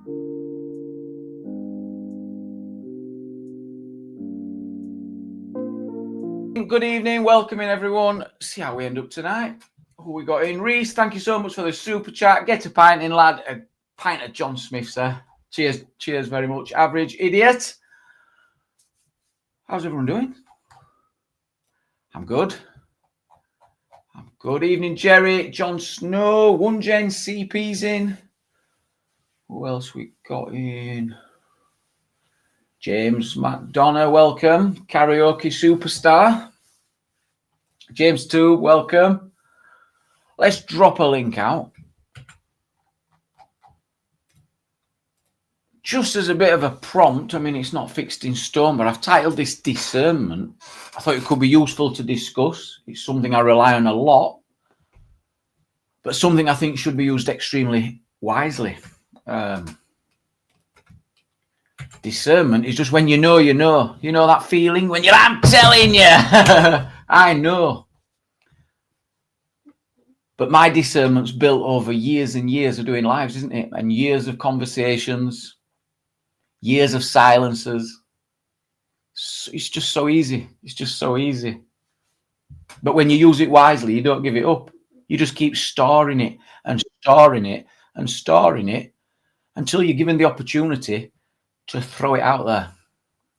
Good evening, welcoming everyone. See how we end up tonight. Who we got in? Reese, thank you so much for the super chat. Get a pint in, lad. A pint of John Smith, sir. Cheers very much. Average idiot. How's everyone doing? I'm good. Evening, Jerry. John Snow. One Gen CP's in. Who else we got in? James McDonough, welcome. Karaoke superstar. James 2, welcome. Let's drop a link out. Just as a bit of a prompt, I mean, it's not fixed in stone, but I've titled this Discernment. I thought it could be useful to discuss. It's something I rely on a lot, but something I think should be used extremely wisely. Discernment is just when you know, you know that feeling when you're, I'm telling you, I know. But my discernment's built over years and years of doing lives, isn't it? And years of conversations, years of silences. It's just so easy. It's just so easy. But when you use it wisely, you don't give it up. You just keep storing it and storing it and storing it until you're given the opportunity to throw it out there,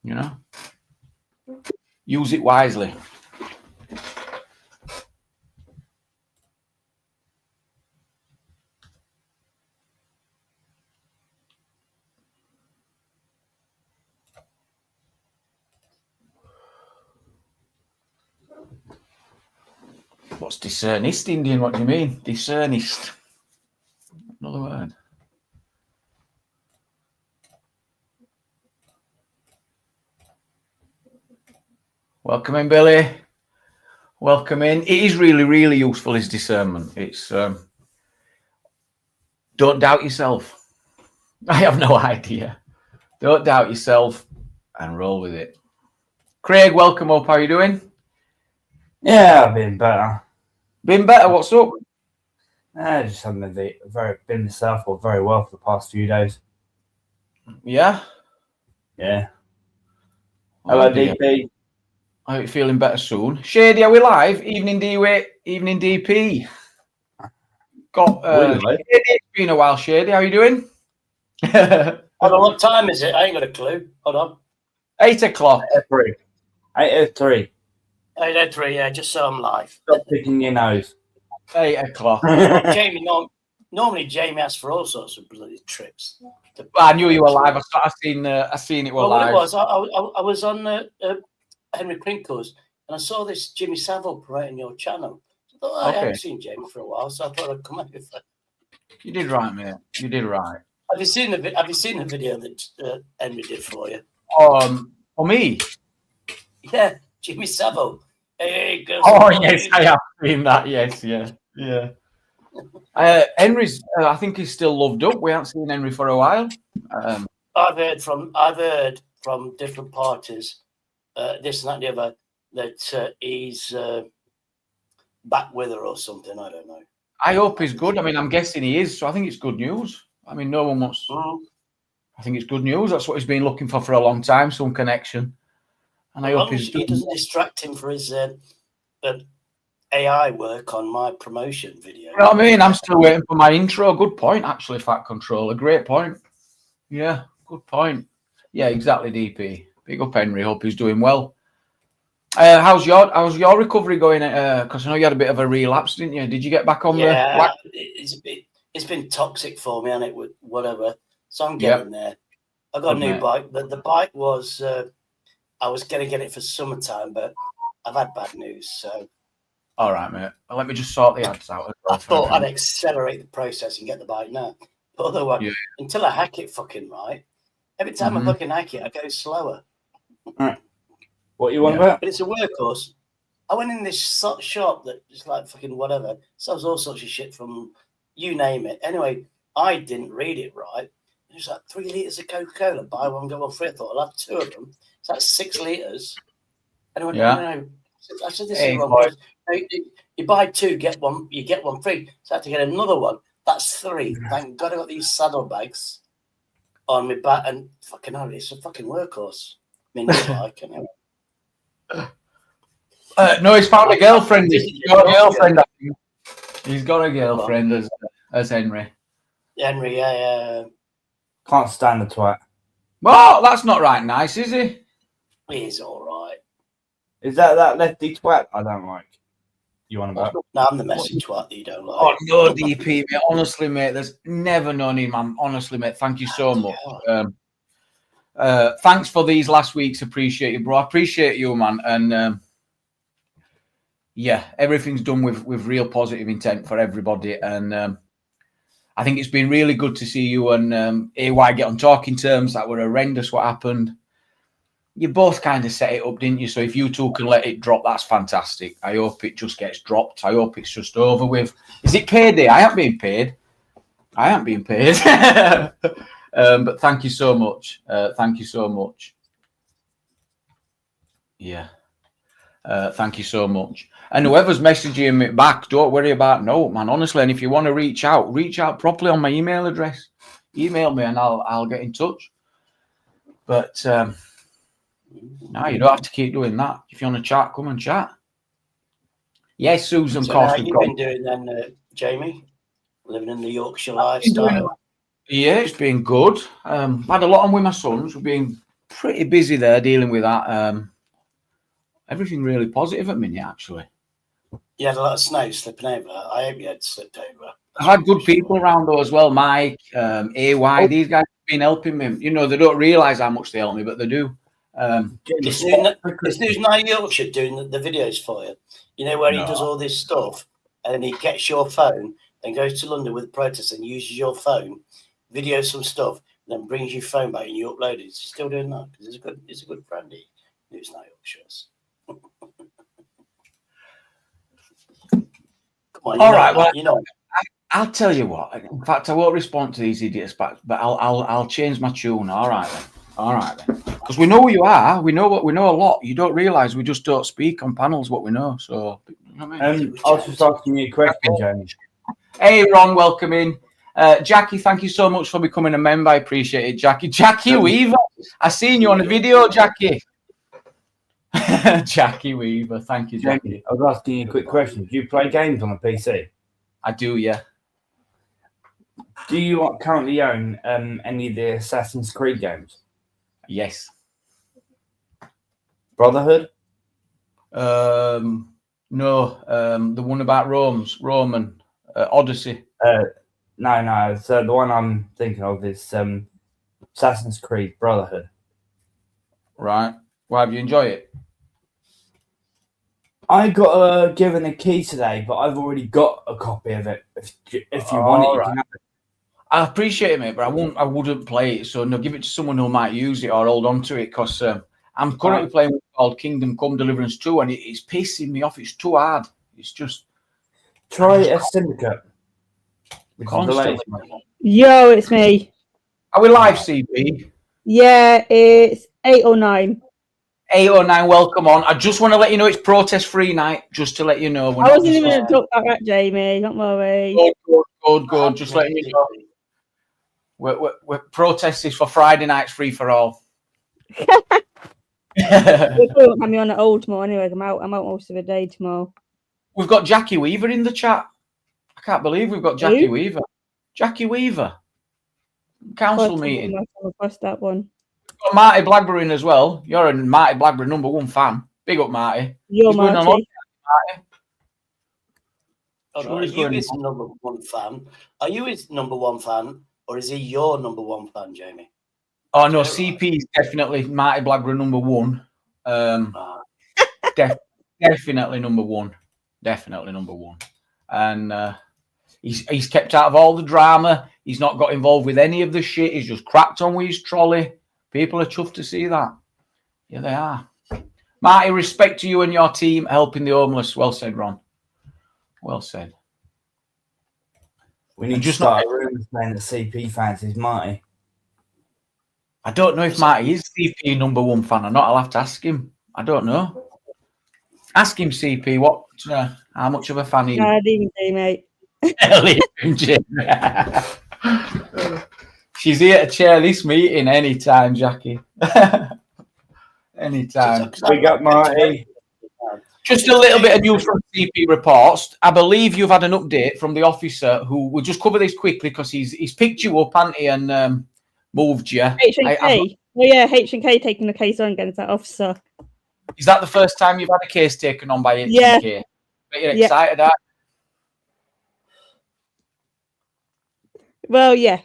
you know? Use it wisely. What's discernist, Indian? What do you mean? Discernist. Another word. Welcome in, Billy. Welcome in. It is really, really useful, is discernment. It's don't doubt yourself. I have no idea. Don't doubt yourself and roll with it. Craig, welcome up. How are you doing? Yeah, I've been better. Been better? What's up? Just haven't been myself or very well for the past few days. Yeah? Yeah. Hello, DP. I hope you're feeling better soon. Shady, are we live? Evening D-Way, evening DP. Got Shady. It's been a while, Shady. How are you doing? Hold on, what time is it? I ain't got a clue. Hold on. 8 o'clock. 8:03. 8:03, yeah, just so I'm live. Stop picking your nose. 8 o'clock. Jamie, normally Jamie asks for all sorts of bloody trips. I knew you were live. I seen it were live. What it was, I was on Henry Crinkle's and I saw this Jimmy Savile promoting your channel. I thought, I haven't seen Jamie for a while, so I thought I'd come over. You did right, mate. You did right. Have you seen the video that Henry did for you? For me? Yeah, Jimmy Savile. Hey, oh yes, I have seen that. Yes, yeah. Henry's. I think he's still loved up. We haven't seen Henry for a while. I've heard from different parties, this and that and the other, that he's back with her or something. I don't know. I hope he's good. I mean, I'm guessing he is. So I think it's good news. I mean, no one wants. I think it's good news. That's what he's been looking for a long time. Some connection. And I hope he doesn't distract him for his AI work on my promotion video. You know what I mean? I'm still waiting for my intro. Good point, actually, Fat Controller. Great point. Yeah, good point. Yeah, exactly, DP. Big up, Henry. Hope he's doing well. How's your recovery going? Because I know you had a bit of a relapse, didn't you? Did you get back on the... It's been toxic for me, and it would whatever. So I'm getting there. I got a new bike, but the bike was... I was going to get it for summertime, but I've had bad news. So, all right, mate. Well, let me just sort the ads out. I thought I'd accelerate the process and get the bike now. But otherwise, until I hack it fucking right, every time I fucking hack it, I go slower. What you want about? But it's a workhorse. I went in this shop that is like fucking whatever, sells all sorts of shit from you name it. Anyway, I didn't read it right. It was like 3 litres of Coca-Cola, buy one, get one free. I thought I'll have 2 of them. So that's 6 litres. And I went, no. I said, this is wrong. No, you buy 2, get one, you get one free. So I had to get another one. That's 3. Thank God I got these saddlebags. on my back, and fucking hell, it's a fucking workhorse. I mean, you like, anyway. No, he's found a girlfriend. He's got a girlfriend. He's got a girlfriend as Henry. Henry, yeah. Can't stand the twat. Well, that's not right nice, is he? He's all right. Is that lefty twat I don't like? You on about? No, I'm the messy twat that you don't like. Oh, no, DP, mate. Honestly, mate, there's never known him, man. Honestly, mate, thank you so much. Thanks for these last weeks. Appreciate you, bro. I appreciate you, man. And yeah, everything's done with real positive intent for everybody. And I think it's been really good to see you and AY get on talking terms. That were horrendous what happened. You both kind of set it up, didn't you? So if you two can let it drop, that's fantastic. I hope it just gets dropped. I hope it's just over with. Is it payday? I haven't been paid. But thank you so much. Thank you so much. Yeah. Thank you so much. And whoever's messaging me back, don't worry about no, man. Honestly, and if you want to reach out properly on my email address. Email me and I'll get in touch. But no, you don't have to keep doing that. If you want to chat, come and chat. Yes, Susan. So how you been doing then, Jamie? Living in the Yorkshire lifestyle. Yeah, it's been good. Had a lot on with my sons. We've been pretty busy there dealing with that. Everything really positive at minute, actually. You had a lot of snow slipping over. I hope you had slipped over. I've had good people around though as well. Mike, AY, these guys have been helping me. You know, they don't realise how much they help me, but they do. Is News 9 Yorkshire doing the videos for you? You know where he does all this stuff and he gets your phone and goes to London with the protest and uses your phone, videos some stuff, and then brings your phone back and you upload it. Is he still doing that? Because it's a good friend. News 9 Yorkshire's. Come on, all right. Well, you know. I'll tell you what. In fact, I won't respond to these idiots, but I'll change my tune. All right then. Because we know who you are. We know a lot. You don't realise we just don't speak on panels what we know. So, you know what I mean? I was just asking you a question, Jamie. Hey, Ron, welcome in. Jackie, thank you so much for becoming a member. I appreciate it, Jackie. Jackie Weaver. I seen you on the video, Jackie. Jackie Weaver. Thank you, Jackie. Jamie, I was asking you a quick question. Do you play games on a PC? I do, yeah. Do you currently own any of the Assassin's Creed games? Yes. Brotherhood? No. The one about Roman Odyssey. No. So the one I'm thinking of is Assassin's Creed Brotherhood. Right. Why have you enjoyed it? I got given a key today, but I've already got a copy of it. If you want it, you can have it. I appreciate it, mate, but I wouldn't play it. So no, give it to someone who might use it or hold on to it because I'm currently playing what's called Kingdom Come Deliverance 2 and it's pissing me off. It's too hard. It's just try a Syndicate. Constantly. Yo, it's me. Are we live, CP? Yeah, it's 8 or 9. 8 or 9, welcome on. I just want to let you know it's protest-free night, just to let you know. I wasn't even going to talk about that, Jamie. Don't worry. Good. Just letting you know. We're protesting for Friday nights free for all. They won't have me on at all tomorrow anyway. I'm out most of the day tomorrow. We've got Jackie Weaver in the chat. I can't believe we've got Jackie Weaver. Jackie Weaver. Council meeting. Request that one. Got Marty Blackburn in as well. You're a Marty Blackburn #1 fan. Big up, Marty. You're Marty. Are you his #1 fan? Are you his #1 fan, or is he your #1 fan, Jamie? Oh no, CP is definitely Marty Blackburn #1. Definitely #1. Definitely #1. And he's kept out of all the drama. He's not got involved with any of the shit. He's just cracked on with his trolley. People are chuffed to see that. Yeah, they are. Marty, respect to you and your team helping the homeless. Well said, Ron. Well said. We need to start a room saying that CP fancies Marty. I don't know if Marty is CP #1 fan or not. I'll have to ask him. I don't know. Ask him, CP, how much of a fan he is. No, I didn't say, mate. She's here to chair this meeting anytime, Jackie. Anytime. We got Marty. Just a little bit of news from CP reports. I believe you've had an update from the officer who will just cover this quickly because he's picked you up, hasn't he, and moved you. H&K. Oh yeah, H&K taking the case on against that officer. Is that the first time you've had a case taken on by H&K? Yeah. But you're excited, aren't Well, yeah. you?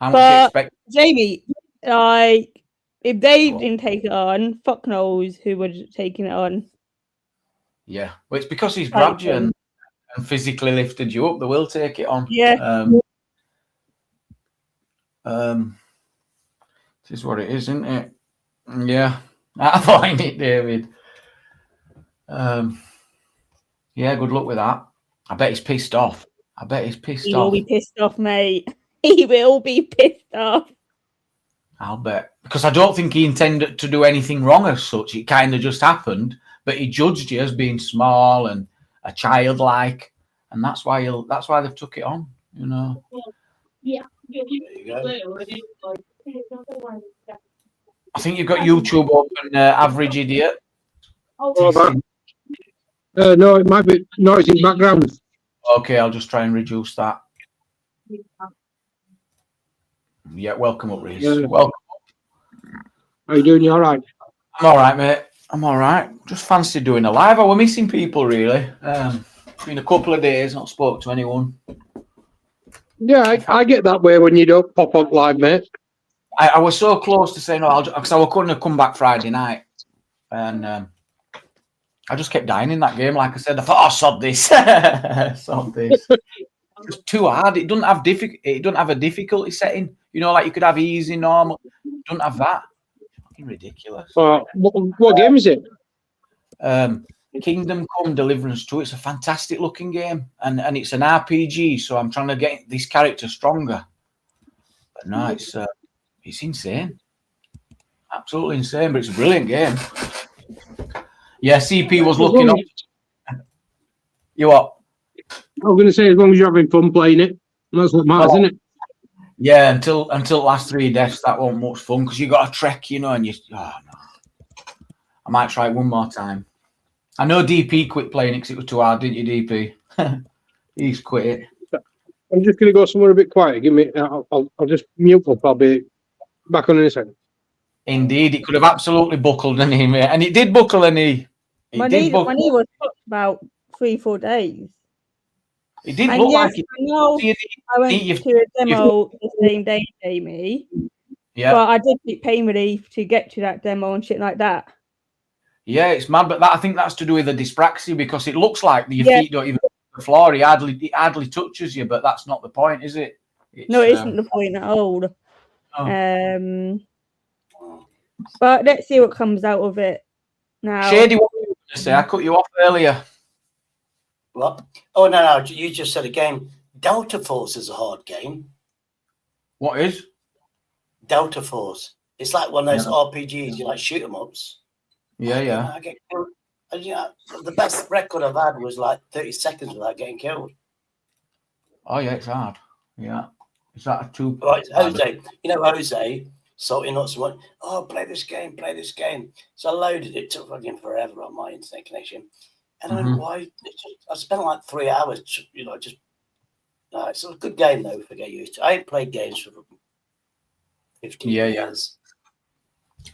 How much do you expect? Jamie, like, if they didn't take it on, fuck knows who would have taken it on. Yeah. Well, it's because he's grabbed you and physically lifted you up. They will take it on. Yeah. This is what it is, isn't it? Yeah. I find it, David. Yeah, good luck with that. I bet he's pissed off. He will be pissed off, mate. He will be pissed off. I'll bet. Because I don't think he intended to do anything wrong as such. It kind of just happened. But he judged you as being small and a childlike. And that's why they've took it on, you know. There you go. I think you've got YouTube open, Average Idiot. No, it might be noise in the background. Okay, I'll just try and reduce that. Yeah, welcome up, Reese. Yeah. Welcome. How you doing? You all right? I'm all right, mate. I'm all right. Just fancy doing a live. I were missing people, really. It's been a couple of days, not spoke to anyone. Yeah, I get that way when you don't pop up live, mate. I was so close to saying, no, because I couldn't have come back Friday night. And I just kept dying in that game. Like I said, I thought, sod this. Sod this. It's too hard. It doesn't have a difficulty setting. You know, like you could have easy, normal. It doesn't have that. It's fucking ridiculous. What game is it? Kingdom Come Deliverance 2. It's a fantastic looking game. And it's an RPG, so I'm trying to get this character stronger. But no, it's insane. Absolutely insane, but it's a brilliant game. Yeah, CP was looking up. You what? I'm going to say, as long as you're having fun playing it, that's what matters, isn't it? Yeah, until the last 3 deaths, that wasn't much fun because you got a trek, you know, and no. I might try it one more time. I know DP quit playing it because it was too hard, didn't you, DP? He's quit it. I'm just going to go somewhere a bit quiet. I'll just mute up. I'll be back on in a second. Indeed, it could have absolutely buckled a knee, mate. And it did buckle a knee. My knee was fucked about 3-4 days. It did look like it. I know I went to a demo the same day, Jamie. Yeah. But I did take pain relief to get to that demo and shit like that. Yeah, it's mad, but I think that's to do with the dyspraxia because it looks like your feet don't even touch the floor. It hardly touches you, but that's not the point, is it? No, it isn't the point at all. Oh. But let's see what comes out of it now. Shady, what were you going to say? I cut you off earlier. What? Oh, no, you just said a game. Delta Force is a hard game. What is? Delta Force. It's like one of those RPGs, you like shoot 'em ups. Yeah. I get killed. And, the best record I've had was like 30 seconds without getting killed. Oh, yeah, it's hard. Yeah. Is that a two? Right, Jose. You know Jose, salty nuts and went, play this game. So I loaded it. It took fucking forever on my internet connection. And I went, why? I spent like 3 hours, just. It's a good game, though, if I get used to it. I ain't played games for 15 years.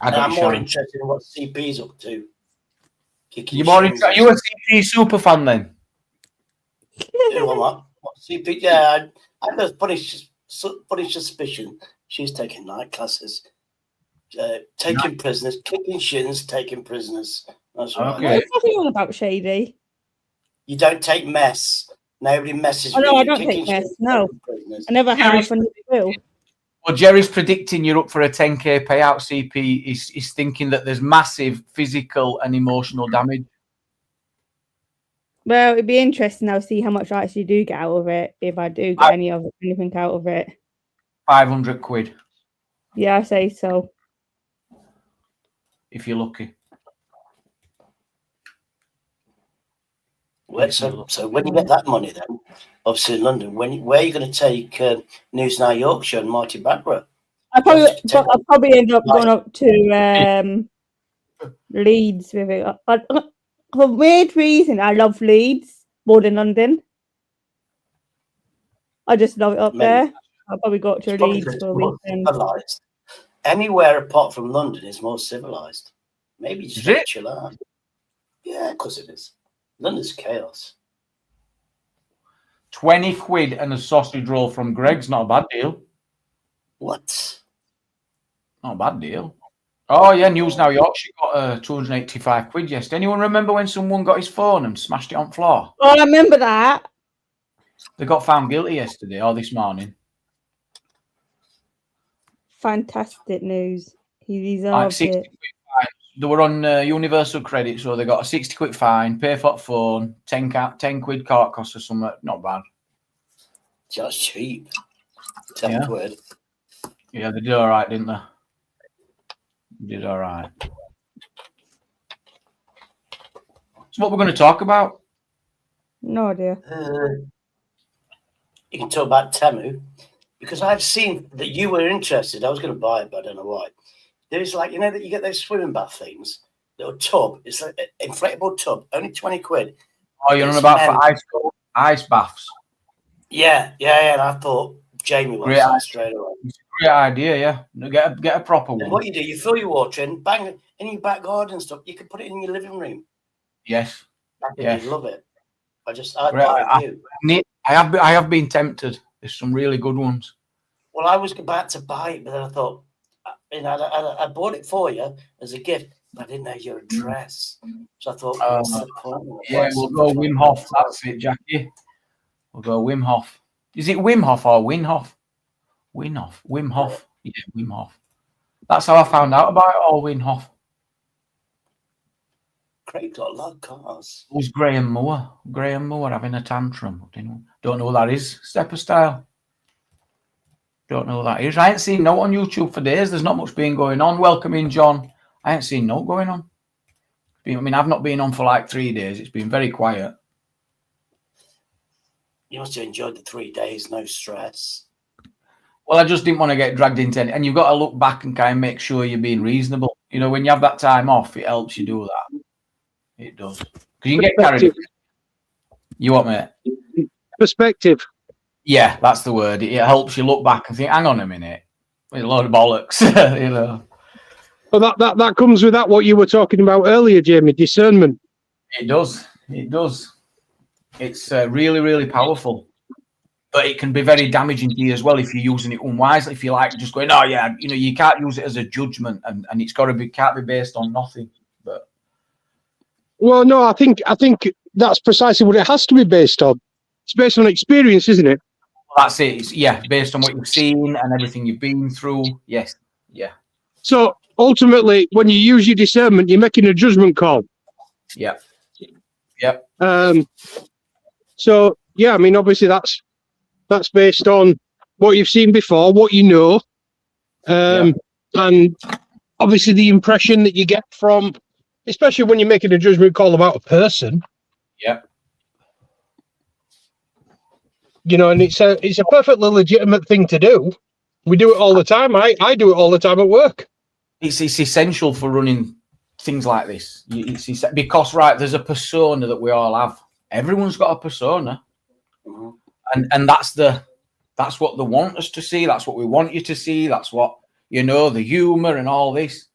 I'm more interested in what CP's up to. You're a CP super fan, then? What CP? Yeah, I have a funny suspicion she's taking night classes, taking prisoners, kicking shins, taking prisoners. That's right. Okay. What's nothing about Shady? You don't take mess. Nobody messes with you. No, I don't take mess. No, I never have and never will. Well, Jerry's predicting you're up for a 10k payout. CP is thinking that there's massive physical and emotional damage. Well, it'd be interesting now to see how much I actually do get out of it, if I do get anything out of it. 500 quid. Yeah, I say so. If you're lucky. So when you get that money, then obviously in London, where are you going to take News Now Yorkshire and Marty Barbara? I'll probably end up going up to Leeds with it. For a weird reason, I love Leeds more than London. I just love it up there. I'll probably go up to Leeds for a weekend. Civilized. Anywhere apart from London is more civilized. Maybe just chill out. Yeah, of course it is. London's chaos. 20 quid and a sausage roll from Greg's, not a bad deal. What? Not a bad deal. Oh, yeah, News Now Yorkshire got 285 quid yesterday. Anyone remember when someone got his phone and smashed it on the floor? Oh, I remember that. They got found guilty yesterday or this morning. Fantastic news. He deserves it. They were on universal credit, so they got a 60 quid fine, pay for the phone, 10 quid court cost or something. Not bad. Just cheap. 10 quid. Yeah, they did all right, didn't they? They did all right. So what we're going to talk about? No idea. You can talk about Temu, because I've seen that you were interested. I was going to buy it, but I don't know why. There's like, you know, that you get those swimming bath things, little tub. It's like an inflatable tub, only 20 quid. Oh, you're on about for ice baths? Yeah. And I thought Jamie wants that straight away. It's a great idea, yeah. Get a proper one. And what you do, you fill your water in, bang it in your back garden and stuff. You can put it in your living room. Yes. You'd love it. I have been tempted. There's some really good ones. Well, I was about to buy it, but then I thought, I bought it for you as a gift, but I didn't know your address. So I thought, what's the point? Yeah, we'll go Wim Hof. That's it, Jackie. We'll go Wim Hof. Is it Wim Hof or Winhof? Wim Hof. Yeah, Wim Hof. That's how I found out about it, all Wim Hof. Craig got a lot of cars. It was Graham Moore having a tantrum. Don't know who that is. Stepper Style. Don't know who that is. I ain't seen no on YouTube for days. There's not much been going on. Welcoming John. I ain't seen no going on. I've not been on for like 3 days. It's been very quiet. You must have enjoyed the 3 days, no stress. Well, I just didn't want to get dragged into it. And you've got to look back and kind of make sure you're being reasonable. You know, when you have that time off, it helps you do that. It does. Because you can get carried away. You what, mate? Perspective. Yeah, that's the word. It helps you look back and think, hang on a minute. It's a load of bollocks, you know. Well, that comes with that what you were talking about earlier, Jamie, discernment. It does. It's really, really powerful. But it can be very damaging to you as well if you're using it unwisely. If you like just going, oh yeah, you know, you can't use it as a judgment, and it's can't be based on nothing. But well, no, I think that's precisely what it has to be based on. It's based on experience, isn't it? That's it. It's, based on what you've seen and everything you've been through. Yes. Yeah. So ultimately, when you use your discernment, you're making a judgment call. Yeah. So yeah, I mean, obviously that's based on what you've seen before, what you know, and obviously the impression that you get from, especially when you're making a judgment call about a person. Yeah. You know, and it's a perfectly legitimate thing to do. We do it all the time. I do it all the time at work. It's essential for running things like this. Because there's a persona that we all have. Everyone's got a persona, and that's what they want us to see. That's what we want you to see. That's what, you know, the humor and all this.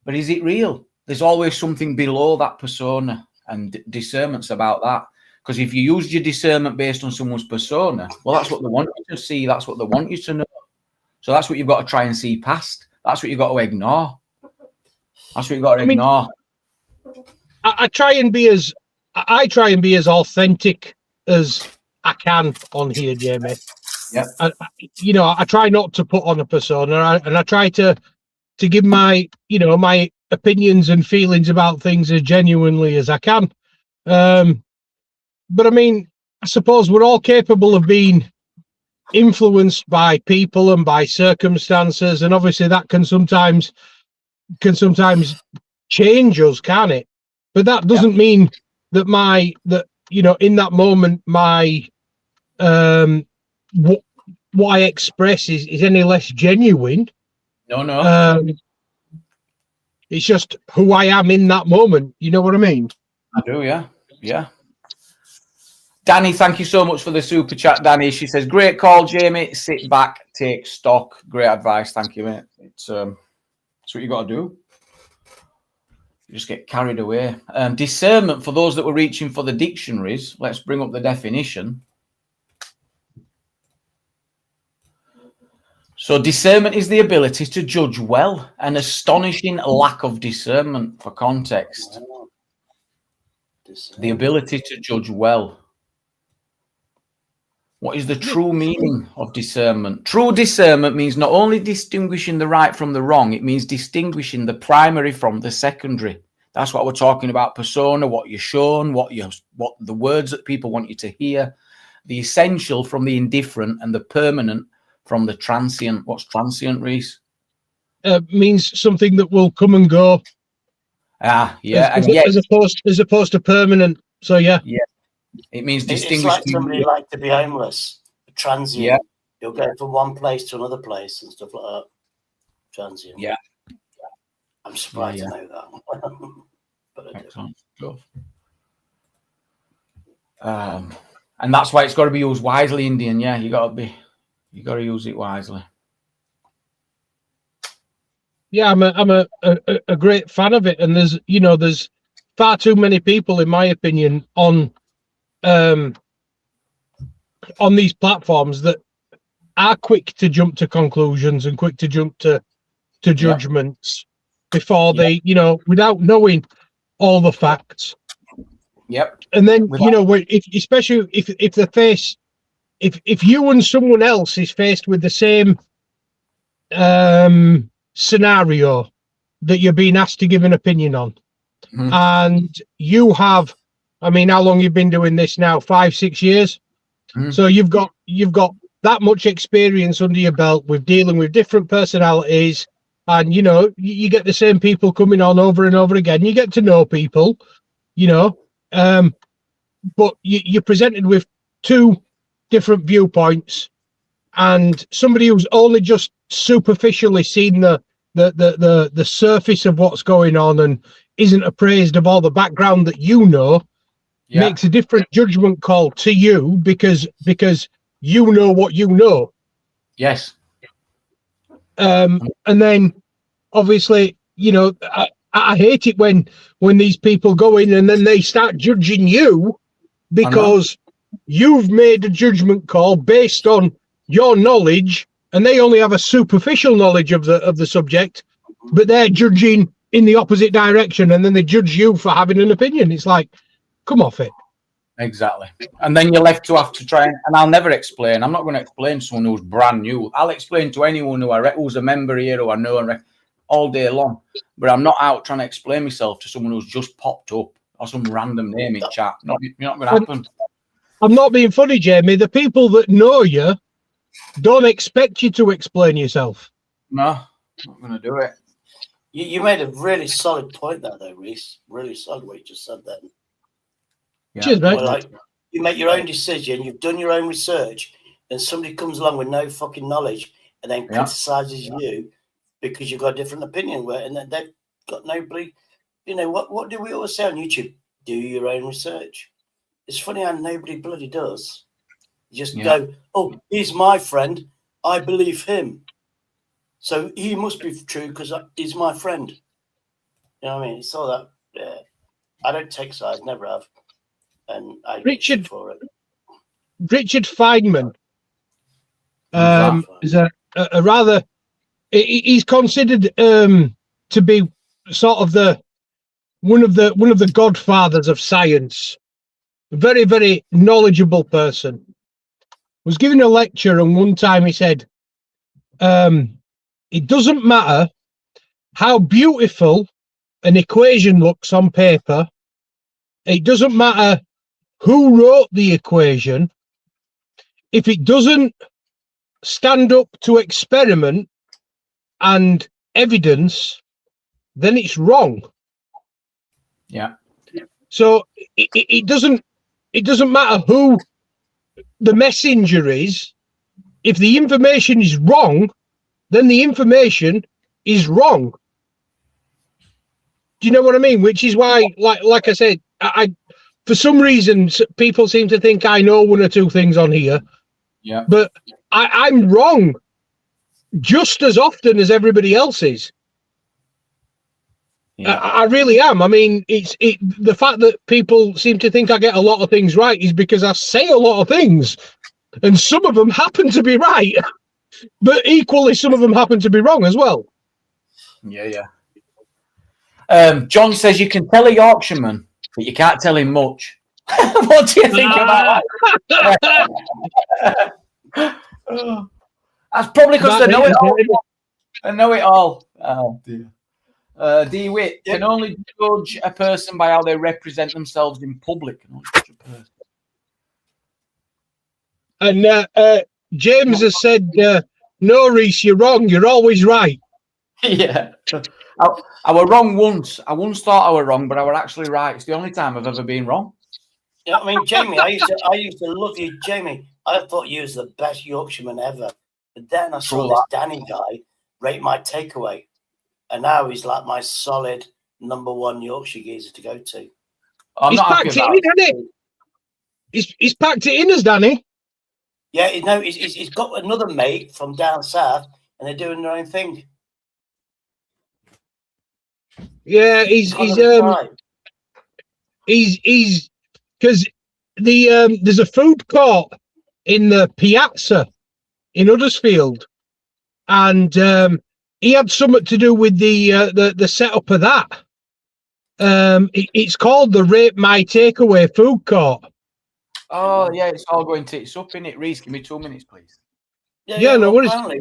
But is it real? There's always something below that persona, and discernment's about that. Because if you use your discernment based on someone's persona, well, that's what they want you to see. That's what they want you to know. So that's what you've got to try and see past. That's what you've got to ignore. That's what you've got to ignore. I try and be as authentic as I can on here, Jamie. Yeah. You know, I try not to put on a persona, and I try to give my opinions and feelings about things as genuinely as I can. But I mean, I suppose we're all capable of being influenced by people and by circumstances, and obviously that can sometimes change us, can it? But that doesn't mean that in that moment, my what I express is any less genuine. No. It's just who I am in that moment. You know what I mean? I do, yeah. Danny, thank you so much for the super chat, Danny. She says, great call, Jamie. Sit back, take stock. Great advice. Thank you, mate. It's what you got to do. You just get carried away. Discernment, for those that were reaching for the dictionaries, let's bring up the definition. So discernment is the ability to judge well, an astonishing lack of discernment for context. The ability to judge well. What is the true meaning of discernment? True discernment means not only distinguishing the right from the wrong, it means distinguishing the primary from the secondary. That's what we're talking about, persona, what you're shown, what the words that people want you to hear, the essential from the indifferent, and the permanent from the transient. What's transient, Reese? Means something that will come and go. Yeah. As opposed to permanent. So yeah. It means It's distinguishing. like somebody like to be homeless, a transient. Yeah. You'll go from one place to another place and stuff like that. Transient. Yeah. I'm surprised to know that. But I do. Excellent stuff. And that's why it's got to be used wisely, Indian. Yeah, you got to use it wisely. Yeah, I'm a great fan of it, and there's far too many people, in my opinion, on these platforms that are quick to jump to conclusions and quick to jump to judgments before they, without knowing all the facts. Yep. And then especially if the face, if you and someone else is faced with the same scenario that you're being asked to give an opinion on, and you have, I mean, how long you've been doing this now? 5-6 years. So you've got that much experience under your belt with dealing with different personalities, and you get the same people coming on over and over again. You get to know people, but you're presented with two different viewpoints, and somebody who's only just superficially seen the surface of what's going on and isn't appraised of all the background that makes a different judgment call to you because you know what you know. Yes. And then obviously, I hate it when these people go in and then they start judging you because you've made a judgment call based on your knowledge, and they only have a superficial knowledge of the subject, but they're judging in the opposite direction, and then they judge you for having an opinion. It's like, come off it. Exactly. And then you're left to have to try, and I'll never explain. I'm not going to explain to someone who's brand new. I'll explain to anyone who's a member here, who I know and all day long, but I'm not out trying to explain myself to someone who's just popped up or some random name in chat. Not going to happen. I'm not being funny, Jamie. The people that know you don't expect you to explain yourself. No, not going to do it. You made a really solid point there, though, Reese. Really solid what you just said then. Yeah. Cheers, mate. Well, like, you make your own decision, you've done your own research, and somebody comes along with no fucking knowledge and then criticizes you because you've got a different opinion, and then they've got nobody. What do we always say on YouTube? Do your own research. It's funny how nobody bloody does. You just go, oh, he's my friend, I believe him, so he must be true because he's my friend. You know what I mean? It's all that. I don't take sides, never have. And I Richard for it. Richard Feynman is a rather. He's considered to be sort of one of the godfathers of science. A very, very knowledgeable person. Was giving a lecture, and one time he said, "It doesn't matter how beautiful an equation looks on paper. It doesn't matter who wrote the equation. If it doesn't stand up to experiment and evidence, then it's wrong." Yeah. So it doesn't it doesn't matter who the messenger is. If the information is wrong, then the information is wrong. Do you know what I mean? Which is why, like I said, I for some reason people seem to think I know one or two things on here. Yeah. But I'm wrong just as often as everybody else is. Yeah. I really am. I mean, the fact that people seem to think I get a lot of things right is because I say a lot of things, and some of them happen to be right, but equally some of them happen to be wrong as well. Yeah. John says you can tell a Yorkshireman, but you can't tell him much. What do you think about that? That's probably because they know it all. They know it all. Oh dear. D-Wit can only judge a person by how they represent themselves in public. Can only judge a person. And James has said, no, Reese, you're wrong. You're always right. Yeah. I were wrong once. I once thought I were wrong, but I were actually right. It's the only time I've ever been wrong. Yeah, I mean, Jamie, I used to love you, Jamie. I thought you was the best Yorkshireman ever. But then I saw this Danny guy rate my takeaway. And now he's like my solid #1 Yorkshire geezer to go to. He's packed it in, hasn't he? He's packed it in as Danny. Yeah, no, he's got another mate from down south, and they're doing their own thing. Yeah, he's because there's a food court in the Piazza in Huddersfield, and he had something to do with the setup of that. It's called the Rape My Takeaway Food Court. Oh yeah, it's all going tits up in it. Reese, give me 2 minutes, please. Yeah, no worries. Apparently,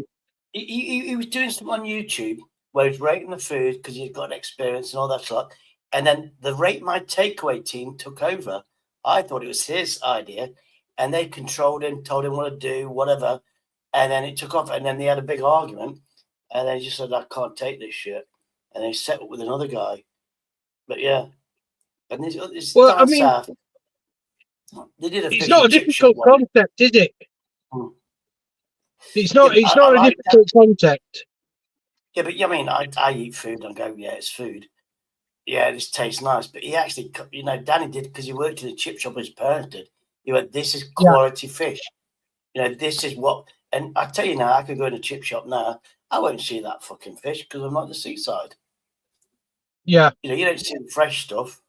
he was doing something on YouTube where he's rating the food because he's got experience and all that stuff. And then the Rate My Takeaway team took over. I thought it was his idea, and they controlled him, told him what to do, whatever. And then it took off, and then they had a big argument. And then he just said, I can't take this shit. And they set up with another guy. But yeah. And it's well, I mean, south. They did it's not a difficult concept, is it? Hmm. It's not a difficult concept. Yeah, but I mean, I eat food and go, yeah, it's food. Yeah, this tastes nice. But he actually, Danny did because he worked in a chip shop as his parents did. He went, this is quality fish. This is what. And I tell you now, I could go in a chip shop now. I won't see that fucking fish because I'm not at the seaside. Yeah. You don't see the fresh stuff.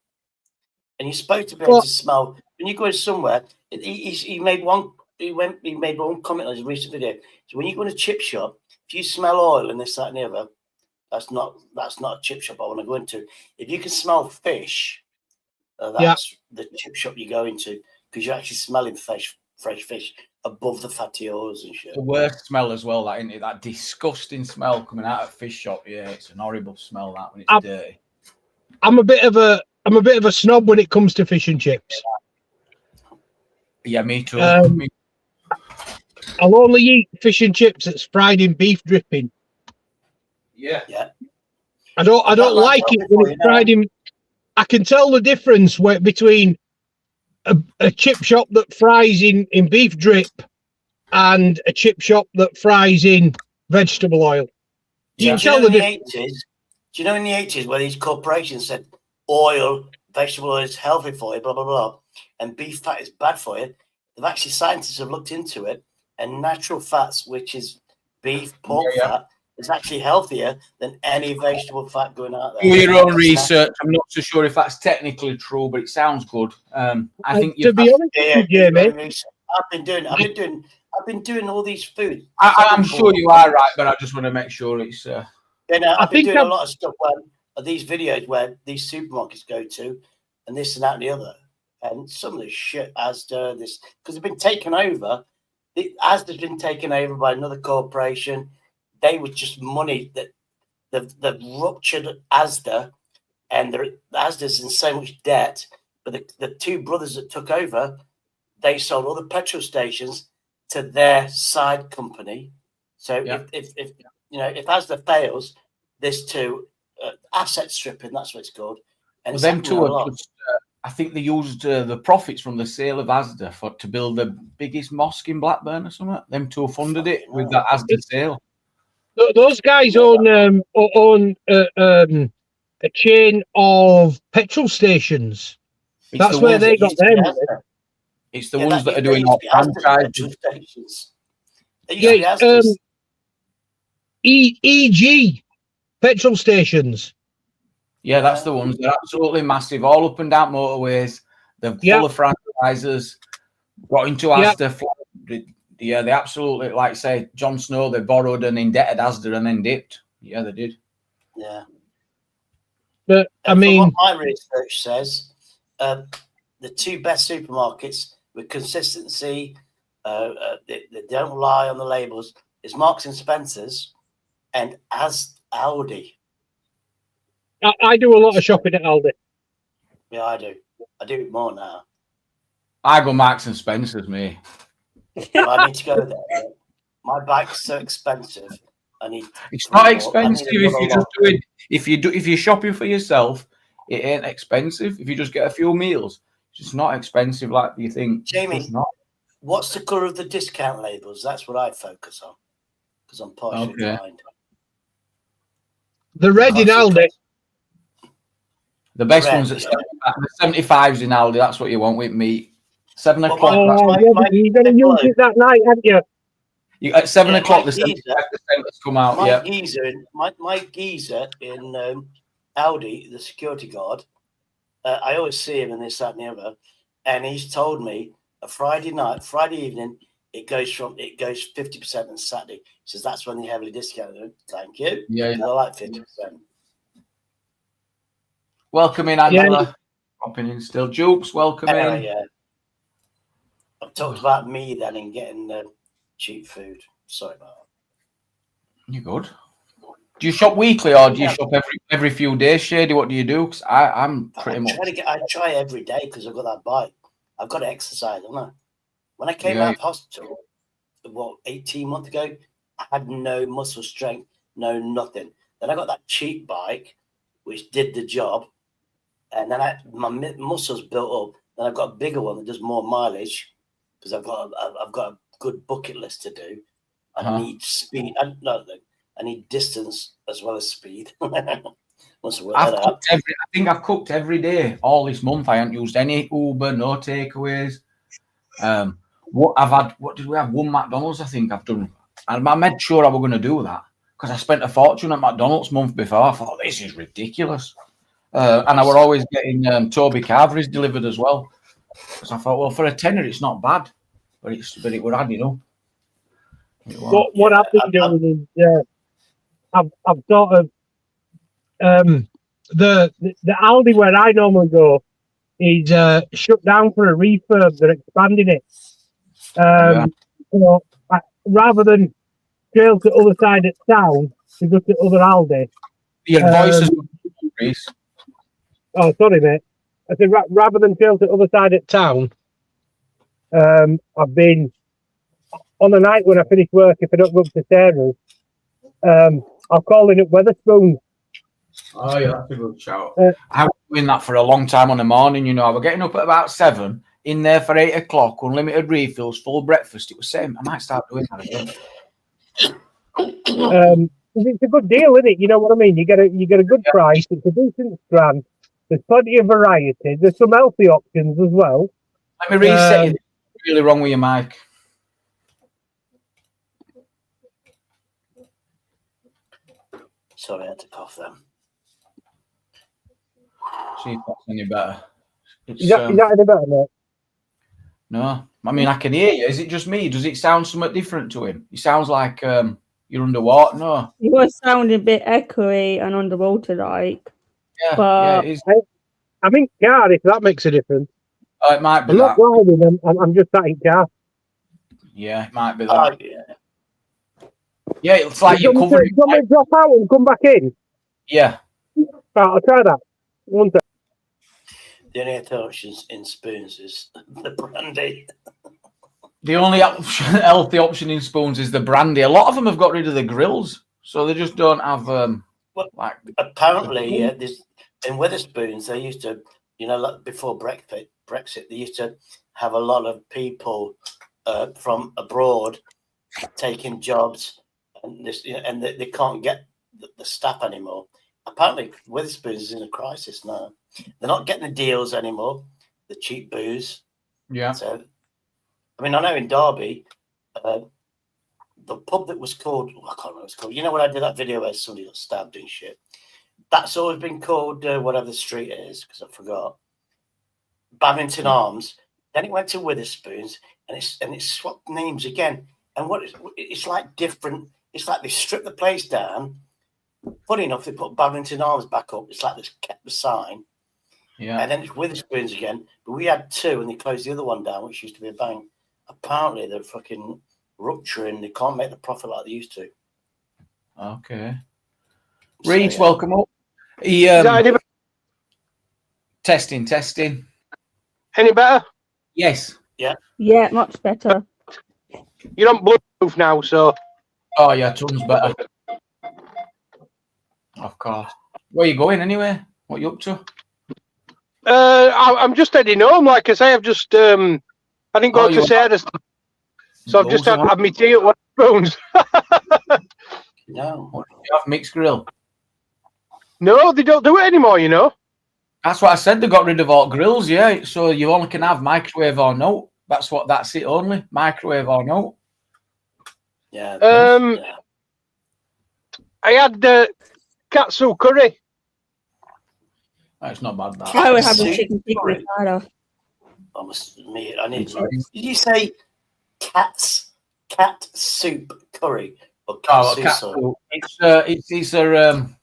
And you're supposed to be able to smell. When you go somewhere, he made one comment on his recent video. So when you go in a chip shop, if you smell oil and this, that, and the other, that's not a chip shop I want to go into. If you can smell fish, that's the chip shop you go into because you're actually smelling fresh fish above the fatty oils and shit. The worst smell as well, that, isn't it? That disgusting smell coming out of a fish shop. Yeah, it's an horrible smell that when it's dirty. I'm a bit of a snob when it comes to fish and chips. Yeah, me too. I'll only eat fish and chips that's fried in beef dripping. Yeah. I don't like it when it's fried in. I can tell the difference between a chip shop that fries in beef drip and a chip shop that fries in vegetable oil. You can tell the difference. Do you know in the 80s where these corporations said oil, vegetable oil is healthy for you, blah, blah, blah, and beef fat is bad for you? They've actually, scientists have looked into it, and natural fats, which is beef, pork fat, is actually healthier than any vegetable fat going out there. Do your own research. I'm not so sure if that's technically true, but it sounds good. I think to be honest with you, Jamie, I've been doing all these food. I'm sure you are right, but I just want to make sure it's. I've been doing a lot of stuff where these videos where these supermarkets go to, and this and that and the other, and some of the shit Asda, this because they've been taken over. Asda's been taken over by another corporation. They were just money that they've ruptured Asda, and Asda's in so much debt. But the two brothers that took over, they sold all the petrol stations to their side company. So if Asda fails, this too asset stripping, that's what it's called. And them two are just, I think they used the profits from the sale of Asda to build the biggest mosque in Blackburn or something. Them two funded it with that Asda sale. Those guys own a chain of petrol stations. It's That's the where ones they that got used to be them. Asda. It's the Yeah, ones that are they doing used all to be Asda franchises. petrol stations. They used to be Yeah, Asda's. EG petrol stations. Yeah, that's the ones. They're absolutely massive, all up and down motorways. They're Yeah. full of franchises. Got into Yeah. Asda. Yeah, they absolutely, like say, Jon Snow, they borrowed and indebted Asda and then dipped. Yeah, they did. Yeah. But I From mean, what my research says, the two best supermarkets with consistency, they don't lie on the labels, is Marks and Spencer's and Aldi. I do a lot of shopping at Aldi. Yeah, I do. I do it more now. I go Marks and Spencer's, me. But I need to go there. My bike's so expensive. I need. It's not I need expensive if another you just do it. If you're shopping for yourself, it ain't expensive. If you just get a few meals, it's just not expensive like you think. Jamie, It's not. what's the colour of the discount labels? That's what I focus on because I'm partially blind. The red in Aldi. The best Red, ones at yeah. 75s in Aldi. That's what you want with meat. 7 Well, o'clock. You're going to use it that night, aren't you? At 7 o'clock, the geezer, 75% come out. my Yeah. geezer in Aldi, the security guard. I always see him in this, that, and the other, and he's told me a Friday evening, it goes 50% on Saturday. He says that's when they heavily discounted. Thank you. Yeah. I like 50%. Welcome in, Angela. Popping in still. Jukes, welcome in. Yeah. I've talked about me then and getting cheap food. Sorry about that. You good? Do you shop weekly or do you shop every few days, Shady? What do you do? Because I'm pretty much. I try every day because I've got that bike. I've got to exercise, haven't I? When I came out of hospital, 18 months ago, I had no muscle strength, no nothing. Then I got that cheap bike, which did the job, and then my muscles built up. Then I've got a bigger one that does more mileage because I've got a good bucket list to do. I need speed. I need distance as well as speed. I think I've cooked every day all this month. I haven't used any Uber, no takeaways. What did we have? One McDonald's, I think I've done. And I made sure I was going to do that because I spent a fortune at McDonald's month before. I thought, this is ridiculous. And I were always getting Toby Carvery's delivered as well. Because I thought, well, for a tenner, it's not bad. But it would add, What I've been doing is I've sort of the Aldi where I normally go is shut down for a refurb. They're expanding it. Rather than trail to the other side of town to go to other Aldi. Your voice is increased. Oh, sorry, mate. I said rather than trail to the other side of town, I've been on the night when I finish work. If I don't go up to Sarah's, I'll call in at Wetherspoons. Oh yeah, that's a good shout. I was doing that for a long time on the morning. I was getting up at about 7, in there for 8 o'clock, unlimited refills, full breakfast. It was same. I might start doing that again. It's a good deal, isn't it? You know what I mean? You get a good price. It's a decent brand. There's plenty of variety. There's some healthy options as well. Let me reset you. What's really wrong with your mic? Sorry, I had to cough then. See if that's any better. Is that any better, mate? No. I mean, I can hear you. Is it just me? Does it sound somewhat different to him? He sounds like you're underwater. No. You was sounding a bit echoey and underwater, like. Yeah, but it is. I'm in car, if that makes a difference. Oh, it might be I'm that. not driving, I'm just sat in car. Yeah, it might be that. Oh, yeah. Yeah, it's like you're covering. Do you want me to drop out and come back in? Yeah. Right, I'll try that. One second. The only options in spoons is the brandy. The only healthy option in spoons is the brandy. A lot of them have got rid of the grills, so they just don't have apparently, in Wetherspoons, they used to like before Brexit, they used to have a lot of people from abroad taking jobs, and they can't get the staff anymore. Apparently, Witherspoons is in a crisis now. They're not getting the deals anymore, the cheap booze. Yeah. So, I know in Derby, the pub that was called, I can't remember what it's called. You know when I did that video where somebody got stabbed and shit? That's always been called whatever the street is, because I forgot. Babington Arms. Then it went to Witherspoons, and it's swapped names again. And it's like different. It's like they stripped the place down. Funny enough, they put Babington Arms back up. It's like they kept the sign. Yeah. And then it's Witherspoons again. But we had two, and they closed the other one down, which used to be a bank. Apparently, they're fucking rupturing. They can't make the profit like they used to. Okay. So, Reach, yeah. welcome up. Testing. Any better? Yes. Yeah, much better. You're on Bluetooth now, so Oh yeah, tons better. Of course. Where are you going anyway? What are you up to? I'm just heading home. Like I say, I've just I didn't go to Sarah's, so I've just had my tea at Witherspoons. No. What, do you have mixed grill? No, they don't do it anymore. That's what I said. They got rid of all grills. Yeah, so you only can have microwave or no. That's it only. Microwave or no. Yeah. I had katsu curry. That's not bad. That. I would have a Soup chicken tikka curry. masala. I must admit, I need. Did you say cat soup curry or Oh, katsu katsu.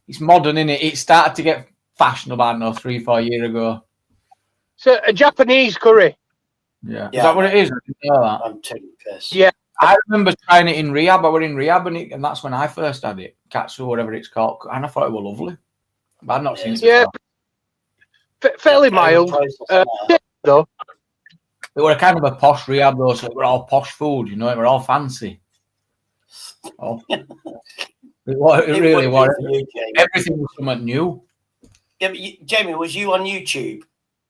It's modern, isn't it? It started to get fashionable, I don't know, 3-4 years ago. So a Japanese curry. Yeah. Is Yeah. that what it is? I didn't know that. I'm taking piss. Yeah. I remember trying it in rehab. I were in rehab, and that's when I first had it. Katsu, whatever it's called. And I thought it was lovely. But I'd not seen it Yeah. before. Fairly mild. Though. It were a kind of a posh rehab, though, so it were all posh food, it were all fancy. Oh. it really was. Everything was something new. Yeah, but Jamie, was you on YouTube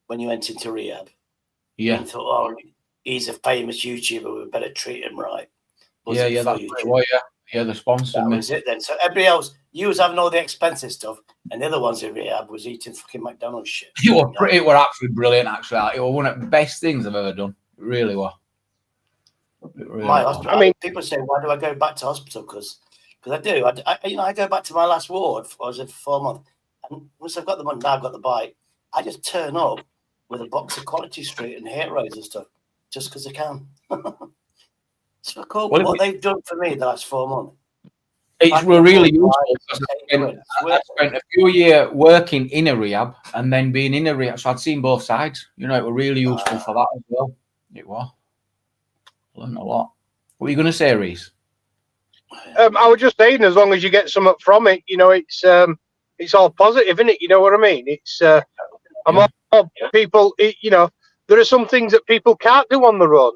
when you went into rehab? Yeah. You thought, oh, he's a famous YouTuber, we better treat him right. Was Yeah, it that's for what it YouTube? was, yeah. Yeah, they sponsored That me. was it then. So everybody else, you was having all the expensive stuff, and the other ones in rehab was eating fucking McDonald's shit. It were absolutely brilliant, actually. It was one of the best things I've ever done. It really was. It really My was. hospital. People say, why do I go back to hospital? Because I do. I go back to my last ward. I was in for 4 months. And once I've got the money, now I've got the bike, I just turn up with a box of Quality Street and hate roads and stuff, just because I can. So cool. Well, what they've done for me the last 4 months. It's really useful. I spent a few years working in a rehab and then being in a rehab. So I'd seen both sides. It was really useful for that as well. It was. I learned a lot. What are you going to say, Reese? I was just saying, as long as you get something from it, it's all positive, isn't it? You know what I mean? It's all people. There are some things that people can't do on their own.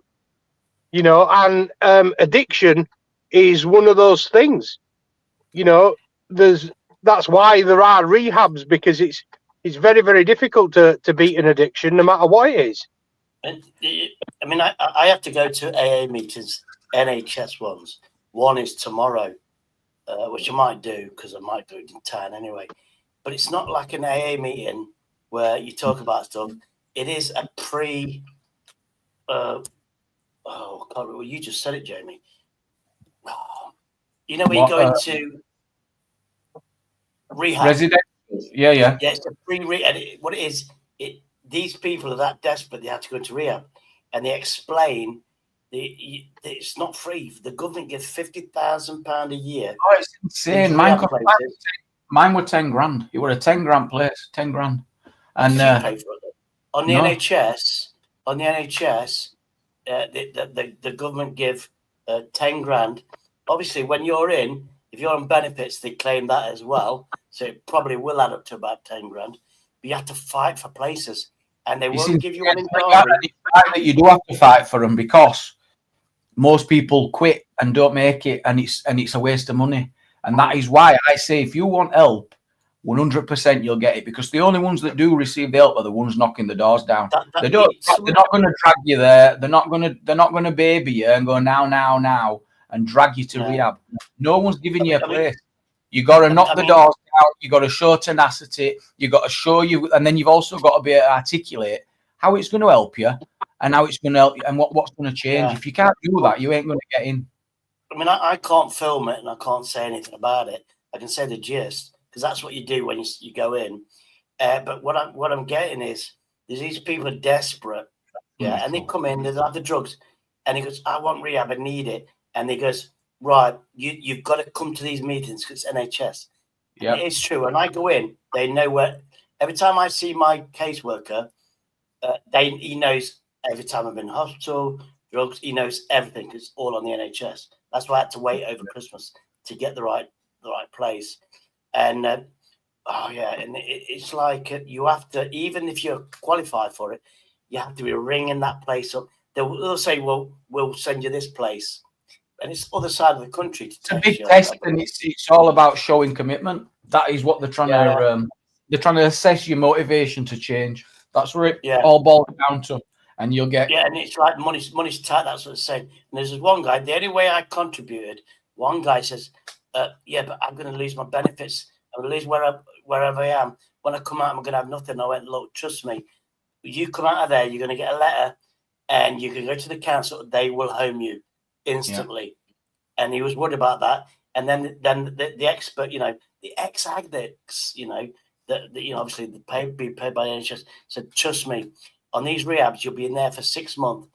And addiction is one of those things. That's why there are rehabs, because it's very, very difficult to beat an addiction, no matter what it is. I have to go to AA meetings, NHS ones. One is tomorrow, which I might do because I might do it in town anyway. But it's not like an AA meeting where you talk about stuff. It is a pre. God, well, you just said it, Jamie. When you go into rehab, Residential. Yeah. Yeah, it's a pre-rehab. And what it is, these people are that desperate they have to go into rehab, and they explain it's not free. The government gives £50,000 a year. Oh, it's insane. Mine were 10 grand. It were a 10 grand place, 10 grand. And you pay for it. On the NHS, the government give 10 grand. Obviously, when you're in, if you're on benefits, they claim that as well. So it probably will add up to about 10 grand. But you have to fight for places, and they won't give you one in Derby. You do have to fight for them because most people quit and don't make it, and it's a waste of money. And that is why I say, if you want help, 100% you'll get it, because the only ones that do receive the help are the ones knocking the doors down. They're not going to drag you there. They're not going to baby you and go now and drag you to rehab. No one's giving you a place. You got to knock the doors down. You got to show tenacity. You got to show you, and then you've also got to be able to articulate how it's going to help you and how it's going to help you and what's going to change. If you can't do that, you ain't going to get in. I mean, I can't film it and I can't say anything about it. I can say the gist, because that's what you do when you go in. But what I'm getting is there's these people are desperate, and they come in, they have the drugs, and he goes, I want rehab, I need it, and he goes, right, you've got to come to these meetings because it's NHS. Yeah, it's true. When I go in, they know where. Every time I see my caseworker, he knows every time I'm in hospital, drugs. He knows everything because it's all on the NHS. That's why I had to wait over Christmas to get the right place. And and it's like you have to, even if you're qualified for it, you have to be ringing that place up. They'll say, well, we'll send you this place. And it's the other side of the country. It's a big test, and it's all about showing commitment. That is what they're trying to they're trying to assess your motivation to change. That's where it all boils down to. And you'll get and it's like money's tight. That's what it's saying. And there's this one guy. The only way I contributed, one guy says, but I'm going to lose my benefits. I'm going to lose wherever I am. When I come out, I'm going to have nothing. I went, look, trust me. You come out of there, you're going to get a letter, and you can go to the council. They will home you instantly. Yeah. And he was worried about that. And then the expert, the ex-addicts, obviously be paid by NHS, said, trust me, on these rehabs, you'll be in there for 6 months.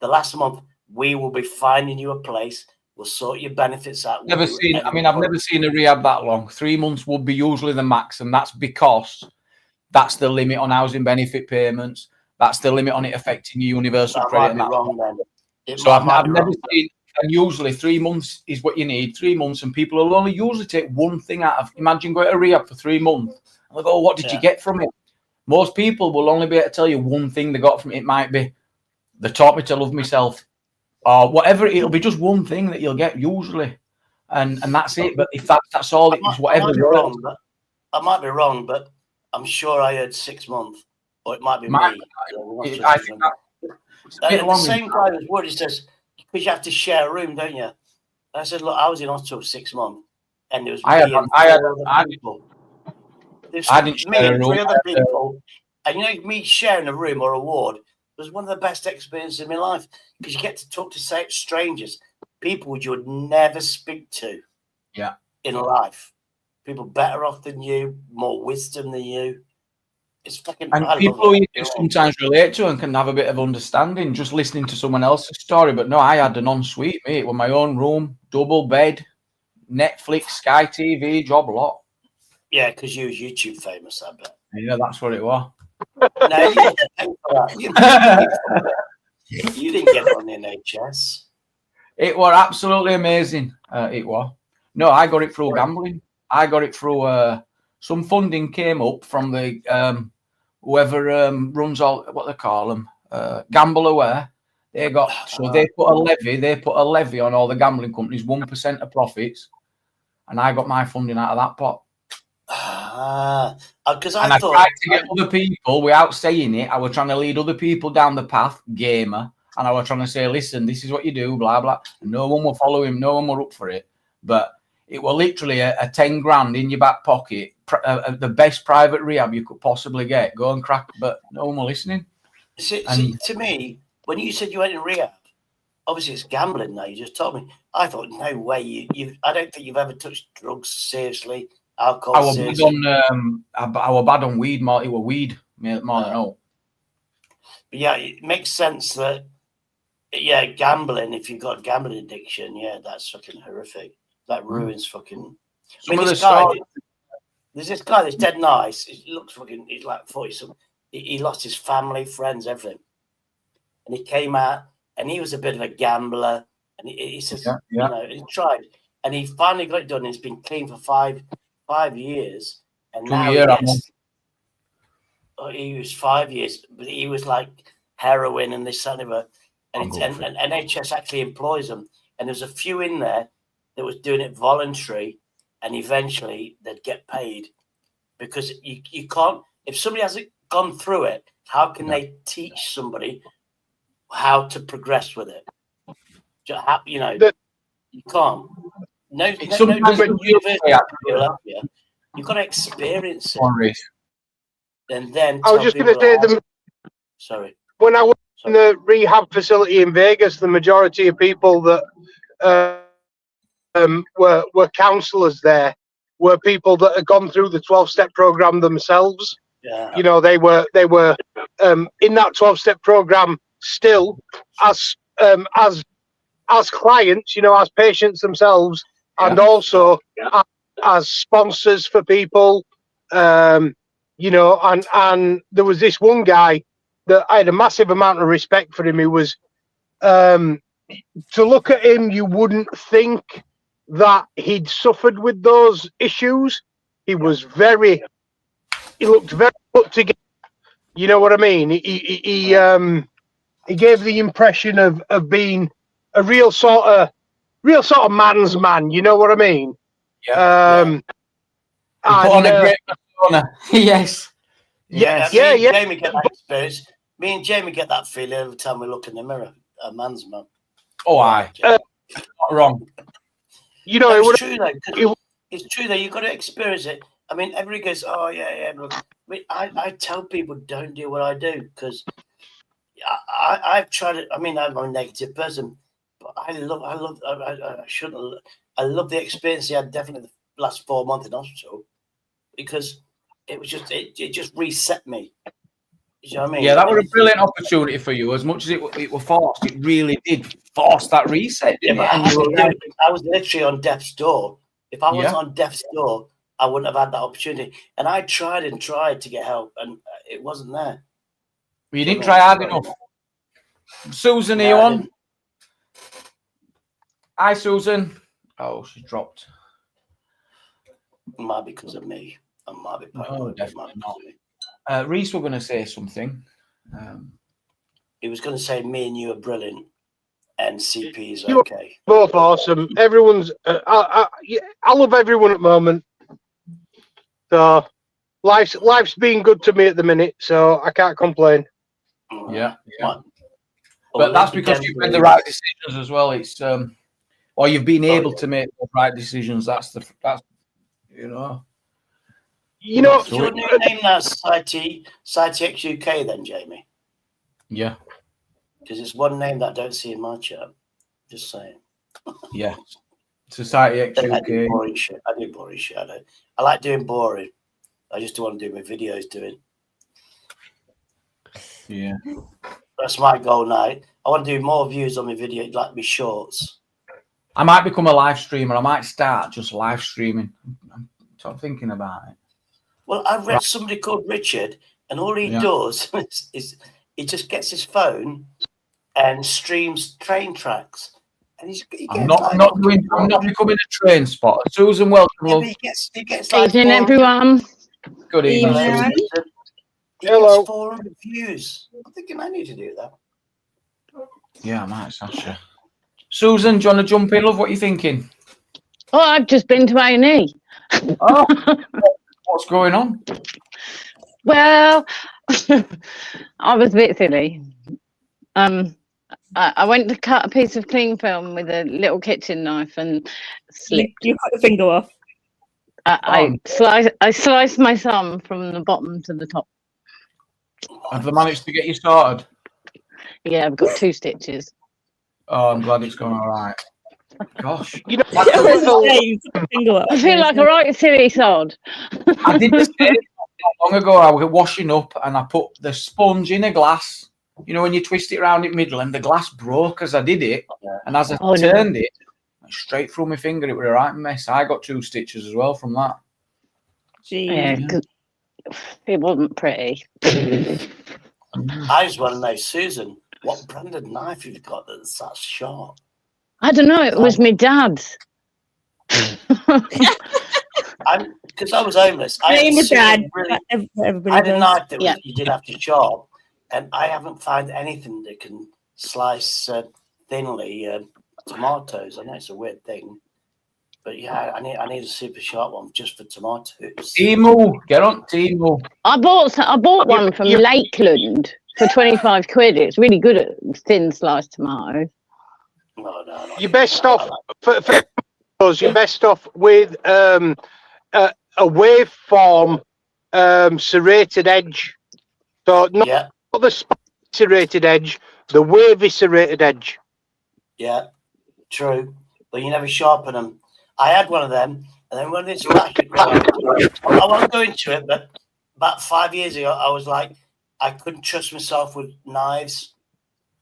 The last month, we will be finding you a place. We'll sort your benefits out. I've never seen a rehab that long. 3 months would be usually the max, and that's because that's the limit on housing benefit payments. That's the limit on it affecting your universal credit. So I've never seen, and usually 3 months is what you need. 3 months, and people will only usually take one thing out of. Imagine going to rehab for 3 months. And they go, what did you get from it? Most people will only be able to tell you one thing they got from it. It might be they taught me to love myself, or whatever. It'll be just one thing that you'll get usually, and that's it. But if that's all, it was whatever. I might be wrong, but I'm sure I heard 6 months, or it might be me. I think the same guy was worried. He says, because you have to share a room, don't you? And I said, look, I was in hospital 6 months, and there was I didn't share a room. 3 other people, and me sharing a room or a ward was one of the best experiences in my life, because you get to talk to strangers, people you would never speak to in life, people better off than you, more wisdom than you. It's fucking, and people you can sometimes relate to and can have a bit of understanding just listening to someone else's story. But no, I had an ensuite, mate, with my own room, double bed, Netflix, Sky TV, job lot. Yeah, because you was YouTube famous, I bet. Yeah, that's what it was. No, you didn't pay for that. You didn't get it on the NHS. It was absolutely amazing. It was. No, I got it through gambling. I got it through some funding came up from the whoever runs all what they call them, Gamble Aware. They got they put a levy on all the gambling companies, 1% of profits, and I got my funding out of that pot. Because I tried to get other people without saying it. I was trying to lead other people down the path, gamer, and I was trying to say, listen, this is what you do, blah blah. No one will follow him. No one were up for it. But it was literally a 10 grand in your back pocket, the best private rehab you could possibly get. Go and crack, but no one was listening. See, to me, when you said you went in rehab, obviously it's gambling. Now you just told me. I thought, no way. You. I don't think you've ever touched drugs seriously. Alcohol. I was bad on weed. More, it was weed more than all. But yeah, it makes sense that gambling. If you've got a gambling addiction, that's fucking horrific. That ruins fucking. There's this guy that's dead nice. He looks fucking. He's like 40-something. He lost his family, friends, everything, and he came out, and he was a bit of a gambler, and he says, he tried, and he finally got it done. And he's been clean for 5 years, and now he was 5 years, but he was like heroin and this and that, and NHS actually employs them, and there's a few in there that was doing it voluntary, and eventually they'd get paid. because you can't. If somebody hasn't gone through it, how can they teach somebody how to progress with it? You know, you can't. No university will help you. You've got to experience it, and then I was just going to say, sorry. When I was in the rehab facility in Vegas, the majority of people that were counsellors there were people that had gone through the 12-step program themselves. Yeah. You know, they were in that 12-step program still as clients, you know, as patients themselves, and also as sponsors for people. You know, and there was this one guy that I had a massive amount of respect for him. He was, to look at him, you wouldn't think that he'd suffered with those issues. He was he looked very put together. You know what I mean? He gave the impression of being a real sort of man's man. You know what I mean? Yeah. Put on a great persona. Yes. Yeah. Jamie get that experience. Me and Jamie get that feeling every time we look in the mirror. A man's man. Oh, aye. Not wrong. You know, it's true though. It's true though. You've got to experience it. I mean, everybody goes, "Oh yeah." I mean, I tell people don't do what I do because I've tried it. I mean, I'm a negative person, but I love the experience I had definitely the last 4 months in hospital because it was just it just reset me. You know what I mean? Yeah, that was a brilliant opportunity for you. As much as it was forced, it really did force that reset, didn't it? I was literally on death's door. If I wasn't on death's door, I wouldn't have had that opportunity. And I tried to get help, and it wasn't there. Well, you didn't try hard enough. Susan, are you on? Hi, Susan. Oh, she dropped. It might be because of me. I might be. No, definitely not. Reese, we're going to say something. He was going to say me and you are brilliant, and CP is okay. Both awesome. Everyone's. I love everyone at the moment. So life's been good to me at the minute, so I can't complain. Yeah. But that's because you've made the right decisions as well. It's or you've been able to make the right decisions. That's you know. You know, do you name that Society UK then, Jamie? Yeah. Because it's one name that I don't see in my chat. Just saying. Yeah. Society X UK. I do boring shit. I like doing boring. I just don't want to do my videos doing. Yeah. That's my goal now. I want to do more views on my video, like my shorts. I might become a live streamer. I might start just live streaming. I'm sort of thinking about it. Well, I've read somebody called Richard, and all he does is he just gets his phone and streams train tracks. And I'm not becoming a train spotter. Susan, welcome, love. He gets like evening, everyone. Good evening. He gets 400 views. I'm thinking I need to do that. Yeah, I might, Sasha. Susan, do you want to jump in, love? What are you thinking? Oh, I've just been to A&E. Oh, what's going on? Well, I was a bit silly. I went to cut a piece of cling film with a little kitchen knife and slipped. You cut the finger off. I sliced my thumb from the bottom to the top. Have they managed to get you started? Yeah, I've got 2 stitches. Oh, I'm glad it's gone all right. Gosh. You know, I feel like a right silly sod. I did this not long ago. I was washing up and I put the sponge in a glass. You know, when you twist it around in middle and the glass broke as I did it. And as I turned it, straight through my finger, it was a right mess. I got 2 stitches as well from that. Yeah, it wasn't pretty. I just want to know, Susan, what brand of knife have you got that's that sharp? I don't know. It was my dad's. Because I was homeless. I had a knife that you did have to sharp, and I haven't found anything that can slice thinly tomatoes. I know it's a weird thing. But yeah, I need a super sharp one just for tomatoes. Timu, get on Timu. I bought one from Lakeland for 25 quid. It's really good at thin sliced tomatoes. No, Your best off for those. Your best off with a waveform serrated edge. So not the serrated edge, the wavy serrated edge. Yeah, true. But you never sharpen them. I had one of them, and then when it's back, I won't go into it, but about 5 years ago, I was like, I couldn't trust myself with knives.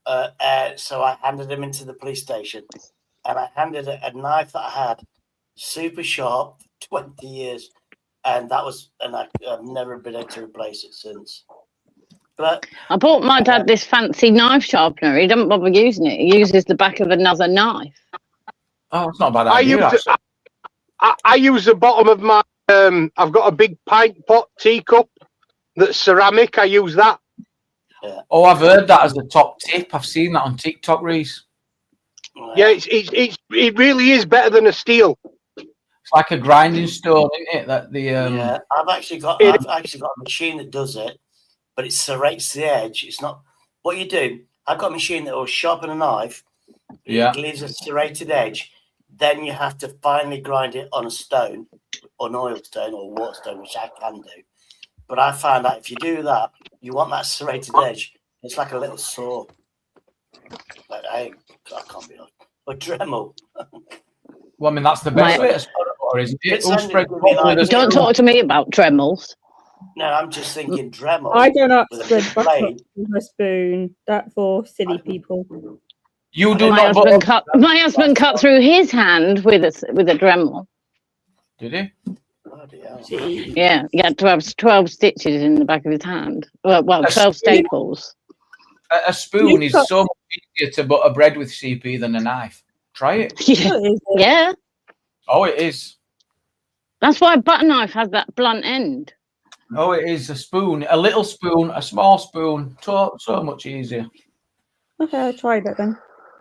So I handed them into the police station, and I handed a knife that I had, super sharp, 20 years, and I've never been able to replace it since. But I bought my dad this fancy knife sharpener. He doesn't bother using it. He uses the back of another knife. Oh, it's not a bad idea. I use the bottom of my. I've got a big pint pot teacup that's ceramic. I use that. Yeah. Oh, I've heard that as the top tip. I've seen that on TikTok, Reese. Yeah, it really is better than a steel. It's like a grinding stone, isn't it? That the Yeah, I've actually got a machine that does it, but it serrates the edge. It's not what you do. I've got a machine that will sharpen a knife. Yeah. It leaves a serrated edge. Then you have to finally grind it on a stone, on oil stone or water stone, which I can do. But I found that if you do that, you want that serrated edge. It's like a little saw. But I can't be honest. But Dremel. Well, I mean, that's the best way to spread it, or isn't it? Who spread Don't talk to me about Dremels. No, I'm just thinking Dremel. I do not with a spread big butter blade. with a spoon. That's for silly people. You do My not. husband cut through his hand with a Dremel. Did he? Bloody hell. Yeah, he had 12 stitches in the back of his hand. Well, 12 staples. A spoon is so much easier to butter bread with, CP, than a knife. Try it. Yeah. Oh, it is. That's why a butter knife has that blunt end. Oh, it is a spoon. A little spoon, a small spoon. So much easier. Okay, I'll try that then.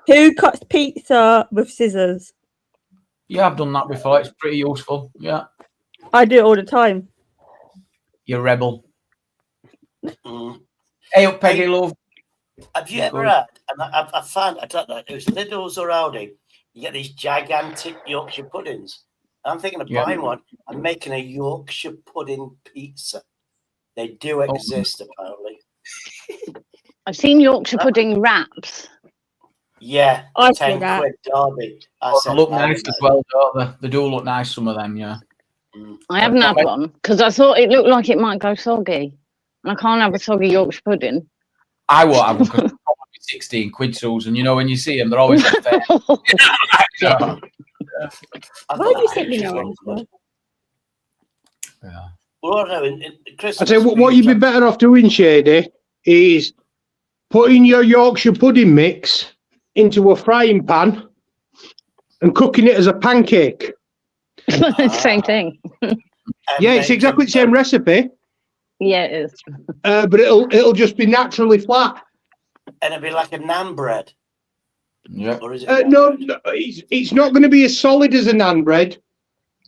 Who cuts pizza with scissors? Yeah, I've done that before. It's pretty useful. Yeah. I do it all the time. You rebel. Mm. Hey up, Peggy, love. Have you ever had, and I found, I don't know, it was Lidl's or Aldi, you get these gigantic Yorkshire puddings. I'm thinking of buying one and making a Yorkshire pudding pizza. They do exist, apparently. I've seen Yorkshire pudding wraps. Yeah, I 10 see that. quid Derby. They look nice as well, don't they? They do look nice, some of them, yeah. I haven't had one because I thought it looked like it might go soggy. And I can't have a soggy Yorkshire pudding. I won't have them because they're probably 16 quid, Susan. You know, when you see them, they're always unfair. Yeah. Why do you think me now? Yeah. Well, no, in Christmas. I tell you what you'd be better off doing, Shady, is putting your Yorkshire pudding mix into a frying pan and cooking it as a pancake. Same thing. Yeah, it's exactly the same recipe. Yeah, it is. But it'll just be naturally flat. And it'd be like a naan bread. Yeah. Or is it? No, it's not going to be as solid as a naan bread.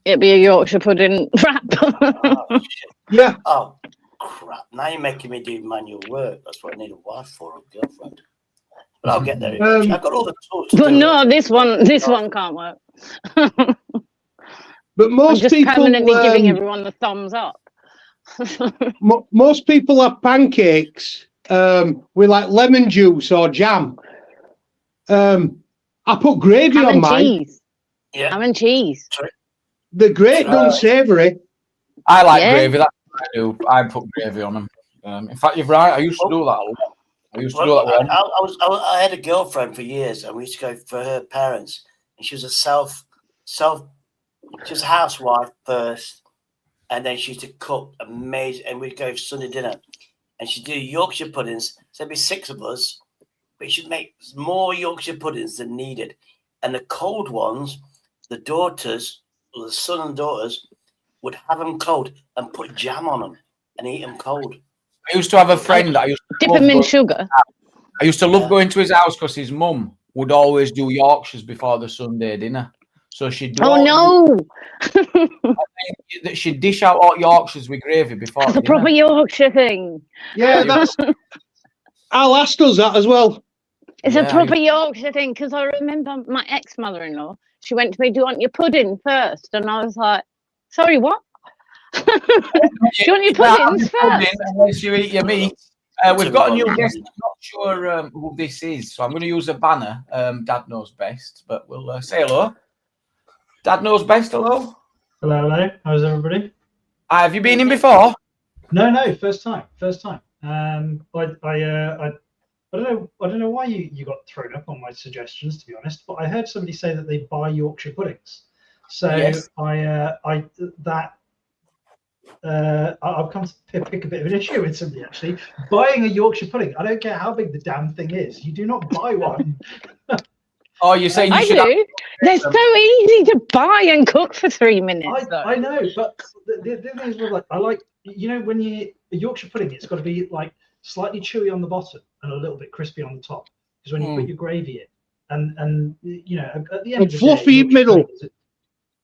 It'd be a Yorkshire pudding wrap. Oh, shit. Yeah. Oh, crap. Now you're making me do manual work. That's what I need a wife for, a girlfriend. But I'll get there. I've got all the tools. But no, this one can't work. But most I'm just people permanently giving everyone the thumbs up. most people have pancakes with like lemon juice or jam. I put gravy Ham on and mine. cheese. Yeah. Ham and cheese. They're great, done savoury. I like gravy. That's what I do. I put gravy on them. In fact, you're right. I used to do that a lot. I had a girlfriend for years, and we used to go for her parents. And she was she was a housewife first, and then she used to cook amazing. And we'd go for Sunday dinner, and she'd do Yorkshire puddings. So there'd be 6 of us, but she'd make more Yorkshire puddings than needed. And the cold ones, the daughters, or the son and daughters, would have them cold and put jam on them and eat them cold. I used to have a friend that I used to Dip them in sugar. I used to love going to his house because his mum would always do Yorkshires before the Sunday dinner. So she'd do Oh all no, that she'd dish out all Yorkshires with gravy before that's a dinner. proper Yorkshire thing. Yeah, that's. Al asked us that as well. It's Yeah, a proper Yorkshire thing because I remember my ex-mother-in-law. She went to me, "Do you want your pudding first?" And I was like, "Sorry, what? Do you want your puddings first?" Unless you eat your meat. We've got a new guest. I'm not sure who this is, so I'm going to use a banner. Dad knows best, but we'll say hello. Dad knows best. Hello. Hello, hello. How's everybody? Have you been in before? No, first time. I don't know why you got thrown up on my suggestions, to be honest. But I heard somebody say that they buy Yorkshire puddings, so Yes. I've come to pick a bit of an issue with somebody actually buying a Yorkshire pudding. I don't care how big the damn thing is. You do not buy one. Oh, you're saying you I should? do. They're so easy to buy and cook for 3 minutes. I know, but the thing is, like, I like, you know, when a Yorkshire pudding, it's got to be like slightly chewy on the bottom and a little bit crispy on the top. Because when you put your gravy in, and you know, at the end of the fluffy day, middle.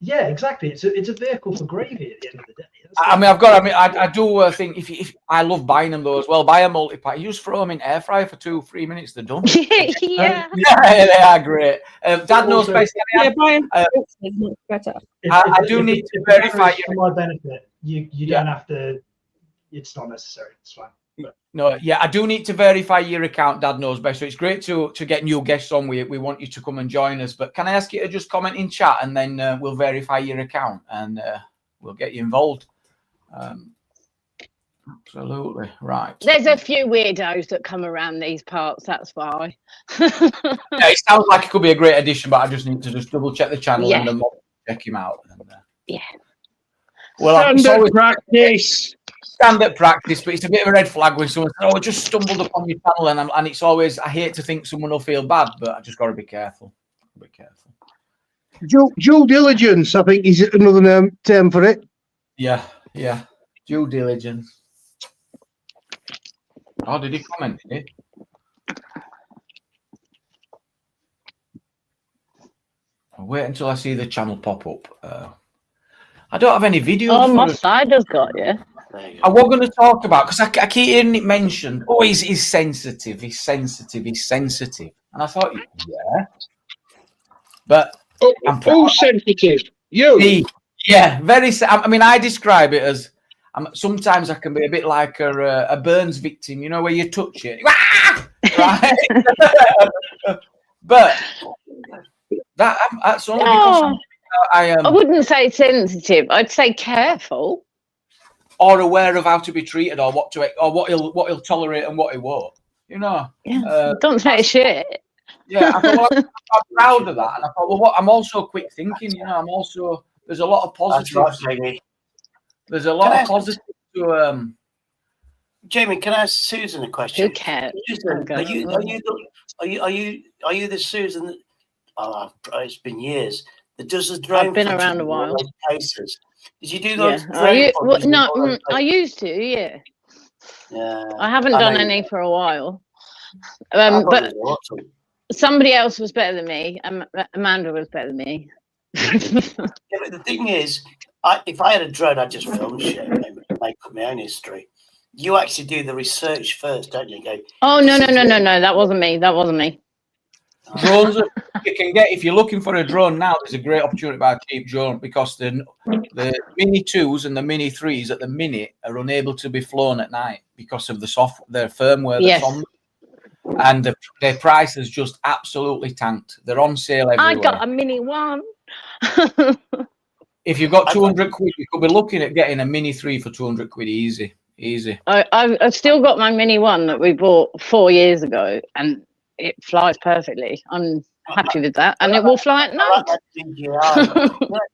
Yeah, exactly. It's a vehicle for gravy at the end of the day. I do think if I love buying them though as well. Buy a multi-pack. You just throw them in air fryer for 2-3 minutes. They're done. Yeah. Yeah, they are great. Dad knows best. Yeah, Brian, is much better. I do need to verify for my benefit. You don't have to. It's not necessary. It's fine. No, yeah, I do need to verify your account. Dad knows best. So it's great to get new guests on. We want you to come and join us. But can I ask you to just comment in chat and then we'll verify your account and we'll get you involved. Absolutely right. There's a few weirdos that come around these parts. That's why. Yeah, it sounds like it could be a great addition, but I just need to just double check the channel Yeah. and then check him out. And, Yeah. Well, Standard practice. Standard practice, but it's a bit of a red flag when someone says, "Oh, I just stumbled upon your channel," and it's always, I hate to think someone will feel bad, but I just got to be careful. Be careful. Due diligence, I think, is another term for it. Yeah. Due diligence. Oh, did he comment? Did he? I'll wait until I see the channel pop up. I don't have any videos. Oh, my side has got you. I was going to talk about, because I keep hearing it mentioned, oh, he's sensitive, he's sensitive. And I thought, yeah. But I'm sensitive. You. Yeah, very. I mean, I describe it as, sometimes I can be a bit like a burns victim, you know, where you touch it. Right? But that's only because I wouldn't say sensitive. I'd say careful. Or aware of how to be treated, or what he'll tolerate and what he won't. You know. Yeah. Don't say shit. Yeah, I thought, well, I'm proud of that, and I thought, well, I'm also quick thinking. You know, there's a lot of positives. There's a lot of positives to. Jamie, can I ask Susan a question? Who cares? Susan, are you the Susan? That, it's been years. That does the drone. I've been around a while. Cases. Did you do those? No, I used to. Yeah. Yeah. I haven't done any for a while. But somebody else was better than me. Amanda was better than me. Yeah, but the thing is, if I had a drone, I'd just film shit and make up my own history. You actually do the research first, don't you? Go. Oh no! That wasn't me. Drones you can get, if you're looking for a drone now, there's a great opportunity to buy a cheap drone, because the Mini 2s and the Mini 3s at the minute are unable to be flown at night because of the firmware that's on them. And their price has just absolutely tanked. They're on sale everywhere. I got a Mini 1. If you've got 200 quid, you could be looking at getting a Mini 3 for 200 quid easy. I've still got my Mini 1 that we bought 4 years ago, and it flies perfectly. I'm happy with that, and it will fly at night. That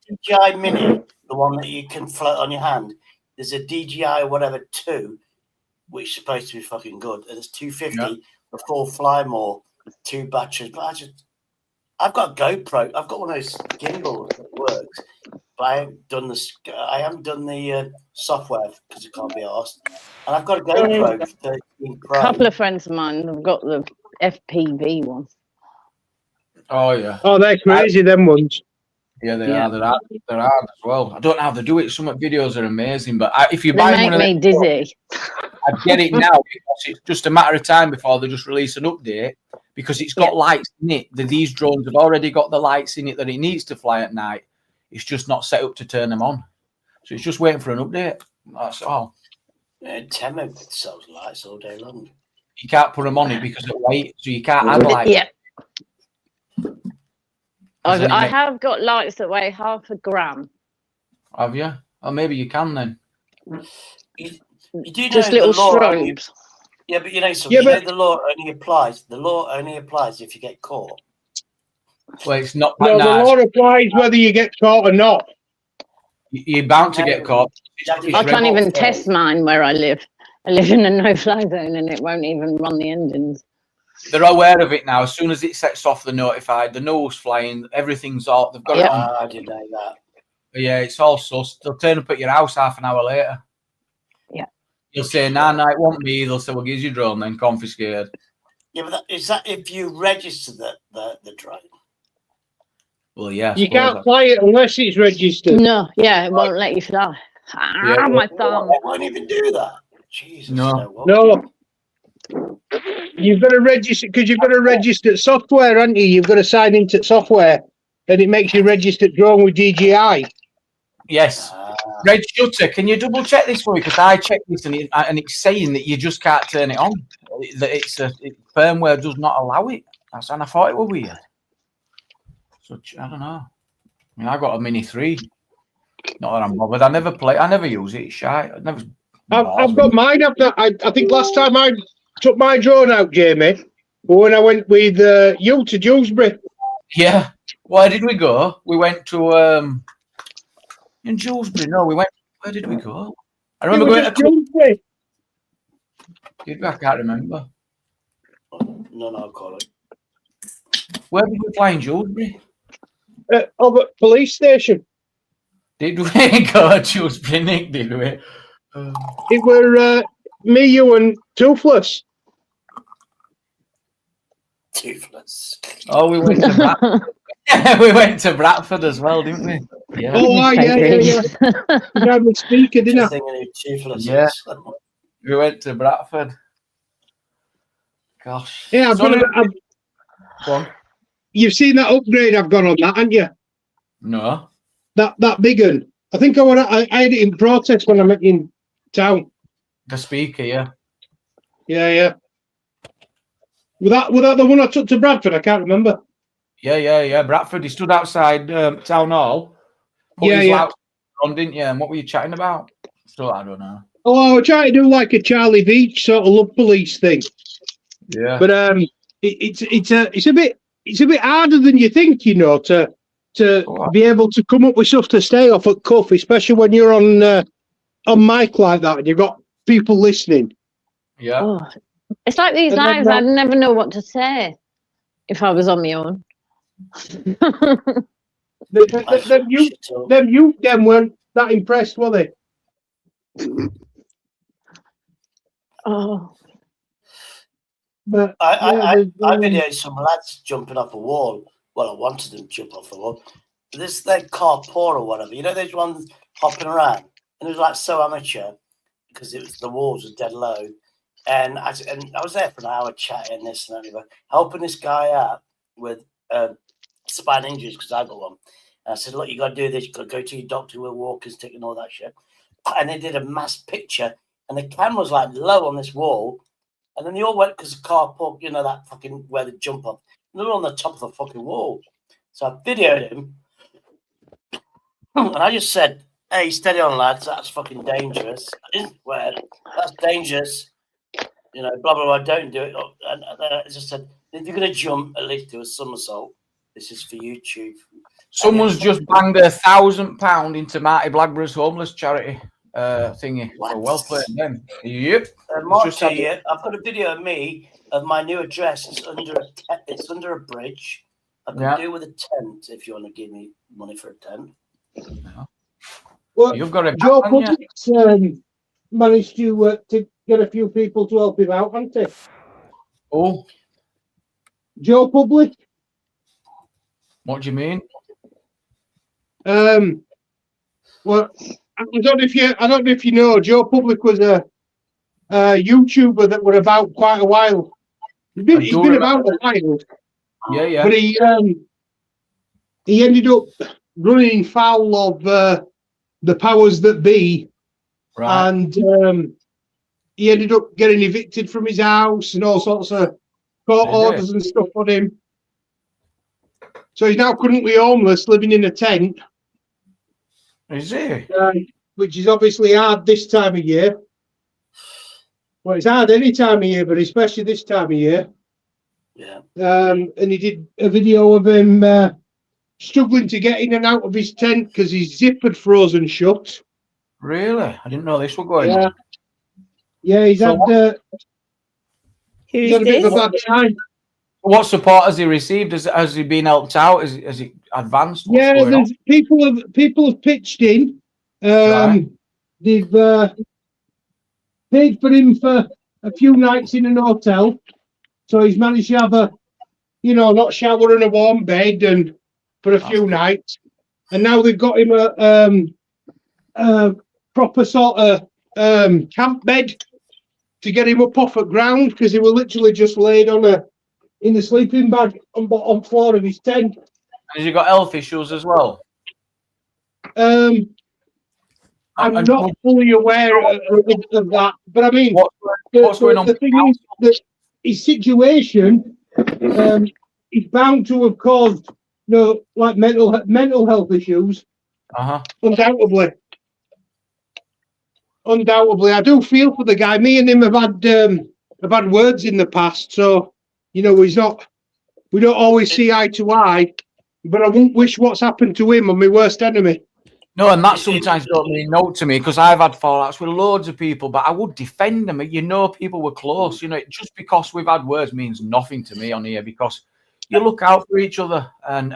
DJI Mini, the one that you can float on your hand. There's a DJI whatever 2, which is supposed to be fucking good, and it's 250 for 4 fly more, 2 batteries. But I've got a GoPro. I've got one of those gimbals that works, but I haven't done the software because it can't be asked. And I've got a GoPro 13 Pro. A couple of friends of mine have got the FPV one. Oh yeah. Oh, they're crazy, them ones. Yeah, they Yeah. are. They're hard as well. I don't know how they do it. Some videos are amazing, but if you They buy make one of me them, dizzy. I'd get it now because it's just a matter of time before they just release an update because it's got Yeah. lights in it. These drones have already got the lights in it that it needs to fly at night. It's just not set up to turn them on. So it's just waiting for an update. That's all. Yeah, Temo sells lights all day long. You can't put them on it because of weight, so you can't add lights. Yeah. Then it I makes- have got lights that weigh 0.5 gram. Have you? Or maybe you can then. You do Just know little the law only, strobes. yeah, but you know, so Yeah, you know but- the law only applies. The law only applies if you get caught. Well, it's not. No, the law applies whether you get caught or not. You're bound to get caught. It's I can't even Fair. test mine where I live. I live in a no-fly zone and it won't even run the engines. They're aware of it now. As soon as it sets off, they're notified. The nose flying, everything's all. They've got it on. I didn't know that. Yeah, it's all sus. They'll turn up at your house half an hour later. Yeah. You'll say, "Nah, it won't be." They'll say, "Well, give us your drone, then confiscated." Yeah, but is that if you register the drone? Well, yeah. I You suppose can't fly it unless it's registered. No, yeah, it won't let you fly. Yeah. My thumb. They won't even do that. Jesus. No. No. You've got to register because you've got to register software, haven't you? You've got to sign into software, and it makes you register drone with DJI. Yes. Red Shutter, can you double check this for me? Because I checked this and it's saying that you just can't turn it on. That firmware does not allow it. And I thought it was weird. So I don't know. I mean, I got a Mini 3. Not that I'm bothered. I never use it. It's shy. I've got mine. I think last time I took my drone out, Jamie, when I went with you to Dewsbury. Yeah. Where did we go? We went to in Dewsbury. No, we went. Where did we go? I remember going to Dewsbury. I can't remember. No, I'll call it. Where did we fly in Dewsbury? Over at police station. Did we go to Dewsbury, Nick? Did we? It were me, you, and Toothless. Toothless. Oh, we went to Bradford. We went to Bradford as well, didn't we? Yeah. Oh, yeah. You had me speaker, didn't I? Thinking who Toothless Yeah. is. We went to Bradford. Gosh. Yeah, Go on. You've seen that upgrade I've got on that, haven't you? No. That big one. I think I had it in protest when I met you in town. The speaker, yeah. Yeah. Was that the one I took to Bradford? I can't remember. Yeah. Bradford. He stood outside town hall. Put his Yeah. loudspeaker on, didn't you? And what were you chatting about? So I don't know. Oh, I was trying to do like a Charlie Beach sort of love police thing. Yeah. But it's a bit harder than you think, you know, to be able to come up with stuff to stay off at cuff, especially when you're on mic like that and you've got people listening. Yeah. Oh, it's like these And then lives, I'd never know what to say if I was on my own. Them youth weren't that impressed, were they? Oh, But I videoed some lads jumping off a wall. Well, I wanted them to jump off the wall. This their carpool or whatever. You know those ones hopping around, and it was like so amateur because the walls were dead low. And I was there for an hour chatting this and that, helping this guy out with spine injuries because I got one. And I said, look, you got to do this. You got to go to your doctor with a walking stick and all that shit. And they did a mass picture, and the camera's like low on this wall. And then they all went because the car park, you know, that fucking where they jump up. And they're on the top of the fucking wall. So I videoed him. And I just said, hey, steady on, lads. That's fucking dangerous. I didn't swear. That's dangerous. You know, blah, blah, blah. Don't do it. And I just said, if you're going to jump, at least do a somersault. This is for YouTube. Someone's just banged £1,000 into Marty Blackbur's homeless charity thingy. What? So well played them. Yep. Marty, I've got a video of me of my new address. It's under a bridge. I can do with a tent if you want to give me money for a tent. well, You've got a Joe Public's managed to get a few people to help him out, hasn't he? Oh, Joe Public. what do you mean? Well, I don't know if you know, Joe Public was a YouTuber that were about quite a while. He's been about a while. Yeah. But he ended up running foul of the powers that be, Right. and he ended up getting evicted from his house and all sorts of court orders and stuff on him. So he's now currently homeless, living in a tent. Is he? Which is obviously hard this time of year. Well, it's hard any time of year, but especially this time of year. Yeah. And he did a video of him struggling to get in and out of his tent because his zip had frozen shut. Really? I didn't know this was going on. Yeah, he's had a bit of a bad time. What support has he received? Has he been helped out? Has he advanced? What's going on? People have pitched in. Right. They've paid for him for a few nights in an hotel, so he's managed to have a, not shower and a warm bed and for a few nights. And now they've got him a proper sort of camp bed to get him up off the ground, because he was literally just laid in the sleeping bag on the bottom floor of his tent. Has he got health issues as well? I'm not fully aware of that, but I mean, what's going on? The thing is that his situation is bound to have caused, like mental health issues. Undoubtedly. I do feel for the guy. Me and him have had words in the past, so we don't always see eye to eye. But I won't wish what's happened to him on my worst enemy. No, and that sometimes don't mean no to me, because I've had fallouts with loads of people, but I would defend them. People were close. Just because we've had words means nothing to me on here, because you look out for each other. And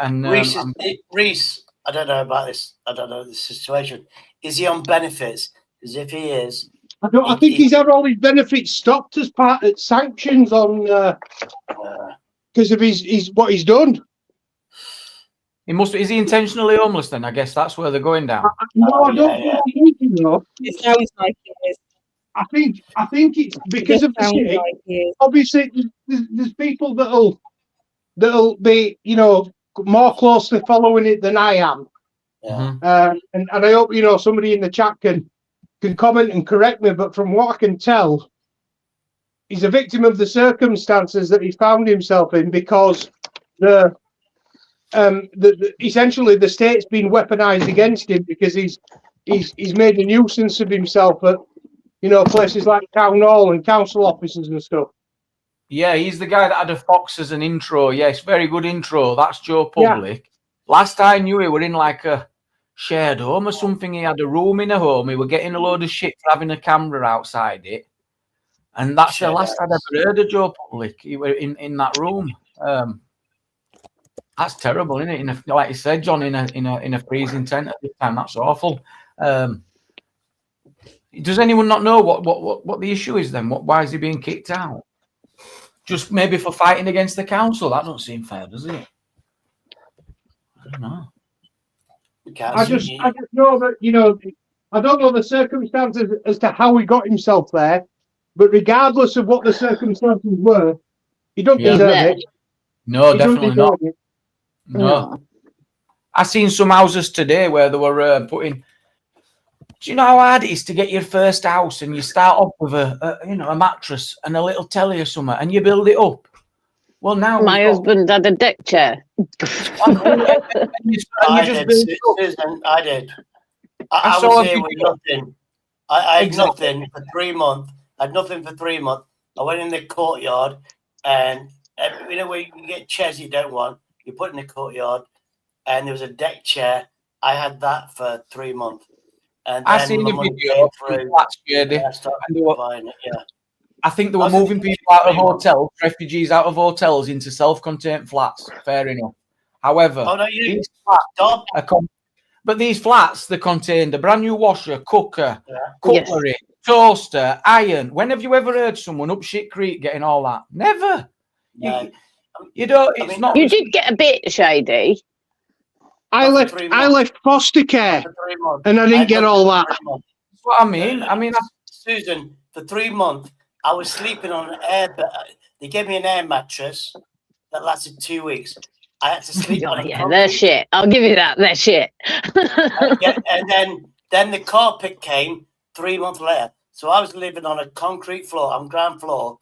Reese, I don't know about this. I don't know the situation. Is he on benefits? Because if he is, I think he's had all his benefits stopped as part of sanctions on because of his what he's done. Is he intentionally homeless then? I guess that's where they're going down. No, I don't think so. It sounds like it is. I think it's because of the city. Like obviously, there's people that'll be more closely following it than I am. Yeah. And I hope somebody in the chat can comment and correct me. But from what I can tell, he's a victim of the circumstances that he found himself in, because essentially the state's been weaponized against him, because he's made a nuisance of himself at places like town hall and council offices and stuff. Yeah, he's the guy that had a fox as an intro. Yes, very good intro. That's Joe Public. Yeah. Last I knew, he were in like a shared home or something. He had a room in a home. He were getting a load of shit for having a camera outside it. And that's the last I'd ever heard of Joe Public. He were in that room. That's terrible, isn't it? Like you said, John, in a freezing tent at this time. That's awful. Does anyone not know what the issue is then? Why is he being kicked out? Just maybe for fighting against the council? That don't seem fair, does it? I don't know. I just know that I don't know the circumstances as to how he got himself there, but regardless of what the circumstances were, he don't deserve it. No, definitely not. No. I seen some houses today where they were putting. Do you know how hard it is to get your first house, and you start off with a mattress and a little telly or something, and you build it up? Well, now my husband had a deck chair. I did. I was here with nothing. I had nothing for 3 months. I had nothing for 3 months. I went in the courtyard, and where you can get chairs you don't want, you put in the courtyard, and there was a deck chair. I had that for 3 months. And then I seen the video I think they were moving people out of hotels, refugees out of hotels into self-contained flats. Fair enough. However, these flats, they contained a brand new washer, cooker, cutlery, toaster, iron. When have you ever heard someone up Shit Creek getting all that? Never. You don't. It's not. You did get a bit shady. I left foster care, for 3 months. and I didn't get all that. That's what I mean. I mean, Susan, for 3 months, I was sleeping on an air bed. They gave me an air mattress that lasted 2 weeks. I had to sleep on it. Yeah, they're shit. I'll give you that. They're shit. And then the carpet came 3 months later. So I was living on a concrete floor, on ground floor,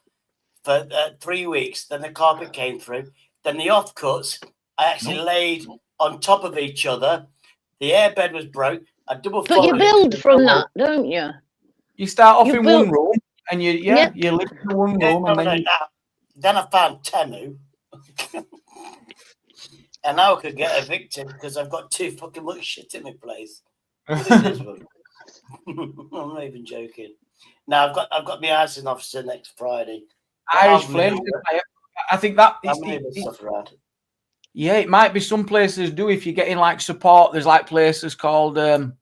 for 3 weeks. Then the carpet came through. Then the offcuts, I actually laid on top of each other. The airbed was broke. A double. But you build from that, don't you? you start off You in built- one room, and you live in one room, and then I found Temu. And now I could get evicted because I've got too fucking much shit in my place. I'm not even joking. Now I've got my housing officer next Friday. Irish Flames. I think that I'm moving stuff around. yeah, it might be some places do if you're getting like support. There's like places called not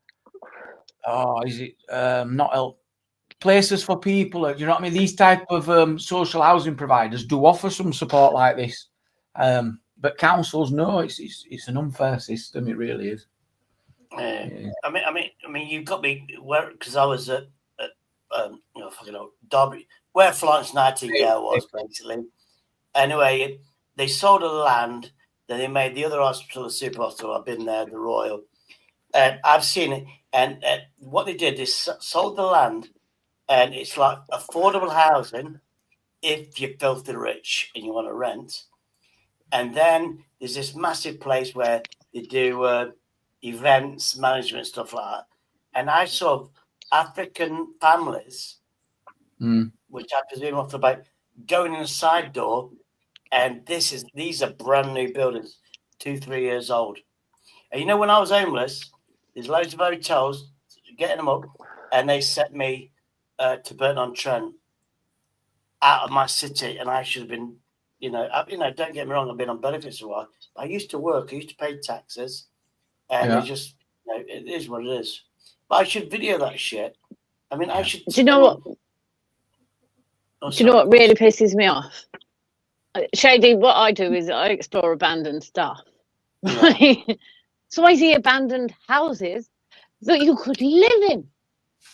help places for people. You know what I mean? These type of social housing providers do offer some support like this. But councils, no, it's an unfair system. It really is. Yeah. I mean, you got me where because I was at Derby, where Florence Nightingale was basically. Anyway, they sold the land. Then they made the other hospital a super hospital. I've been there, the Royal, and I've seen it. And what they did is sold the land, and it's like affordable housing if you're filthy rich and you want to rent. And then there's this massive place where they do events, management, stuff like that. And I saw African families, which I presume off the back, going in a side door. And these are brand new buildings, 2-3 years old. And you know, when I was homeless, there's loads of hotels getting them up, and they set me to Burton-on-Trent out of my city, and I should have been. Don't get me wrong, I've been on benefits a while. But I used to work, I used to pay taxes, and it's just, it is what it is. But I should video that shit. I mean, I should. Do you know what? Do you know what really pisses me off? Shady, what I do is I explore abandoned stuff. Yeah. So I see abandoned houses that you could live in.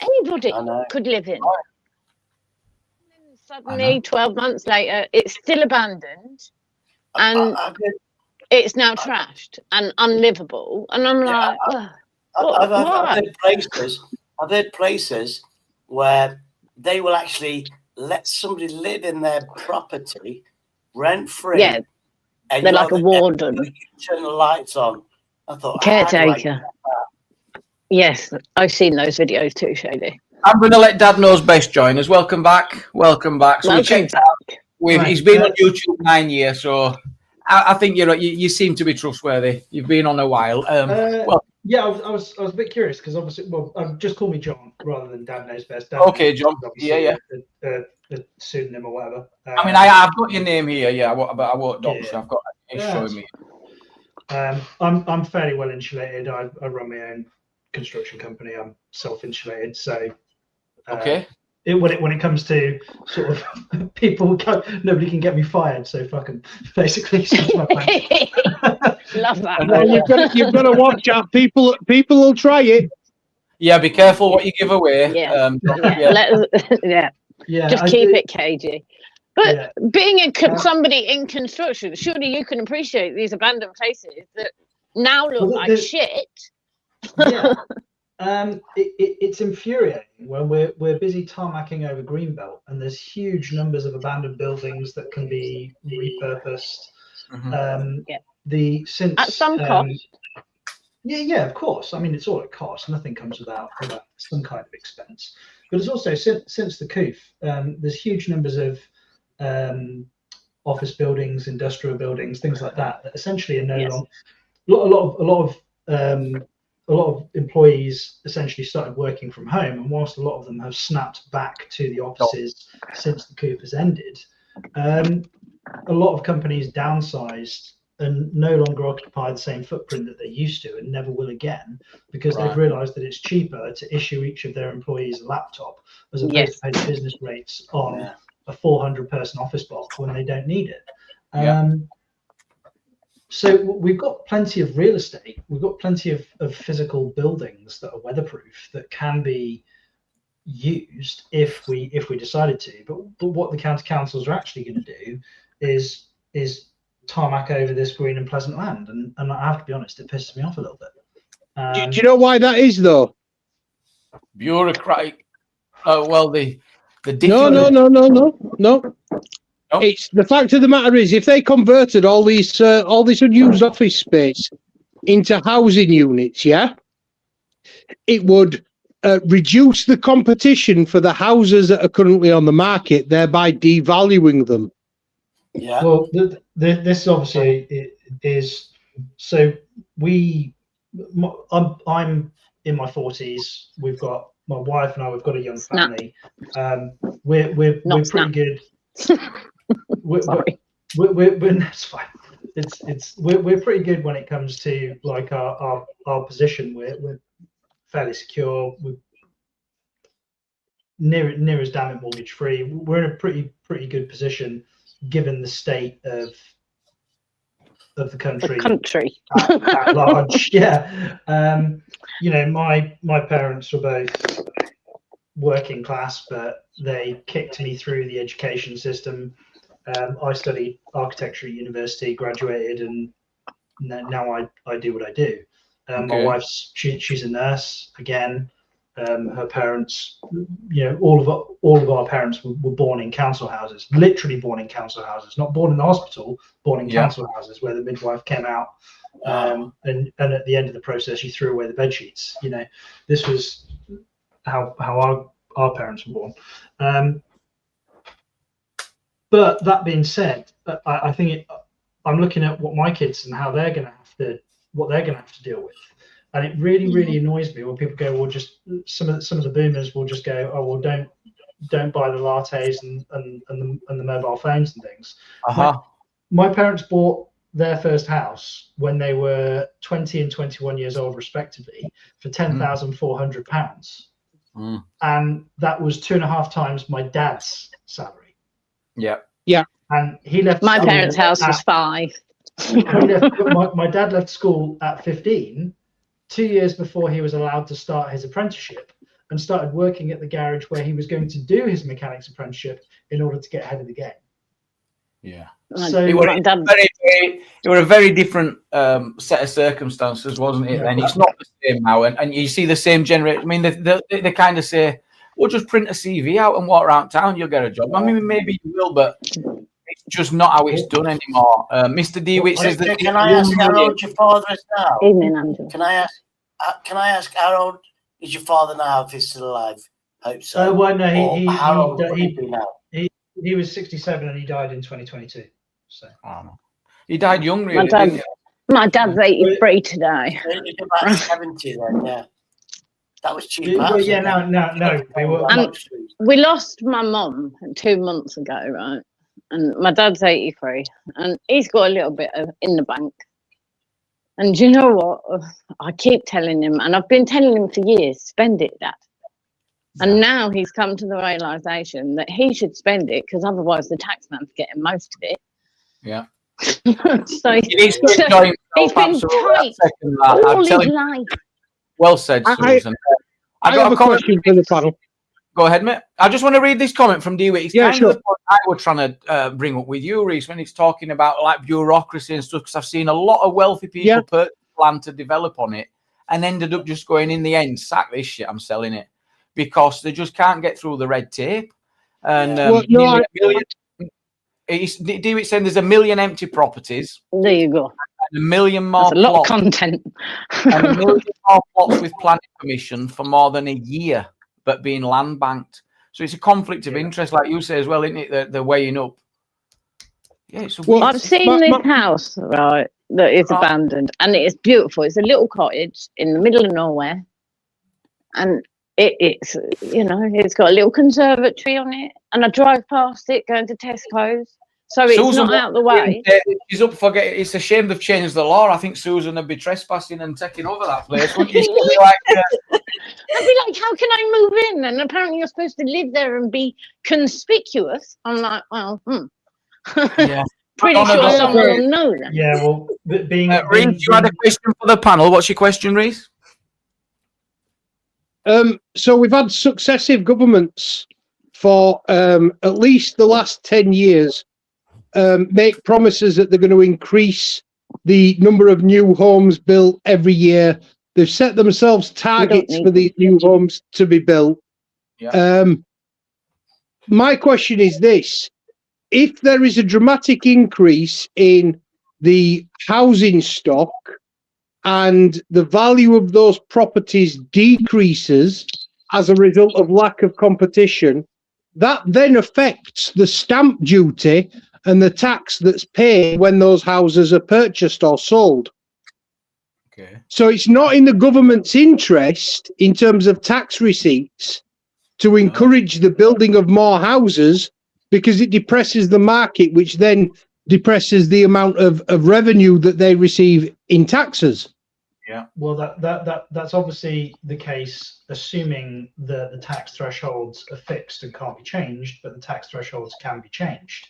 Anybody could live in. Suddenly, 12 months later, it's still abandoned, and it's now trashed and unlivable. And I'm like, I've heard places where they will actually let somebody live in their property rent free. Yeah, and they're like a warden. Turn the lights on. I thought Caretaker. Yes, I've seen those videos too, Shady. I'm going to let Dad Knows Best join us. Welcome back. Welcome back. So we checked out. He's been on YouTube 9 years, so I think you seem to be trustworthy. You've been on a while. Yeah, I was a bit curious because obviously, just call me John rather than Dad Knows Best. Okay, John. Yeah. The pseudonym or whatever. I mean, I've got your name here, but I won't dox you. I've got it showing me. I'm fairly well insulated. I run my own construction company. I'm self-insulated, so Okay. When it comes to sort of people, nobody can get me fired. So fucking basically, love that. Well, you've got to watch out. People will try it. Yeah, be careful what you give away. Yeah. Just keep it cagey. But being somebody in construction, surely you can appreciate these abandoned places that now look like shit. Yeah. It's infuriating when we're busy tarmacking over Greenbelt and there's huge numbers of abandoned buildings that can be repurposed. At some cost. Yeah, of course. I mean, it's all at cost. Nothing comes without some kind of expense. But it's also since the coup, there's huge numbers of office buildings, industrial buildings, things like that essentially are no longer. A lot of employees essentially started working from home, and whilst a lot of them have snapped back to the offices since the coup has ended, a lot of companies downsized and no longer occupy the same footprint that they used to and never will again, because they've realised that it's cheaper to issue each of their employees a laptop as opposed to pay the business rates on a 400-person office block when they don't need it. So we've got plenty of real estate. We've got plenty of physical buildings that are weatherproof that can be used if we decided to. But what the county councils are actually going to do is tarmac over this green and pleasant land, and I have to be honest, it pisses me off a little bit. Do you know why that is, though? Bureaucratic. Well, the No. It's the fact of the matter is, if they converted all this unused office space into housing units, it would reduce the competition for the houses that are currently on the market, thereby devaluing them. Yeah. Well, this obviously is so. I'm in my 40s. We've got my wife and I. We've got a young family. We're pretty good. That's fine. We're pretty good when it comes to like our position. We're fairly secure. We're near as damn it mortgage free. We're in a pretty good position given the state of the country. At large. Yeah. You know, my parents were both working class, but they kicked me through the education system. I studied architecture at university, graduated, and now I do what I do. My wife's she's a nurse again. Her parents, you know, all of our parents were born in council houses, literally born in council houses, not born in the hospital, born in council houses where the midwife came out, and at the end of the process she threw away the bed sheets. You know, this was how our parents were born. But that being said, I think I'm looking at what my kids and how they're going to have to deal with, and it really annoys me when people go, well, just some of the boomers will just go, oh well, don't buy the lattes and the mobile phones and things. My parents bought their first house when they were 20 and 21 years old respectively for £10,400, and that was 2.5 times my dad's salary. Yeah. And he left. My parents' house was 5. My dad left school at 15, 2 years before he was allowed to start his apprenticeship, and started working at the garage where he was going to do his mechanics apprenticeship in order to get ahead of the game. Yeah. So it were a very different set of circumstances, wasn't it? And it's not the same now. And you see the same generation. I mean, they kind of say, well, just print a CV out and walk around town, you'll get a job. I mean, maybe you will, but it's just not how it's done anymore. Mr. DeWitt says that. Can I ask how old your father is now? Evening, Angela. Can I ask how old is your father now, if he's still alive? Hope so. Well, no, how old would he be now? He was 67 and he died in 2022. So he died young, really. Didn't he? My dad's 83 today. He's about 70 then, yeah. That was cheap. No. We lost my mum 2 months ago, right? And my dad's 83, and he's got a little bit in the bank. And do you know what? I keep telling him, and I've been telling him for years, spend it, Dad. And now he's come to the realisation that he should spend it, because otherwise the taxman's getting most of it. Yeah. So he's been tight all his life. Well said, Susan. I have a question for the panel. Go ahead, mate. I just want to read this comment from DeWitt. It's kind of the point I was trying to bring up with you, Reese, when it's talking about like bureaucracy and stuff, because I've seen a lot of wealthy people plan to develop on it and ended up just going, in the end, sack this shit, I'm selling it, because they just can't get through the red tape. And DeWitt saying there's 1 million empty properties. There you go. And 1 million more That's a lot of content. And 1 million more plots with planning permission for more than a year, but being land banked. So it's a conflict of interest, like you say as well, isn't it? They're weighing up. Yeah, I've seen this house, right, that is abandoned, and it is beautiful. It's a little cottage in the middle of nowhere, and it's you know, it's got a little conservatory on it, and I drive past it going to Tesco's. So it's Susan, not out of the way. She's up for it's a shame they've changed the law. I think Susan would be trespassing and taking over that place. Wouldn't you? I'd be like, how can I move in? And apparently you're supposed to live there and be conspicuous. I'm like, well, Yeah. pretty sure someone will know that. Yeah, well, Reece, you had a question for the panel. What's your question, Reece? So we've had successive governments for at least the last 10 years make promises that they're going to increase the number of new homes built every year. They've set themselves targets for these new homes to be built. Yeah. My question is this: if there is a dramatic increase in the housing stock and the value of those properties decreases as a result of lack of competition, that then affects the stamp duty and the tax that's paid when those houses are purchased or sold. Okay. So it's not in the government's interest in terms of tax receipts to encourage the building of more houses, because it depresses the market, which then depresses the amount of revenue that they receive in taxes. Yeah. Well, that's obviously the case, assuming that the tax thresholds are fixed and can't be changed, but the tax thresholds can be changed.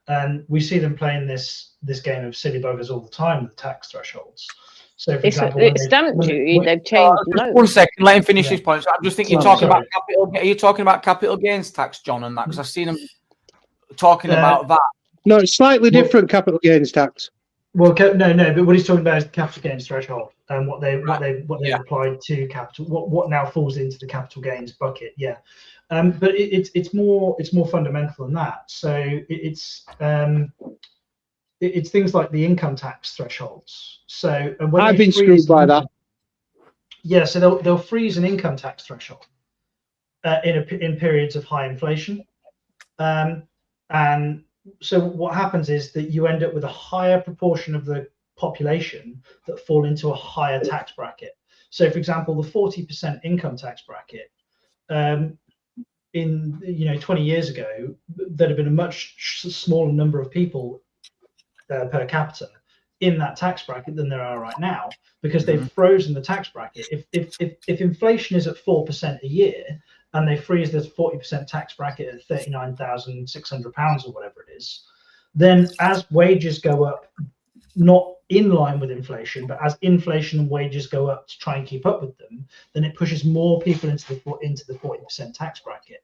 And we see them playing this game of silly buggers all the time with tax thresholds. So, for example, it's stamp duty. They've changed. Just 1 second, let him finish his point. So I'm just thinking you're talking sorry. about capital. Are you talking about capital gains tax, John, and that? Because I've seen him talking about that. No, it's slightly different capital gains tax. Well, no. But what he's talking about is the capital gains threshold and what they applied to capital. What now falls into the capital gains bucket? Yeah, but it's more fundamental than that. So it's things like the income tax thresholds. So when I've been screwed by that. Yeah, so they'll freeze an income tax threshold in periods of high inflation, and so what happens is that you end up with a higher proportion of the population that fall into a higher tax bracket. So, for example, the 40% income tax bracket, in 20 years ago, there'd have been a much smaller number of people per capita in that tax bracket than there are right now, because they've frozen the tax bracket. If inflation is at 4% a year, and they freeze this 40% tax bracket at £39,600 or whatever it is, then as wages go up, not in line with inflation, but as inflation and wages go up to try and keep up with them, then it pushes more people into the 40% tax bracket.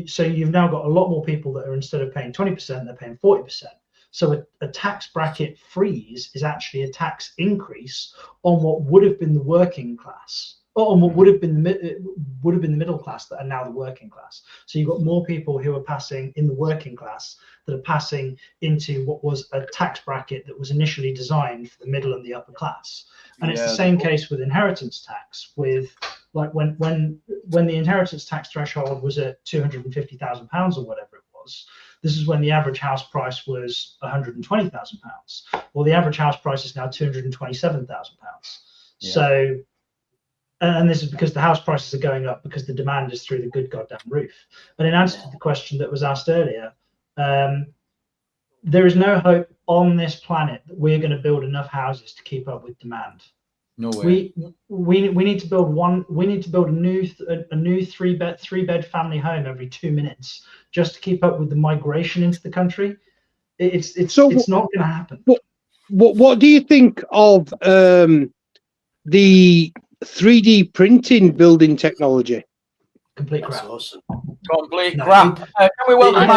So you've now got a lot more people that are, instead of paying 20%, they're paying 40%. So a tax bracket freeze is actually a tax increase on what would have been the working class, or on what would have been the middle class that are now the working class. So you've got more people who are passing in the working class that are passing into what was a tax bracket that was initially designed for the middle and the upper class. And it's the same case with inheritance tax. With like when the inheritance tax threshold was at £250,000 or whatever it was, this is when the average house price was £120,000. Well, the average house price is now £227,000. Yeah. So, and this is because the house prices are going up because the demand is through the good goddamn roof. And in answer to the question that was asked earlier, there is no hope on this planet that we're going to build enough houses to keep up with demand. No way. We need to build one. We need to build a new three bed family home every 2 minutes just to keep up with the migration into the country. It's not going to happen. What do you think of the 3D printing building technology? Complete crap. That's awesome. Complete crap. Can we welcome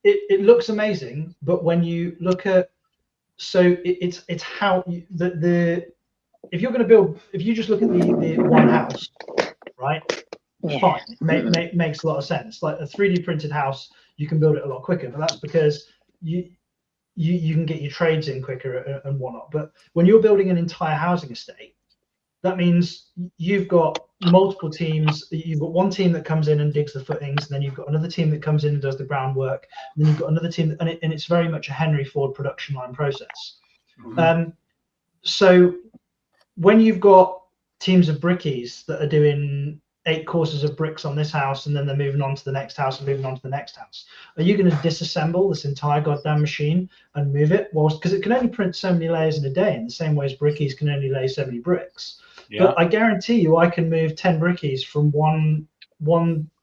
it looks amazing, but when you look at, so it's how if you're going to build, if you just look at the one house, right? Yeah. Fine, it makes a lot of sense. Like a 3D printed house, you can build it a lot quicker, but that's because you can get your trades in quicker and whatnot. But when you're building an entire housing estate, that means you've got multiple teams. You've got one team that comes in and digs the footings, and then you've got another team that comes in and does the groundwork, and then you've got another team, and it's very much a Henry Ford production line process. So when you've got teams of brickies that are doing 8 courses of bricks on this house, and then they're moving on to the next house and moving on to the next house, are you going to disassemble this entire goddamn machine and move it? Well, because it can only print so many layers in a day, in the same way as brickies can only lay so many bricks. Yeah. But I guarantee you, I can move 10 brickies from one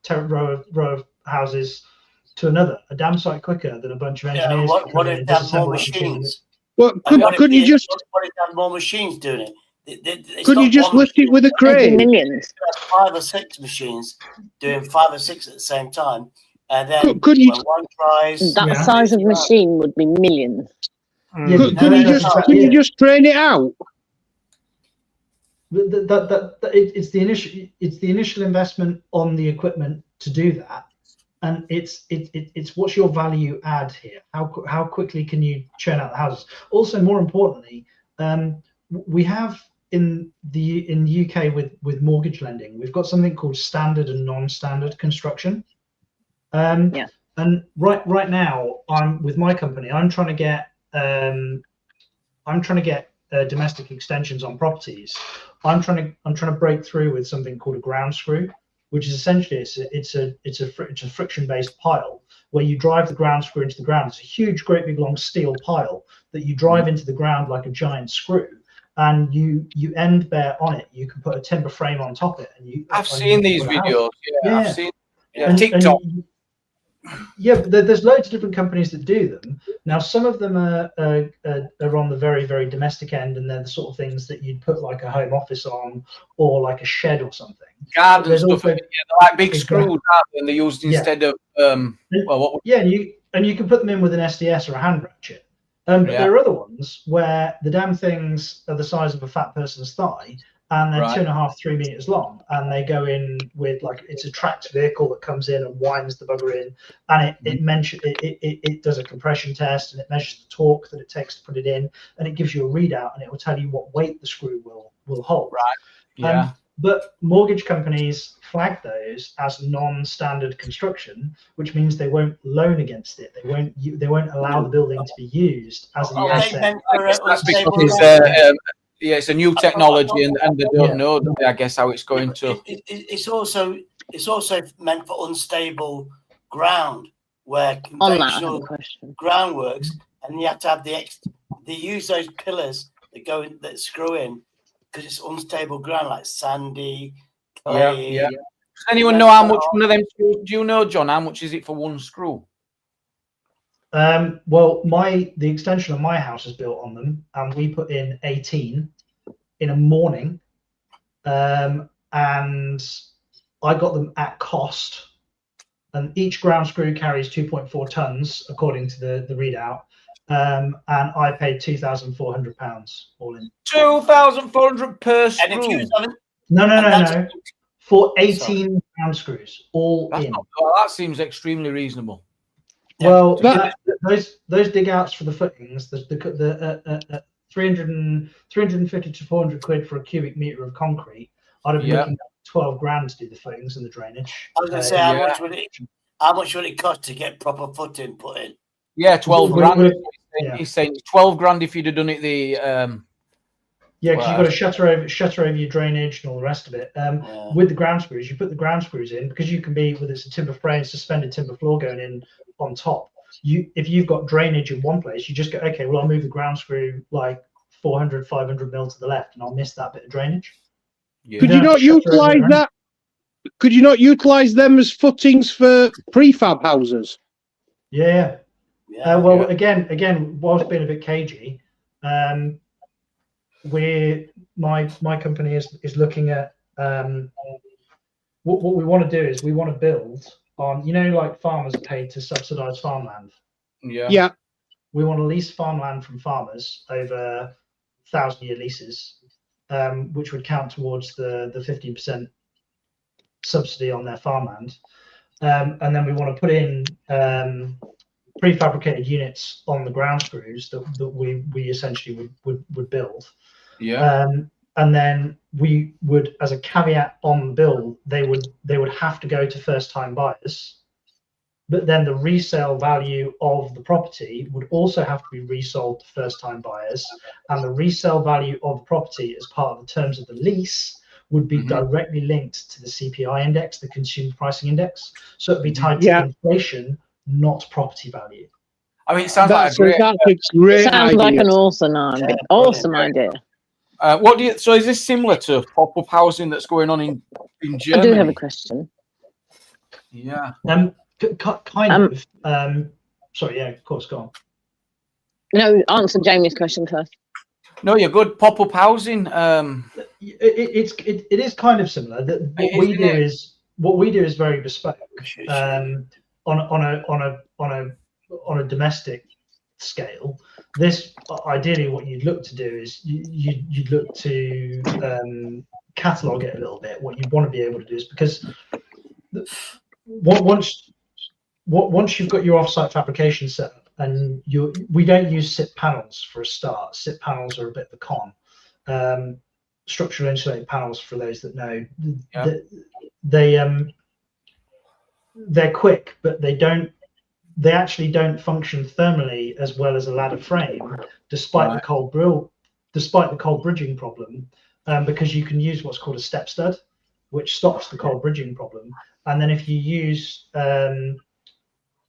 row of houses to another a damn sight quicker than a bunch of Yeah, engineers. what if they have more machines? Well, And what if couldn't you they- just what if they have more machines doing it? It's couldn't you not just one lift it machine. with a There'd be crane? millions. There's 5 or 6 machines doing 5 or 6 at the same time, and then Could you- when one tries, That Yeah. size of machine would be millions. Yeah, Couldn't you just train it out? It's the initial investment on the equipment to do that, and it's what's your value add here? How quickly can you churn out the houses? Also, more importantly, we have in the UK with mortgage lending, we've got something called standard and non-standard construction. Yeah. And right now, I'm with my company. I'm trying to get domestic extensions on properties. I'm trying to break through with something called a ground screw, which is essentially it's a friction-based pile where you drive the ground screw into the ground. It's a huge, great big long steel pile that you drive into the ground like a giant screw, and you end there on it. You can put a timber frame on top of it, and you. I've seen these videos. Yeah, I've seen. Yeah, TikTok. There's loads of different companies that do them. Now, some of them are on the very, very domestic end, and they're the sort of things that you'd put like a home office on, or like a shed or something. Garden There's stuff. also- They're like big screws, aren't they? And they're used instead of and you can put them in with an SDS or a hand ratchet. But there are other ones where the damn things are the size of a fat person's thigh, and they're 2.5-3 meters long, and they go in with like it's a tracked vehicle that comes in and winds the bugger in, and it does a compression test, and it measures the torque that it takes to put it in, and it gives you a readout, and it will tell you what weight the screw will hold. Right. Yeah. But mortgage companies flag those as non-standard construction, which means they won't loan against it. They won't allow the building to be used as an asset. That's because it's a new technology, and they don't know. Do they, I guess how it's going to. It's also meant for unstable ground where conventional ground works, and you have to have they use those pillars that screw in because it's unstable ground like sandy, clay. Yeah. Does anyone know how much one of them screws? Do you know, John? How much is it for one screw? Well, the extension of my house is built on them, and we put in 18 in a morning, and I got them at cost, and each ground screw carries 2.4 tons according to the readout, and I paid £2,400 all in. 2,400 per screw. No. For 18 ground screws all in. That seems extremely reasonable. Well, those dig outs for the footings, the 350 to 400 quid for a cubic meter of concrete. I'd have been looking at 12 grand to do the footings and the drainage. I was going to say, how much would it cost to get proper footing put in? Yeah, 12 grand. He's saying 12 grand if you'd have done it because you've got to shutter over your drainage and all the rest of it. With the ground screws, you put the ground screws in because you can be, whether it's a timber frame, suspended timber floor going in on top. If you've got drainage in one place, you just go, okay, well, I'll move the ground screw like 400, 500 mil to the left, and I'll miss that bit of drainage. Yeah. Could you not utilize that? Could you not utilize them as footings for prefab houses? Yeah. Again, whilst being a bit cagey, my company is looking at what we want to do is we want to build on, like farmers are paid to subsidise farmland. Yeah. We want to lease farmland from farmers over 1,000-year leases, which would count towards the 15% subsidy on their farmland, and then we want to put in prefabricated units on the ground screws that we essentially would build. And then we would, as a caveat on the bill, they would have to go to first-time buyers, but then the resale value of the property would also have to be resold to first-time buyers, and the resale value of the property as part of the terms of the lease would be directly linked to the CPI index, the Consumer Pricing Index. So it'd be tied to inflation, not property value. I mean, it sounds like a great sounds like an awesome idea. Awesome idea. So is this similar to pop-up housing that's going on in Germany? I do have a question. Yeah. Kind of. Sorry, yeah, of course, go on. No, answer Jamie's question first. No, you're good. Pop-up housing. It is kind of similar. What we do is very bespoke. On a domestic scale, this ideally what you'd look to do is you'd look to catalog it a little bit. What you want to be able to do is, because once you've got your offsite fabrication set up, and we don't use SIP panels for a start. SIP panels are a bit of a con. Structural insulated panels, for those that know, they're quick, but they actually don't function thermally as well as a ladder frame, despite the cold bridging problem, because you can use what's called a step stud, which stops the cold bridging problem. And then if you use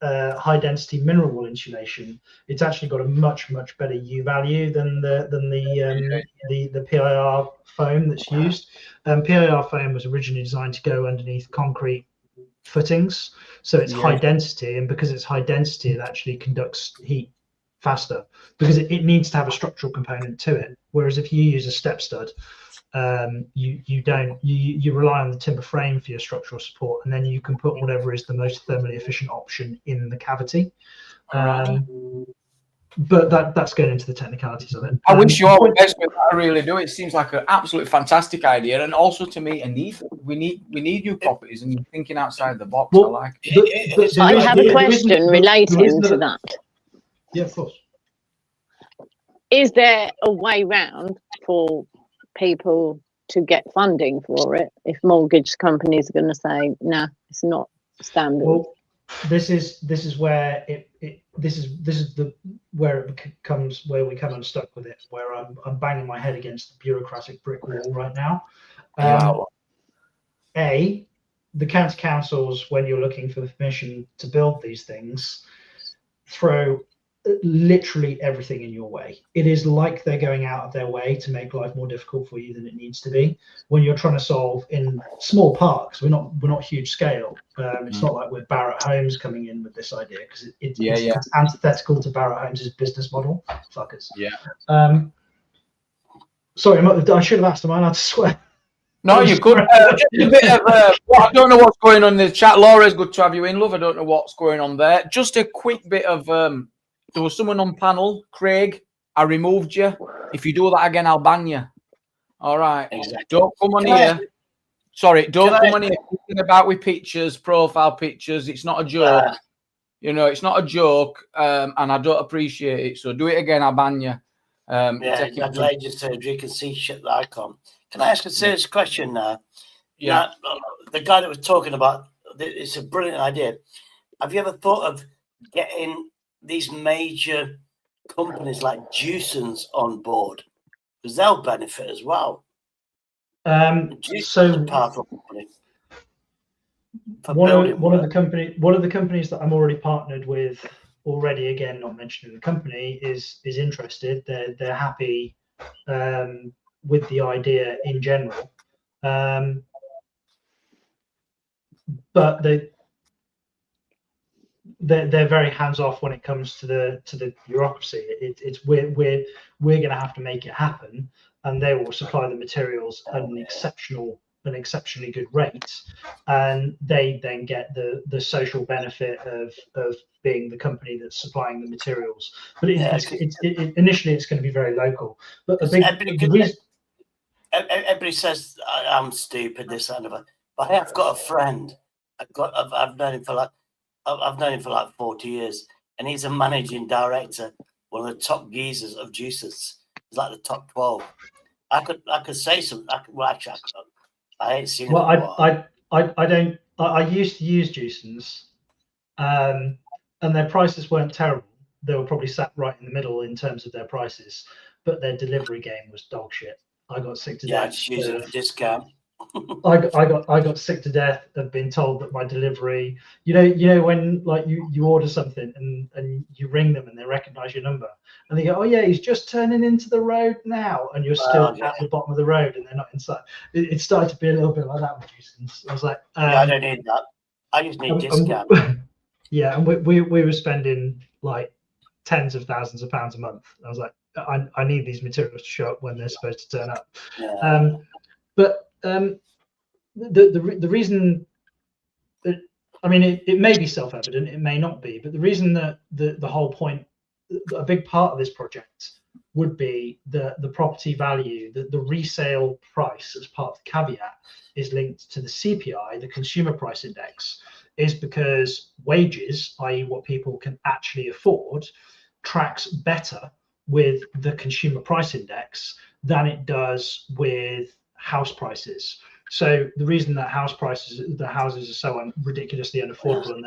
high density mineral wool insulation, it's actually got a much better U value than the PIR foam that's used. PIR foam was originally designed to go underneath concrete footings, so it's high density, and because it's high density, it actually conducts heat faster because it needs to have a structural component to it. Whereas if you use a step stud, you rely on the timber frame for your structural support, and then you can put whatever is the most thermally efficient option in the cavity. But that's going into the technicalities of it. I wish you all the best with that. I really do. It seems like an absolutely fantastic idea, and also to me, we need new properties, and you're thinking outside the box. Well, I like it. I have a question relating to that. Yeah, of course. Is there a way round for people to get funding for it if mortgage companies are going to say, nah, it's not standard? Well, this is where where it becomes, where we come unstuck with it, where I'm banging my head against the bureaucratic brick wall right now. The county councils, when you're looking for the permission to build these things, throw literally everything in your way. It is like they're going out of their way to make life more difficult for you than it needs to be. When you're trying to solve in small parks, we're not huge scale. It's not like we're Barratt Homes coming in with this idea, because it's antithetical to Barratt Homes' business model. Fuckers. Sorry, I should have asked, am I allowed to swear? No, you could. Just a bit of, I don't know what's going on in the chat. Laura, it's good to have you in, love. I don't know what's going on there. Just a quick bit of, there was someone on panel, Craig, I removed you. If you do that again, I'll ban you. All right. Exactly. Don't come on here. Sorry, don't come on here thinking about with pictures, profile pictures. It's not a joke. You know, it's not a joke, and I don't appreciate it. So do it again, I'll ban you. Had laser surgery, you can see shit that I can't. Can I ask a serious question now? Yeah. The guy that was talking about, it's a brilliant idea. Have you ever thought of getting these major companies like Juicens on board? Because they'll benefit as well. So a powerful company. One of the companies that I'm already partnered with already, again not mentioning the company, is interested. They're happy with the idea in general, but they're very hands off when it comes to the bureaucracy. We're going to have to make it happen, and they will supply the materials at an exceptionally good rate, and they then get the social benefit of being the company that's supplying the materials. But initially it's going to be very local. But everybody says I'm stupid, this and that, but I have got a friend. I've known him for like 40 years, and he's a managing director, one of the top geezers of Juicers. He's like the top 12. I could say something. I ain't seen. Well, I used to use Juicens, and their prices weren't terrible. They were probably sat right in the middle in terms of their prices, but their delivery game was dog shit. I got sick to death. Yeah, just use a discount. I got sick to death of being told that my delivery, you know when like you order something and you ring them and they recognize your number and they go, oh yeah, he's just turning into the road now, and you're still at the bottom of the road and they're not inside. It started to be a little bit like that with Juicens. I was like, I don't need that. I just need discount. Yeah, and we were spending like tens of thousands of pounds a month. I was like, I need these materials to show up when they're supposed to turn up. Yeah. The reason that, I mean, it may be self-evident, it may not be, but the reason that the whole point, a big part of this project would be the property value, the resale price as part of the caveat is linked to the CPI, the consumer price index, is because wages, i.e. what people can actually afford, tracks better with the consumer price index than it does with house prices. So the reason that the houses are so ridiculously unaffordable, and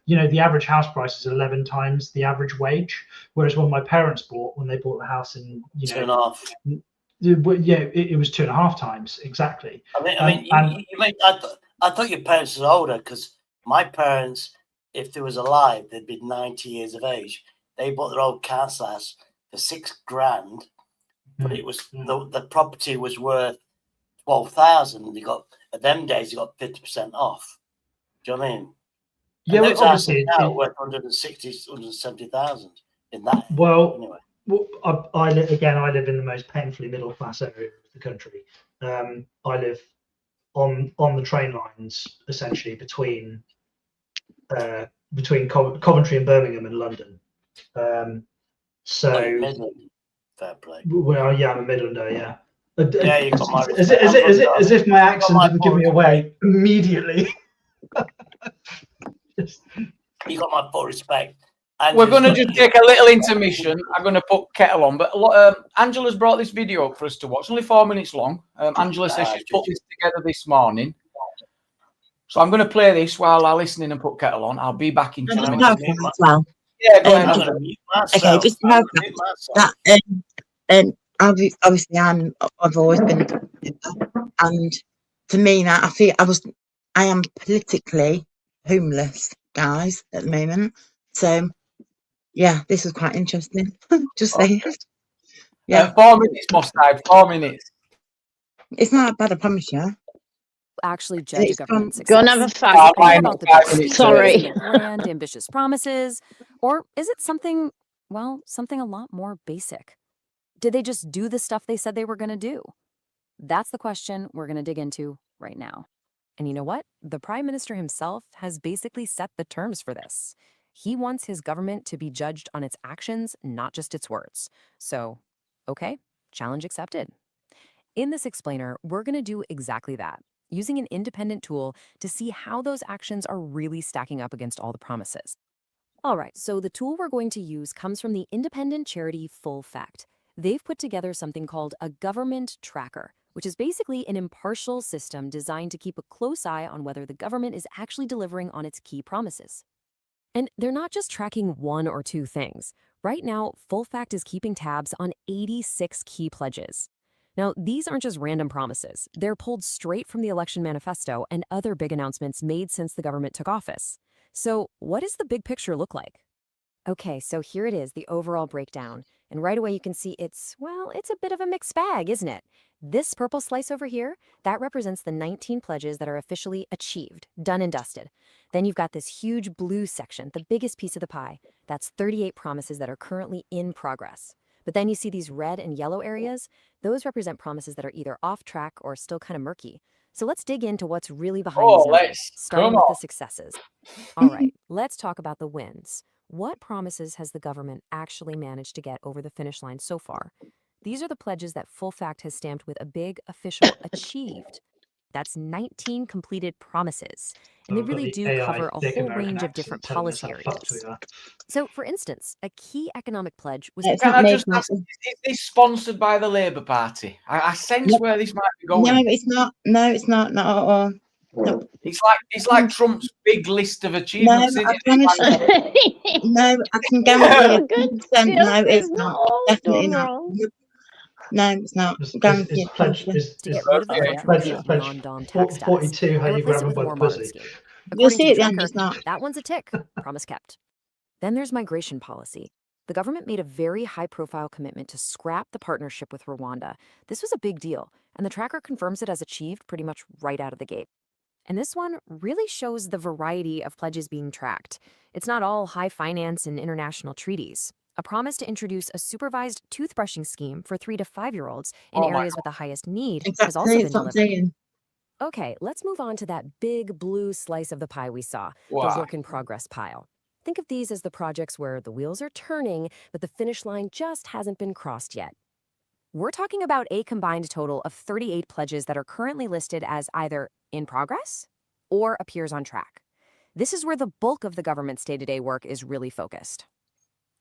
they're, the average house price is 11 times the average wage. Whereas when my parents when they bought the house in, 2.5. Yeah, it was 2.5 times exactly. I thought your parents were older, because my parents, if they was alive, they'd be 90 years of age. They bought their old council house for $6,000, but it was the property was worth 12,000. They got, at them days, you got 50% off. Do you know what I mean? Yeah, those obviously now worth 160, 170,000 in that. Well, anyway. I live in the most painfully middle class area of the country. I live on the train lines, essentially between Coventry and Birmingham and London. Midland. Fair play. Well, yeah, I'm a Midlander, yeah. Yeah, you got my as if my accent didn't give me away immediately. You got my full respect. We're going to just take a little intermission. I'm going to put kettle on, but Angela's brought this video up for us to watch. Only 4 minutes long. Angela says she's put this together this morning. So I'm going to play this while I'm listening and put kettle on. I'll be back in 2 minutes. As well. Yeah, go ahead. Okay, just to know that obviously I've always been, and for me now I am politically homeless, guys, at the moment. So yeah, this was quite interesting. Just saying. Yeah, 4 minutes, Mustard. 4 minutes. It's not bad, I promise you. Actually judge It's government Go and success? have a Is it fag. about the big speeches, Sorry. the grand, ambitious promises, or is it something a lot more basic? Did they just do the stuff they said they were going to do? That's the question we're going to dig into right now. And you know what? The Prime Minister himself has basically set the terms for this. He wants his government to be judged on its actions, not just its words. So, okay, challenge accepted. In this explainer, we're going to do exactly that, using an independent tool to see how those actions are really stacking up against all the promises. All right, so the tool we're going to use comes from the independent charity Full Fact. They've put together something called a government tracker, which is basically an impartial system designed to keep a close eye on whether the government is actually delivering on its key promises. And they're not just tracking one or two things. Right now, Full Fact is keeping tabs on 86 key pledges. Now, these aren't just random promises. They're pulled straight from the election manifesto and other big announcements made since the government took office. So what does the big picture look like? Okay, so here it is, the overall breakdown. And right away you can see it's a bit of a mixed bag, isn't it? This purple slice over here, that represents the 19 pledges that are officially achieved, done and dusted. Then you've got this huge blue section, the biggest piece of the pie. That's 38 promises that are currently in progress. But then you see these red and yellow areas. Those represent promises that are either off track or still kind of murky. So let's dig into what's really behind these numbers, starting with the successes. All right, let's talk about the wins. What promises has the government actually managed to get over the finish line so far? These are the pledges that Full Fact has stamped with a big official achieved. That's 19 completed promises. And they really do cover a whole range of different policy areas. So, for instance, a key economic pledge was... Can I just ask, is this sponsored by the Labour Party? I sense where this might be going. No, it's not. No, it's not at all. No. It's like Trump's big list of achievements. No, I promise you. No, I can guarantee you. No, it's not. Definitely not. No, it's not. Guarantee it. Pledge 42, how you grab them by the pussy. You'll see it then, just not. That one's a tick. Promise kept. Then there's migration policy. The government made a very high-profile commitment to scrap the partnership with Rwanda. This was a big deal, and the tracker confirms it as achieved pretty much right out of the gate. And this one really shows the variety of pledges being tracked. It's not all high finance and international treaties. A promise to introduce a supervised toothbrushing scheme for 3 to 5-year-olds in Oh my areas with the highest need has Exactly, also been that's what I'm delivered. saying. Okay, let's move on to that big blue slice of the pie we saw, the Wow. work in progress pile. Think of these as the projects where the wheels are turning, but the finish line just hasn't been crossed yet. We're talking about a combined total of 38 pledges that are currently listed as either in progress or appears on track. This is where the bulk of the government's day-to-day work is really focused.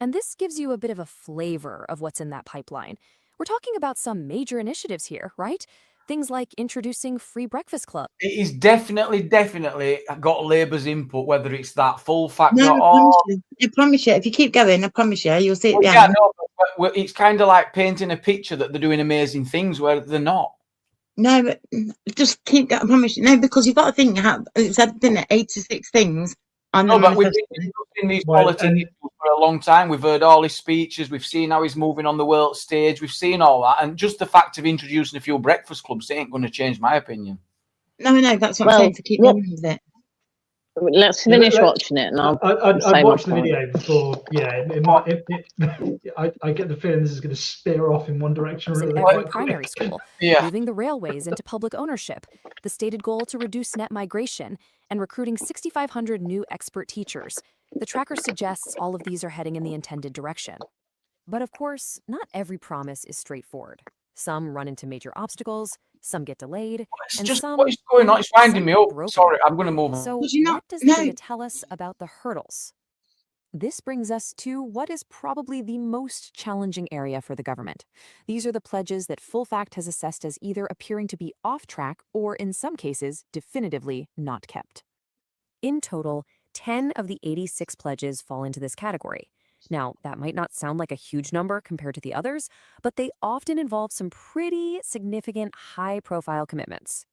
And this gives you a bit of a flavor of what's in that pipeline. We're talking about some major initiatives here, right? Things like introducing free breakfast club. It is definitely got Labour's input, whether it's that full fact No, or I promise you. If you keep going, I promise you, you'll see it well, behind. yeah, no, but it's kind of like painting a picture that they're doing amazing things where they're not. No, but just keep going. I promise you. No, because you've got to think. It said, didn't it, 86 things on the No, but we've manifesto. been discussing these Well, politicians for a long time. We've heard all his speeches. We've seen how he's moving on the world stage. We've seen all that. And just the fact of introducing a few breakfast clubs ain't going to change my opinion. No, that's what I'm Well, saying. To keep what- going with it. Let's finish watching it, and I'll I'd say my watched the point. video before. Yeah, I get the feeling this is going to spear off in one direction In really every quite primary quick. school, Yeah. moving the railways into public ownership, the stated goal to reduce net migration, and recruiting 6,500 new expert teachers. The tracker suggests all of these are heading in the intended direction. But of course, not every promise is straightforward. Some run into major obstacles, some get delayed, It's and just some, what is going on. It's winding some me get up. broken. Sorry, I'm going to move on. So Would you not- what does the no. data tell us about the hurdles? This brings us to what is probably the most challenging area for the government. These are the pledges that Full Fact has assessed as either appearing to be off track or, in some cases, definitively not kept. In total, 10 of the 86 pledges fall into this category. Now, that might not sound like a huge number compared to the others, but they often involve some pretty significant high-profile commitments.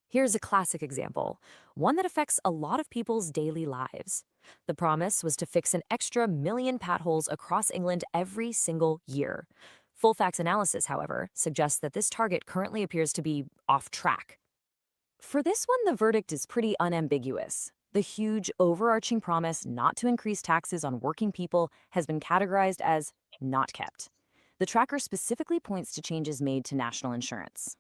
Here's a classic example, one that affects a lot of people's daily lives. The promise was to fix an extra 1 million potholes across England every single year. Full Fact's analysis, however, suggests that this target currently appears to be off track. For this one, the verdict is pretty unambiguous. The huge overarching promise not to increase taxes on working people has been categorized as not kept. The tracker specifically points to changes made to national insurance.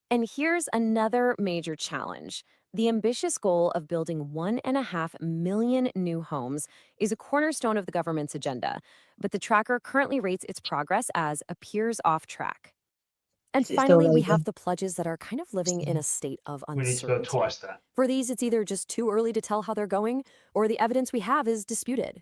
And here's another major challenge. The ambitious goal of building 1.5 million new homes is a cornerstone of the government's agenda, but the tracker currently rates its progress as appears off track. And Is it still finally, we loading? have the pledges that are kind of living in a state of We need to go uncertainty. twice that. For these, it's either just too early to tell how they're going, or the evidence we have is disputed.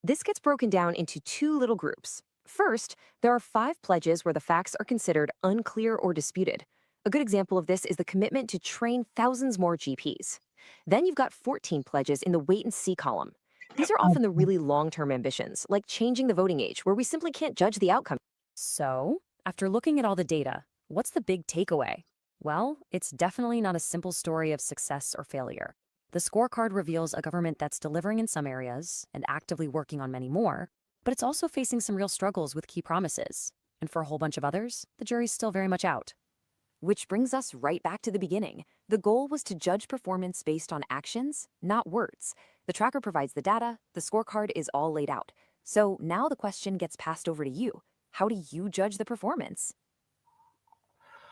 This gets broken down into 2 little groups. First, there are 5 pledges where the facts are considered unclear or disputed. A good example of this is the commitment to train thousands more GPs. Then you've got 14 pledges in the wait-and-see column. These are often the really long-term ambitions, like changing the voting age, where we simply can't judge the outcome. So, after looking at all the data, what's the big takeaway? Well, it's definitely not a simple story of success or failure. The scorecard reveals a government that's delivering in some areas and actively working on many more, but it's also facing some real struggles with key promises. And for a whole bunch of others, the jury's still very much out. Which brings us right back to the beginning. The goal was to judge performance based on actions, not words. The tracker provides the data, the scorecard is all laid out. So now the question gets passed over to you. How do you judge the performance?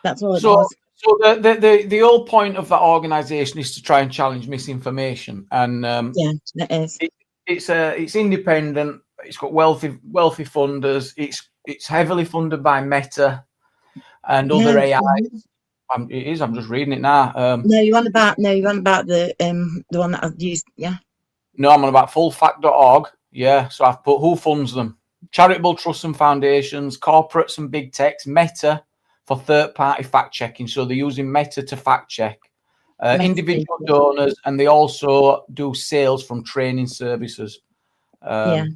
That's all it So was. the whole point of that organisation is to try and challenge misinformation, and Yeah, it is. it's independent. It's got wealthy funders. It's heavily funded by Meta and other Yeah, AIs. It is. I'm just reading it now. No, you're on about the one that I've used. Yeah. No, I'm on about fullfact.org. Yeah, so I've put who funds them: charitable trusts and foundations, corporates and big techs, Meta for third-party fact-checking. So they're using Meta to fact-check. Individual donors, and they also do sales from training services. Yeah.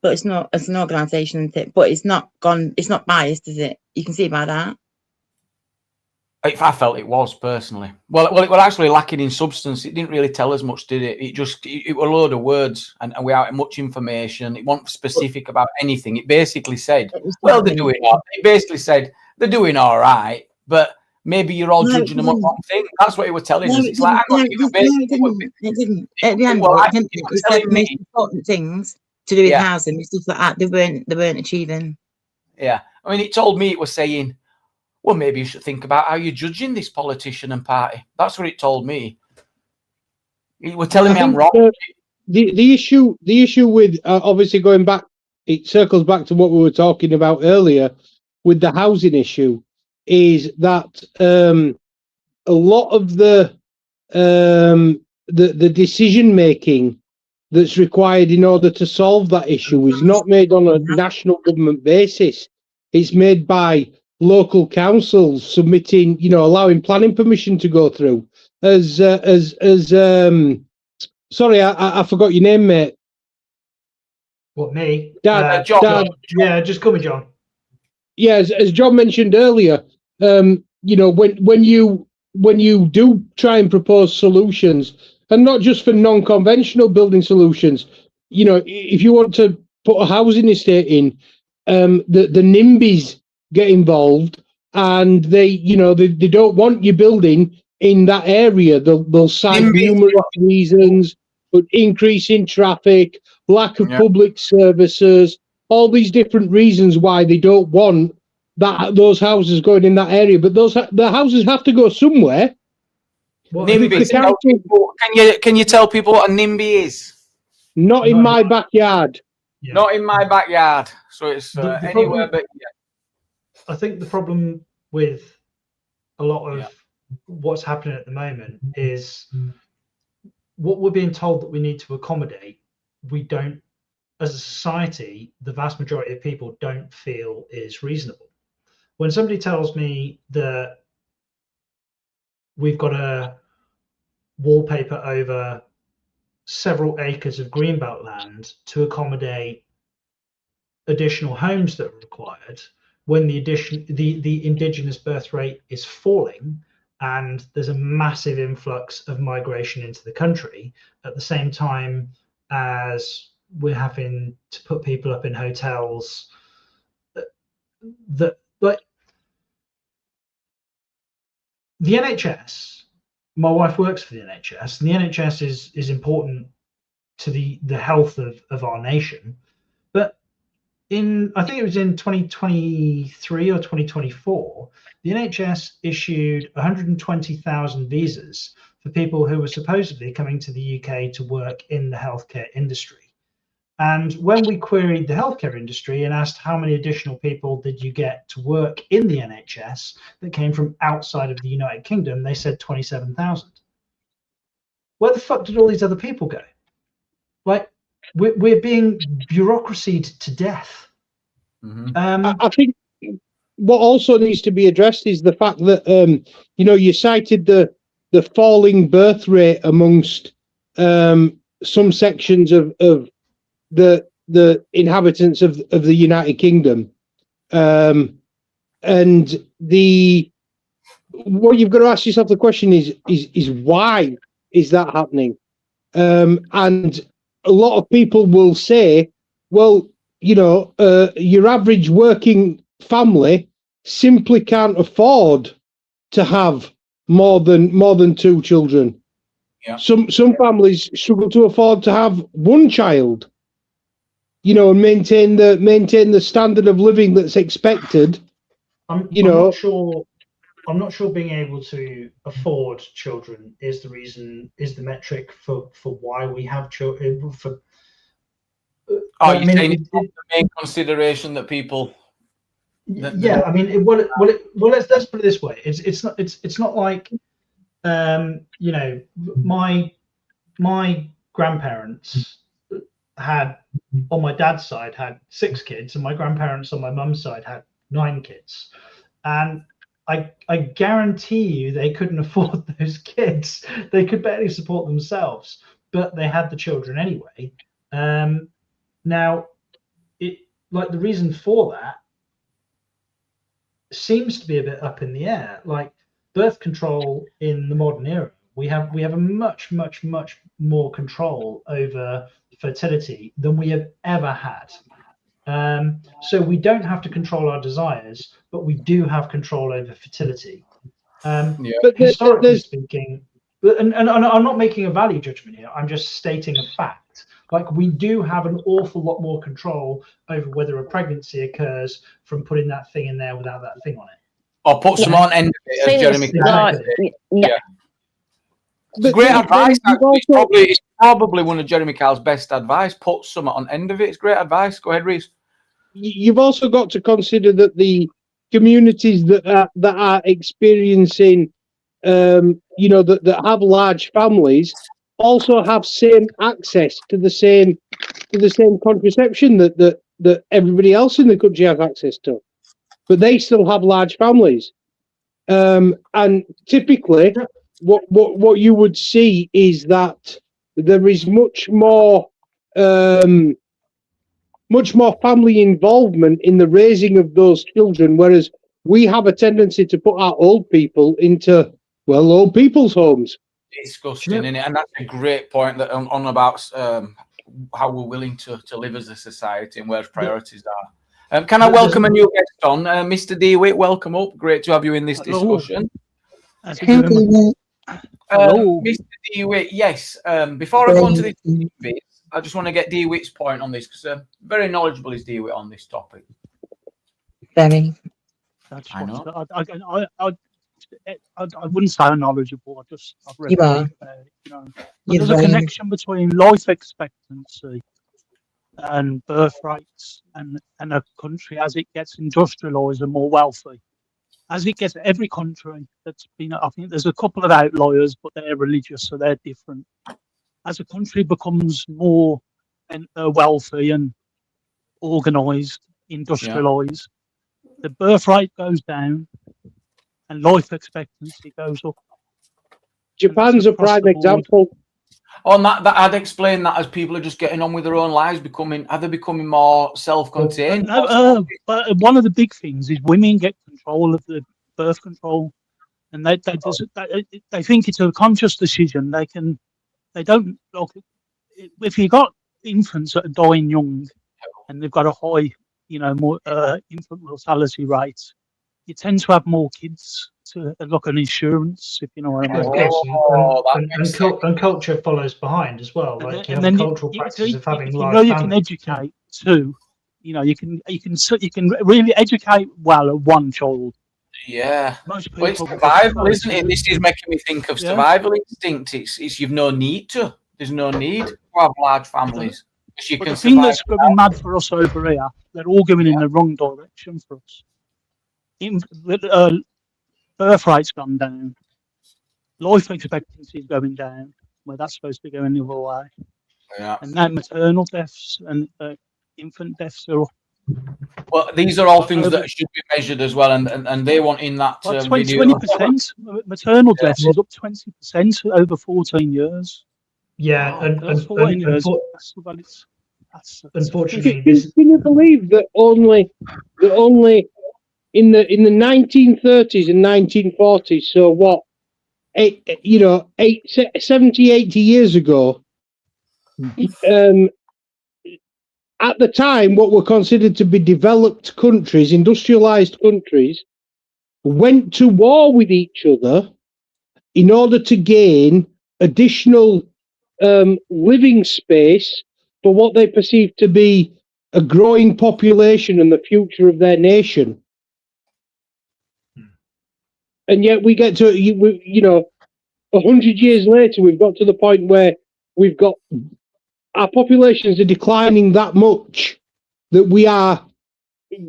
But it's not as an organisation, but it's not biased, is it? You can see by that. I felt it was personally. Well, it was actually lacking in substance. It didn't really tell us much, did it? It just it was a load of words and without much information. It wasn't specific about anything. It basically said, well, they're doing all. It basically said they're doing all right, but maybe you're all No, it judging them on didn't. one thing. That's what he was telling No, us. it It's like, didn't. hang No, on, it didn't. It didn't. At the end well, of it, didn't he it? was He said telling the most me, important things to do with Yeah. housing and stuff like that. They weren't achieving. yeah. I mean, it told me, it was saying, well, maybe you should think about how you're judging this politician and party. That's what it told me. It was telling me I'm wrong. The issue with obviously going back, it circles back to what we were talking about earlier with the housing issue, is that a lot of the decision making that's required in order to solve that issue is not made on a national government basis. It's made by local councils submitting, allowing planning permission to go through. Sorry, I forgot your name, mate. What, me? Dad, John. Dad. Yeah, just call me John. Yeah, as John mentioned earlier, when you do try and propose solutions, and not just for non-conventional building solutions, if you want to put a housing estate in, the NIMBYs get involved, and they don't want you building in that area. They'll cite numerous reasons, but increase in traffic, lack of public services, all these different reasons why they don't want those houses going in that area. But the houses have to go somewhere. NIMBY. Can you tell people what a NIMBY is? Not in my backyard. Yeah. Not in my backyard. So it's anywhere but. Yeah. I think the problem with a lot of what's happening at the moment is what we're being told that we need to accommodate, we don't, as a society, the vast majority of people don't feel is reasonable. When somebody tells me that we've got to wallpaper over several acres of greenbelt land to accommodate additional homes that are required, when the indigenous birth rate is falling and there's a massive influx of migration into the country at the same time as we're having to put people up in hotels that like the NHS. My wife works for the NHS, and the NHS is important to the health of our nation. But I think it was in 2023 or 2024, the NHS issued 120,000 visas for people who were supposedly coming to the UK to work in the healthcare industry. And when we queried the healthcare industry and asked how many additional people did you get to work in the NHS that came from outside of the United Kingdom, they said 27,000. Where the fuck did all these other people go? Like, we're being bureaucracied to death. I think what also needs to be addressed is the fact that you cited the falling birth rate amongst some sections of the inhabitants of the United Kingdom, and what you've got to ask yourself the question is why is that happening? And a lot of people will say, well, your average working family simply can't afford to have more than two children. Yeah. Some families struggle to afford to have one child, and maintain the standard of living that's expected. I'm not sure being able to afford children is the metric for why we have children. You're saying it's not the main consideration that people. Yeah, I mean, let's put it this way. It's not like my grandparents had, on my dad's side, had 6 kids, and my grandparents on my mum's side had 9 kids, and I guarantee you they couldn't afford those kids. They could barely support themselves, but they had the children anyway. Now, the reason for that seems to be a bit up in the air. Like birth control in the modern era, we have a much more control over fertility than we have ever had. So we don't have to control our desires, but we do have control over fertility. But Historically speaking, and I'm not making a value judgment here. I'm just stating a fact. Like, we do have an awful lot more control over whether a pregnancy occurs from putting that thing in there without that thing on it. Or put some on end of it, as Jeremy. Yeah. It's great advice. It's probably one of Jeremy Kyle's best advice. Put some on end of it. It's great advice. Go ahead, Reese. You've also got to consider that the communities that are experiencing, that have large families, also have same access to the same contraception that everybody else in the country has access to, but they still have large families, and typically, what you would see is that there is much more family involvement in the raising of those children, whereas we have a tendency to put our old people into, old people's homes. Disgusting, isn't it? And that's a great point that on about how we're willing to live as a society and where priorities are. Can I welcome a new guest on? Mr. DeWitt, welcome up. Great to have you in this discussion. Hello. Mr. DeWitt, yes. Before I go on to this bit, I just want to get DeWitt's point on this, because very knowledgeable is DeWitt on this topic. Very. I know. I wouldn't say I'm knowledgeable. I've read You are. There's a connection between life expectancy and birth rates and a country as it gets industrialised and more wealthy. As it gets, every country that's been, I think there's a couple of outliers, but they're religious, so they're different. As a country becomes more wealthy and organised, industrialised, the birth rate goes down and life expectancy goes up. Japan's a prime example. On that I'd explain that as people are just getting on with their own lives, are they becoming more self-contained? But one of the big things is women get control of the birth control, and they think it's a conscious decision. They don't look. If you got infants that are dying young, and they've got a high, more infant mortality rate, you tend to have more kids to look at insurance, if you know what I mean. And culture follows behind as well. Like, and then cultural practices of having large families. You families. can educate too. You can really educate well at one child. Yeah, most people. It's survival, isn't it? This is making me think of survival instinct. It's you've no need to. There's no need to have large families. But the thing that's going mad for us over here, they're all going in the wrong direction for us. Birth rate's gone down. Life expectancy is going down, where that's supposed to be going the other way. Yeah. And now maternal deaths and infant deaths are up. Well, these are all things that should be measured as well, and they want in that 20%. Maternal deaths is up 20% over 14 years. Yeah, unfortunately, can you believe that only in the 1930s and 1940s, so what, 70, 80 years ago, at the time, what were considered to be developed countries, industrialized countries, went to war with each other in order to gain additional living space for what they perceived to be a growing population and the future of their nation. And yet we get to, 100 years later, we've got to the point where we've got our populations are declining that much that we are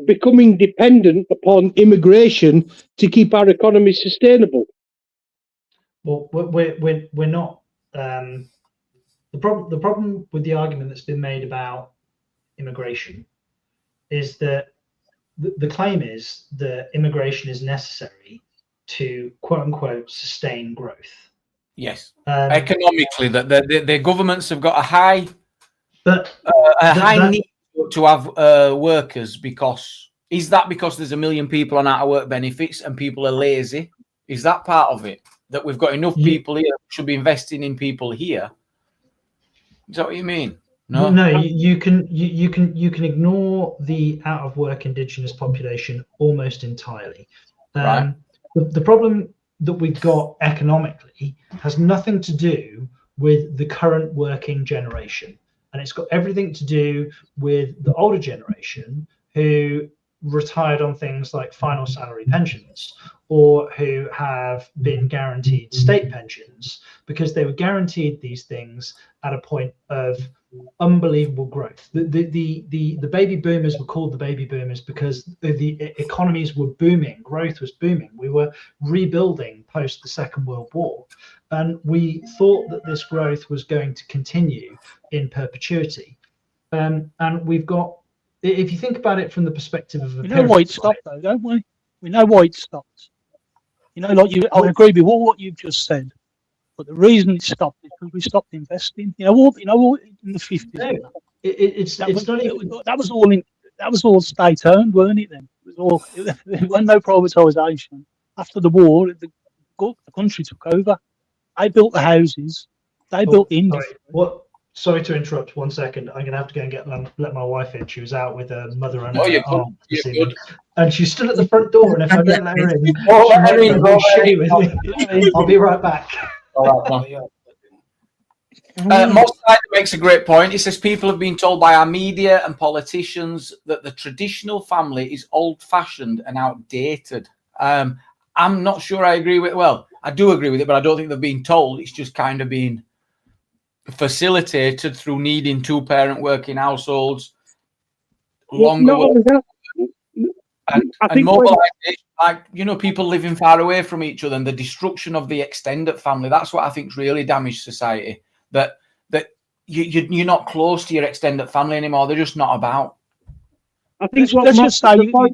becoming dependent upon immigration to keep our economy sustainable. Well, we're not. The problem with the argument that's been made about immigration is that the claim is that immigration is necessary to quote unquote sustain growth. Yes, economically, that the governments have got a high need to have workers, because because there's 1 million people on out of work benefits and people are lazy? Is that part of it? That we've got enough people here, should be investing in people here? Is that what you mean? No, you can ignore the out of work indigenous population almost entirely. Right. The problem that we've got economically has nothing to do with the current working generation, and it's got everything to do with the older generation who retired on things like final salary pensions, or who have been guaranteed state pensions because they were guaranteed these things at a point of unbelievable growth. The baby boomers were called the baby boomers because the economies were booming, growth was booming. We were rebuilding post the Second World War, and we thought that this growth was going to continue in perpetuity. And we've got, if you think about it from the perspective of we know why it stopped, though, don't we? We know why it stopped. You know, like I agree with all what you've just said, but the reason it stopped is because we stopped investing. You know, all in the 50s. No, that was all state owned, weren't it? Then it was all. There was no privatisation. After the war, the country took over. They built the houses. They built the industry. Sorry to interrupt. 1 second. I'm gonna have to go and let my wife in. She was out with her mother and her aunt this evening, and she's still at the front door. And if I don't let her in, she might be shitty with me. I'll be right back. Most makes a great point. He says people have been told by our media and politicians that the traditional family is old-fashioned and outdated. I'm not sure I agree with. Well, I do agree with it, but I don't think they've been told. It's just kind of been facilitated through needing two-parent working households, longer and mobilisation. Like, you know, people living far away from each other and the destruction of the extended family. That's what I think's really damaged society. That you're not close to your extended family anymore. They're just not about. I think let's just say you got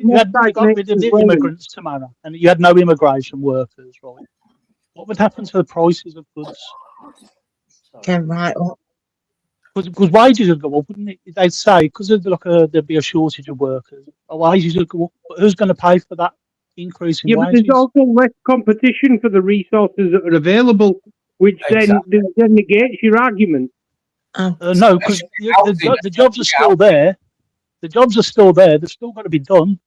rid of the immigrants tomorrow, and you had no immigration workers, right? What would happen to the prices of goods? Okay, right. Because wages would go up, wouldn't it? They'd say because there'd be a shortage of workers, wages would go up. But who's going to pay for that increase in wages? But there's also less competition for the resources that are available, which then negates your argument. No, because the jobs are still there. The jobs are still there. They're still got to be done.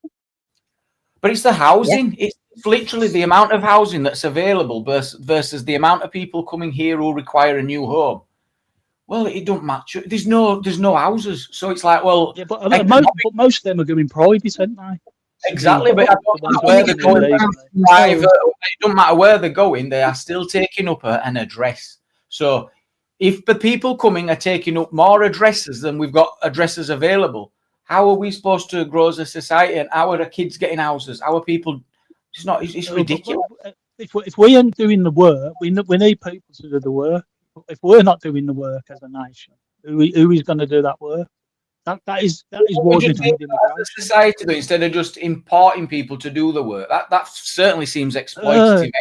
But it's the housing. Yeah. It's literally the amount of housing that's available versus the amount of people coming here who require a new home. Well, it don't match. There's no houses, so it's like, well, yeah, but most of them are going private, aren't they? Exactly, but it don't matter where they're going. It don't matter where they're going. They are still taking up an address. So, if the people coming are taking up more addresses than we've got addresses available, how are we supposed to grow as a society? And how are the kids getting houses? How are people? It's ridiculous. If we aren't doing the work, we need people to do the work. If we're not doing the work as a nation, who is going to do that work? That is what we need as a society, though, instead of just importing people to do the work. That certainly seems exploitative.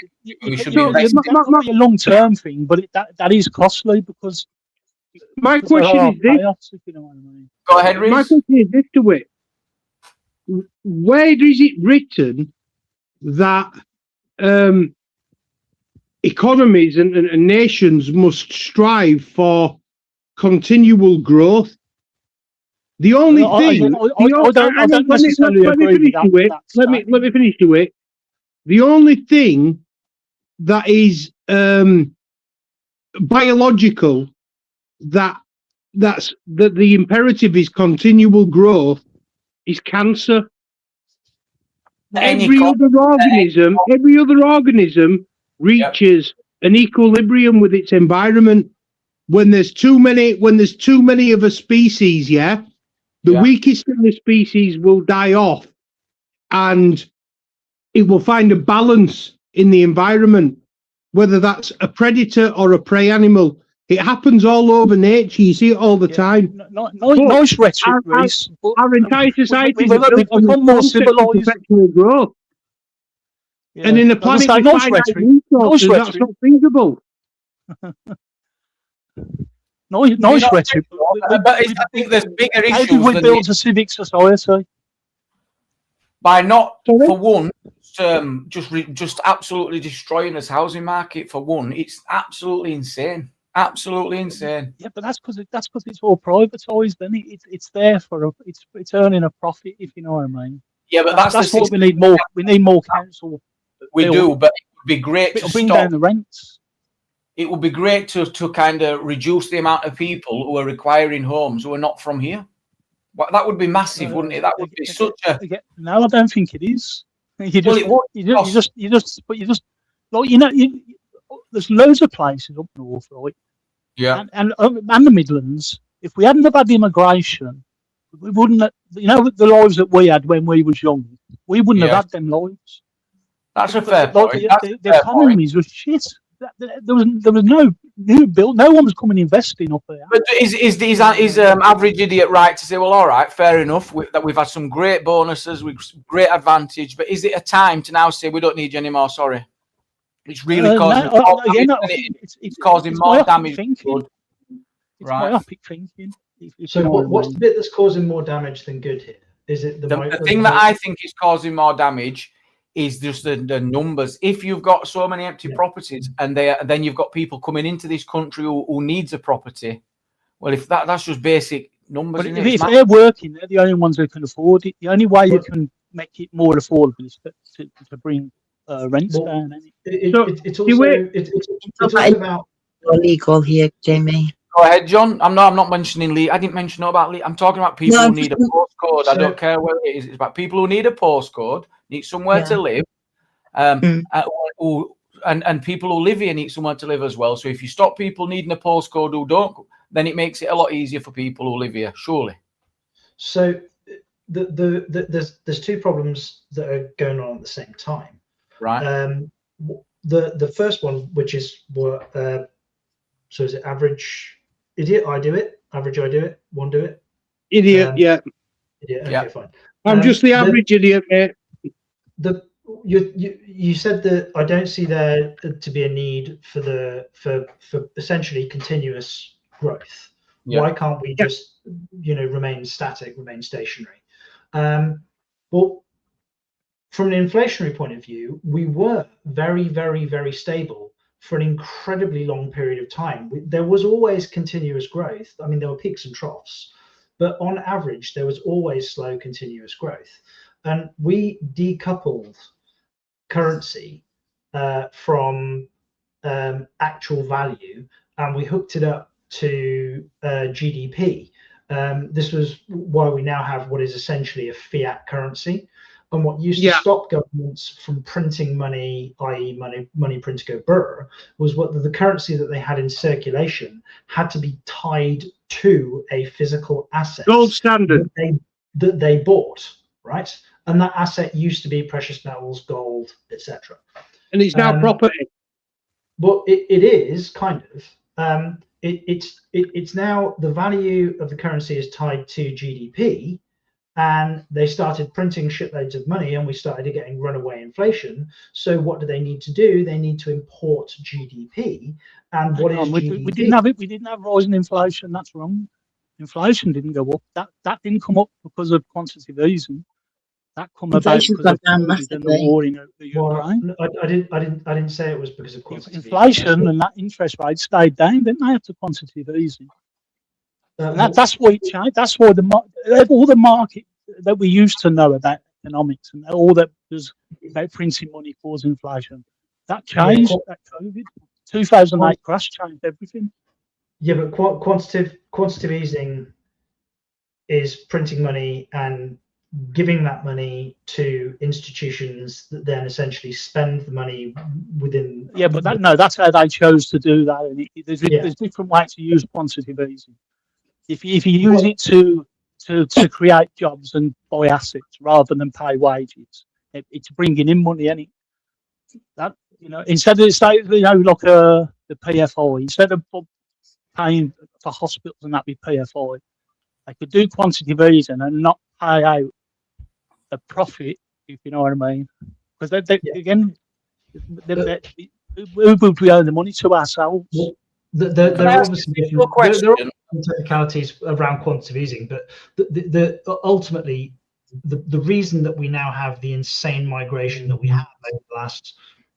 We should be a long-term thing, but that is costly because. My question is this. If you know what I mean. Go ahead, Reece. My question is this to it. Where is it written that economies and nations must strive for continual growth? The only thing. Let me finish to it. The only thing that is biological that the imperative is continual growth is cancer. Every other organism reaches an equilibrium with its environment. When there's too many of a species, the weakest of the species will die off, and it will find a balance in the environment, whether that's a predator or a prey animal. It happens all over nature. You see it all the time. Nice rhetoric, Reece. Our entire society is become more civilized. Growth. Yeah. And in a planet with finite resources, that's not feasible. Nice rhetoric. But I think there's bigger issues. How did we build a civic society? By not, for one, just absolutely destroying this housing market. For one, it's absolutely insane. Absolutely insane. Yeah, but that's because it's all privatised. Then it's there for it's earning a profit, if you know what I mean. Yeah, but that's what we need more. We need more council. We do, but be great to It'll bring stop. down the rents. It would be great to kind of reduce the amount of people who are requiring homes who are not from here. Well, that would be massive, wouldn't it? That would be such a. No, I don't think it is. You Well, just, it would you just, like, you know, there's loads of places up north, right? Yeah. And the Midlands. If we hadn't have had immigration, we wouldn't have, you know, the lives that we had when we was young, we wouldn't have had them lives. That's a fair point. The economies were shit. There was no new build. No one was coming investing up there. But is average idiot right to say, well, all right, fair enough, that we've had some great bonuses, with great advantage, but is it a time to now say we don't need you anymore? Sorry, it's really causing it's causing more damage. It's myopic thinking. So what's the bit that's causing more damage than good here? Is it the thing that I think is causing more damage? Is just the numbers. If you've got so many empty properties, and then you've got people coming into this country who needs a property. Well, if that's just basic numbers. But if they're working, they're the only ones who can afford it. The only way you can make it more affordable is to bring rents down. It's also about illegal here, Jamie. Go ahead, John. I'm not mentioning Lee. I didn't mention about Lee. I'm talking about people who need a postcode. I don't care what it is. It's about people who need a postcode, need somewhere to live, and people who live here need somewhere to live as well. So if you stop people needing a postcode who don't, then it makes it a lot easier for people who live here, surely. So there's two problems that are going on at the same time. Right. The first one, which is what so is it average idiot? I do it. Average I do it. One do it. Idiot. Yeah. Idiot. Okay, fine. I'm just the average idiot, mate. You said that I don't see there to be a need for essentially continuous growth. Yeah. Why can't we just remain static, remain stationary? Well, from an inflationary point of view, we were very, very, very stable for an incredibly long period of time. There was always continuous growth. I mean, there were peaks and troughs, but on average, there was always slow, continuous growth. And we decoupled currency from actual value, and we hooked it up to GDP. This was why we now have what is essentially a fiat currency. And what used to stop governments from printing money, i.e. money print to go burr, was what the currency that they had in circulation had to be tied to a physical asset. Gold standard. That they bought, right? And that asset used to be precious metals, gold, etc. And it's now property. Well, it is kind of. It's now the value of the currency is tied to GDP. And they started printing shitloads of money, and we started getting runaway inflation. So what do they need to do? They need to import GDP. And what is GDP? We didn't have it. We didn't have rising inflation. That's wrong. Inflation didn't go up. That didn't come up because of quantitative easing. That come about because of the war in Ukraine. I didn't say it was because of quantitative inflation, and that interest rate stayed down. Didn't they have to quantitative easing? That's why it changed. That's why all the market that we used to know about economics and all that was about printing money causing inflation, that changed. That COVID 2008 crash changed everything. Yeah, but quantitative easing is printing money and giving that money to institutions that then essentially spend the money within. Yeah, but that's how they chose to do that. And there's different ways to use quantitative easing. If you use it to create jobs and buy assets rather than pay wages, it's bringing in money. And that instead of like the PFI, instead of paying for hospitals and that be PFI, they could do quantitative easing and not pay out a profit, if you know what I mean. Because who would we owe the money to ourselves? There are obviously different technicalities around quantitative easing, but ultimately the reason that we now have the insane migration that we have over the last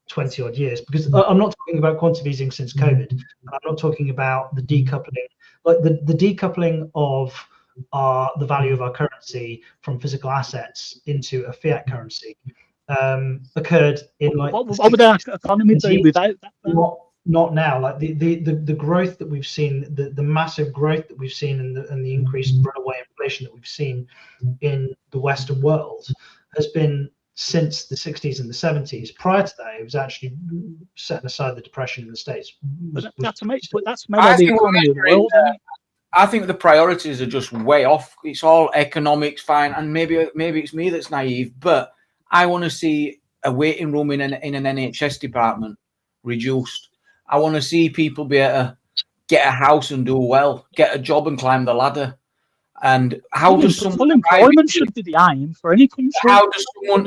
20 odd years, because I'm not talking about quantitative easing since COVID, and I'm not talking about the decoupling, like the decoupling of the value of our currency from physical assets into a fiat currency. occurred in like what would our economy be without that? Not now. Like the growth that we've seen, the massive growth that we've seen, and the increased runaway inflation that we've seen in the Western world has been since the 60s and the 70s. Prior to that, it was actually setting aside the depression in the States. That's made of the economy of the world, isn't it? I think the priorities are just way off. It's all economics, fine, and maybe it's me that's naive, but I want to see a waiting room in an NHS department reduced. I want to see people be able to get a house and do well, get a job and climb the ladder. And how does full employment should be the aim for any country? How does someone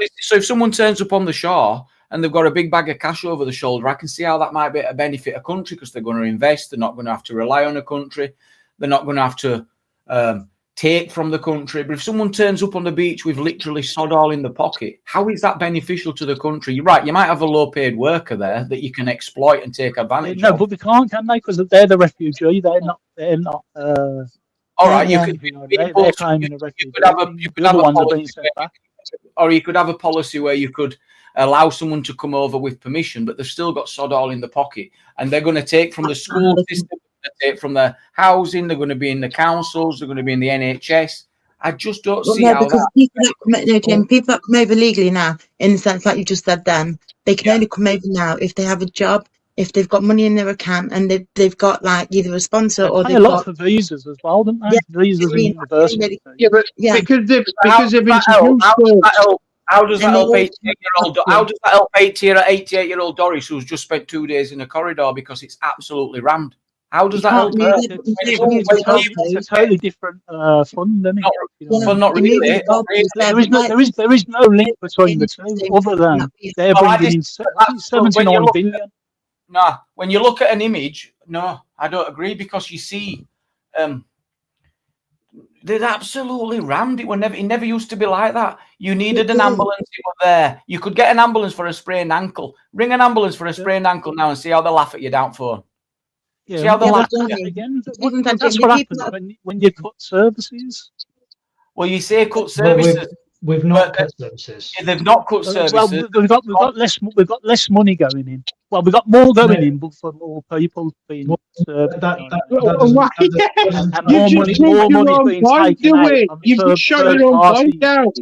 if someone turns up on the shore and they've got a big bag of cash over the shoulder, I can see how that might be a benefit a country because they're going to invest. They're not going to have to rely on a country. They're not going to have to take from the country. But if someone turns up on the beach with literally sod all in the pocket, how is that beneficial to the country? You're right. You might have a low-paid worker there that you can exploit and take advantage of. No, but they can't, can they? Because they're the refugee. They're not. All right, you could have a policy where you could allow someone to come over with permission, but they've still got sod all in the pocket, and they're going to take from the school system, they're going to take from the housing, they're going to be in the councils, they're going to be in the NHS. I just don't see how because people that come over legally now, in the sense like you just said then, they can only come over now if they have a job, if they've got money in their account, and they've got like either a sponsor or they've got for visas as well, don't they? Visas in university. Because they've been how does that help 88-year-old? How does that help 88-year-old Doris who's just spent 2 days in a corridor because it's absolutely rammed? How does that help her? It's a totally different fund, isn't it? Well, not really. There is no link between the two, other than they're bringing in 79 billion. No, when you look at an image, no, I don't agree because you see, they're absolutely rammed. It never used to be like that. You needed an ambulance, it was there. You could get an ambulance for a sprained ankle. Ring an ambulance for a sprained ankle now and see how they laugh at you down phone. Yeah, see how they laugh at you. Again, that's what happens when you cut services. Well, you say cut services. We've not cut services. They've not cut services. Well, we've got less money going in. Well, we've got more going in, but for more people being served. More money being taken out. You've just shot your own point down.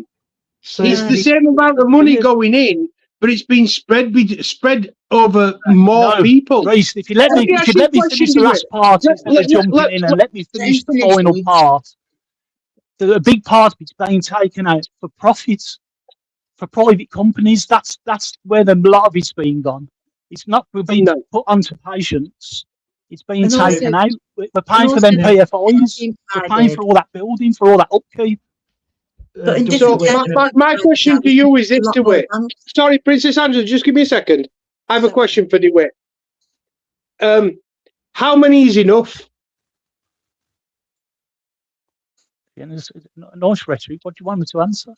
It's the same amount of money going in, but it's been spread over more people. Reece, if you let me finish the last part instead of jumping in, and let me finish the final part. A big part of it's being taken out for profits, for private companies. That's where a lot of it's being gone. It's not being put onto patients. It's being taken out. We're paying for them PFIs. We're paying for all that building, for all that upkeep. So my question to you is this, DeWitt. Sorry, Princess Angela, just give me a second. I have a question for DeWitt. How many is enough? Nice rhetoric. What do you want me to answer?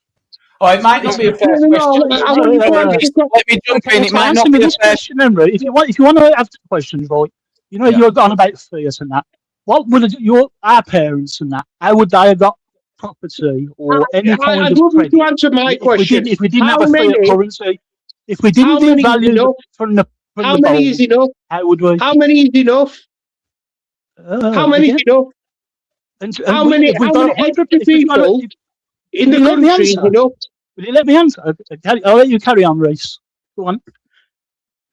Oh, it might not be a fair question. Let me jump in. It might not be a fair question, Henry. If you want to ask questions, right? You know, you're on about fears and that. What would our parents and that? How would they have got property or any kind of credit? To answer my question. If we didn't have a fiat currency, if we didn't devalue from the how many is enough? How would we? How many is enough? How many is enough? How many extra people in the country, you know? Will you let me answer? I'll let you carry on, Reece. Go on.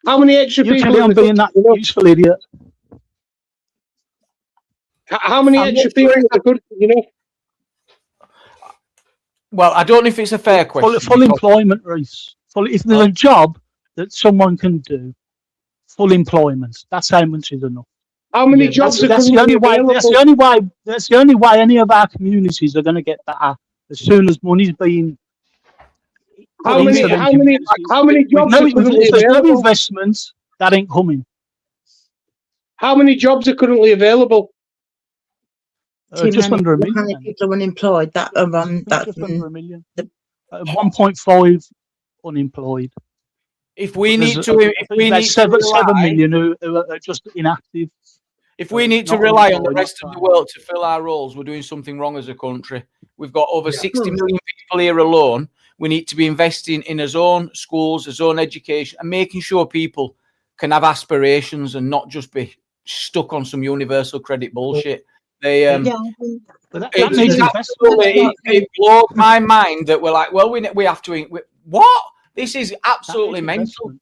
How many extra people? Carry on being that useful idiot. How many extra people in the country, you know? Well, I don't know if it's a fair question. Full employment, Reece. If there's a job that someone can do, full employment. That's how much is enough. How many jobs? That's the only way. That's the only way any of our communities are going to get better. As soon as money's being. How many jobs? There's no investments that ain't coming. How many jobs are currently available? Just under a million. How many people are unemployed? That are on that. Just under a million. 1.5 unemployed. If we need to, 7 million who are just inactive. If we need to rely on the rest of the world to fill our roles, we're doing something wrong as a country. We've got over 60 million people here alone. We need to be investing in his own schools, his own education, and making sure people can have aspirations and not just be stuck on some universal credit bullshit. They But that needs investment. it blows my mind that we're like, well, we have to. What? This is absolutely mental.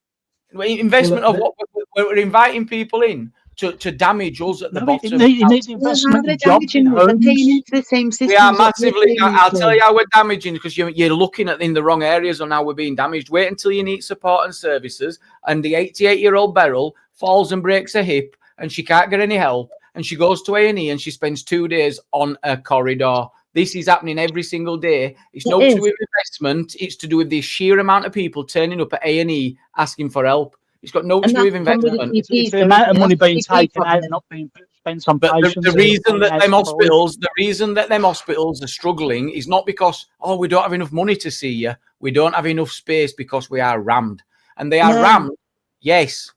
Investment of what we're inviting people in to damage us at the bottom. It needs investment in jobs in homes. We are massively. I'll tell you how we're damaging, because you're looking at in the wrong areas on how we're being damaged. Wait until you need support and services, and the 88-year-old Beryl falls and breaks her hip, and she can't get any help, and she goes to A&E and she spends 2 days on a corridor. This is happening every single day. It's not to do with investment. It's to do with the sheer amount of people turning up at A&E asking for help. It's got no to do with investment. It's the amount of money being taken out and not being spent on patients. The reason that them hospitals are struggling is not because, we don't have enough money to see you. We don't have enough space, because we are rammed. And they are rammed. Yes.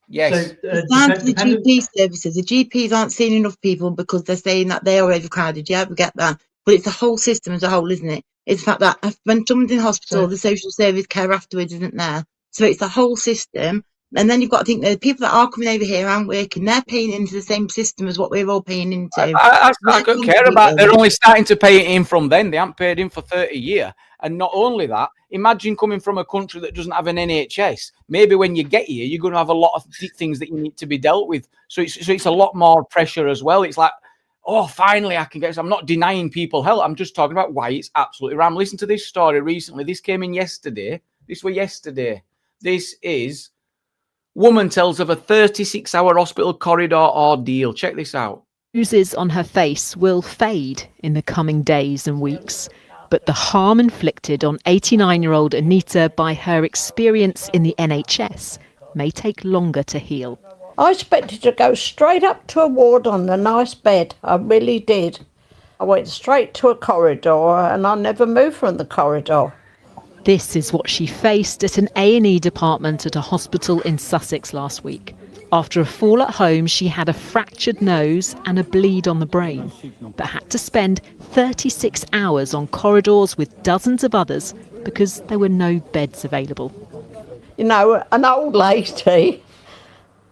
Yes. So, the GP services, the GPs aren't seeing enough people because they're saying that they are overcrowded. Yeah, we get that. But it's the whole system as a whole, isn't it? It's the fact that when someone's in hospital, the social service care afterwards isn't there. So it's the whole system. And then you've got to think the people that are coming over here aren't working. They're paying into the same system as what we're all paying into. I don't care about. They're only starting to pay it in from then. They haven't paid in for 30 years. And not only that, imagine coming from a country that doesn't have an NHS. Maybe when you get here, you're going to have a lot of things that you need to be dealt with. So it's a lot more pressure as well. It's like, finally I can get this. I'm not denying people help. I'm just talking about why it's absolutely ram. Listen to this story recently. This came in yesterday. This is woman tells of a 36-hour hospital corridor ordeal. Check this out. Bruises on her face will fade in the coming days and weeks, but the harm inflicted on 89-year-old Anita by her experience in the NHS may take longer to heal. I expected to go straight up to a ward on a nice bed. I really did. I went straight to a corridor and I never moved from the corridor. This is what she faced at an A&E department at a hospital in Sussex last week. After a fall at home, she had a fractured nose and a bleed on the brain, but had to spend 36 hours on corridors with dozens of others because there were no beds available. You know, an old lady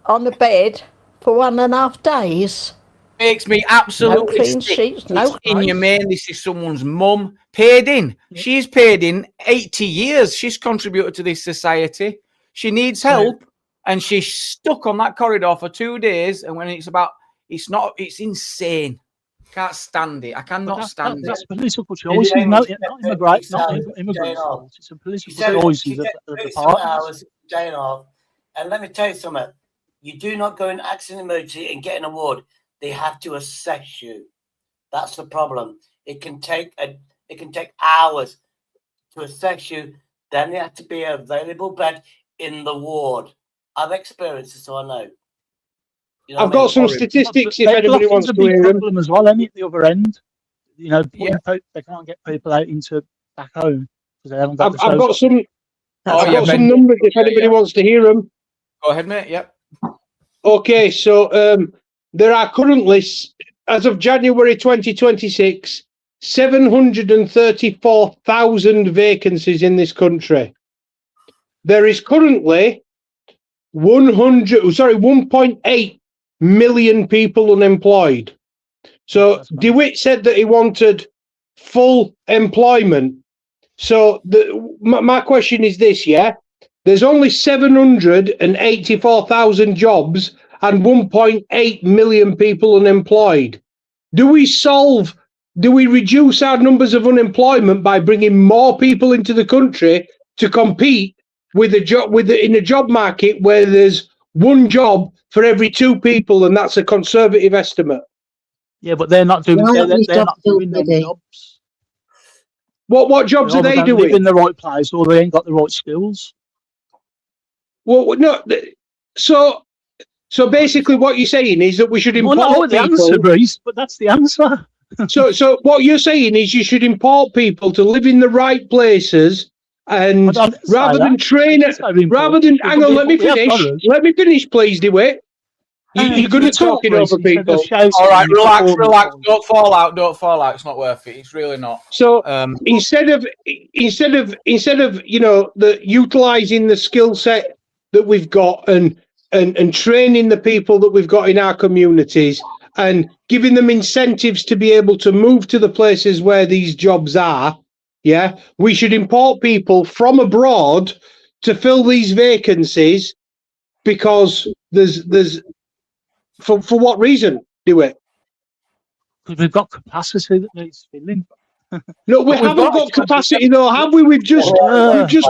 on the bed for 1.5 days. Makes me absolutely no clean sick. sheets, no in your main, this is someone's mum paid in. She's paid in 80 years. She's contributed to this society. She needs help, and she's stuck on that corridor for 2 days. And when it's insane. Can't stand it. I cannot stand it. That's political choice. Not immigrants, not immigrants. It's a political choice of the parties. Day and a half. And let me tell you something. You do not go in accident emergency and get an award. They have to assess you. That's the problem. It can take hours to assess you. Then there has to be an available bed in the ward. I've experienced it, so I know. You know I've got some statistics if anybody wants to hear them. Problem as well, isn't it, the other end? You know, they can't get people out into back home because they haven't got I've got some numbers if anybody wants to hear them. Go ahead, mate. Yep. Okay, so there are currently, as of January 2026, 734,000 vacancies in this country. There is currently 1.8 million people unemployed. So DeWitt said that he wanted full employment. So my question is this, there's only 784,000 jobs and 1.8 million people unemployed. Do we reduce our numbers of unemployment by bringing more people into the country to compete with in a job market where there's one job for every 2 people, and that's a conservative estimate? Yeah, but they're not doing them jobs. What jobs are they doing? Live in the right place, or they ain't got the right skills. Well, no. So basically, what you're saying is that we should import people. The answer, Reece, but that's the answer. So what you're saying is you should import people to live in the right places, and rather than hang on, let me finish, please, DeWitt. You're good at talking over people. All right, relax. Don't fall out. It's not worth it. It's really not. So instead of utilizing the skill set that we've got and training the people that we've got in our communities and giving them incentives to be able to move to the places where these jobs are, we should import people from abroad to fill these vacancies, because there's for what reason do it? Because we've got capacity that needs filling. No, we haven't got capacity though, have we? We've just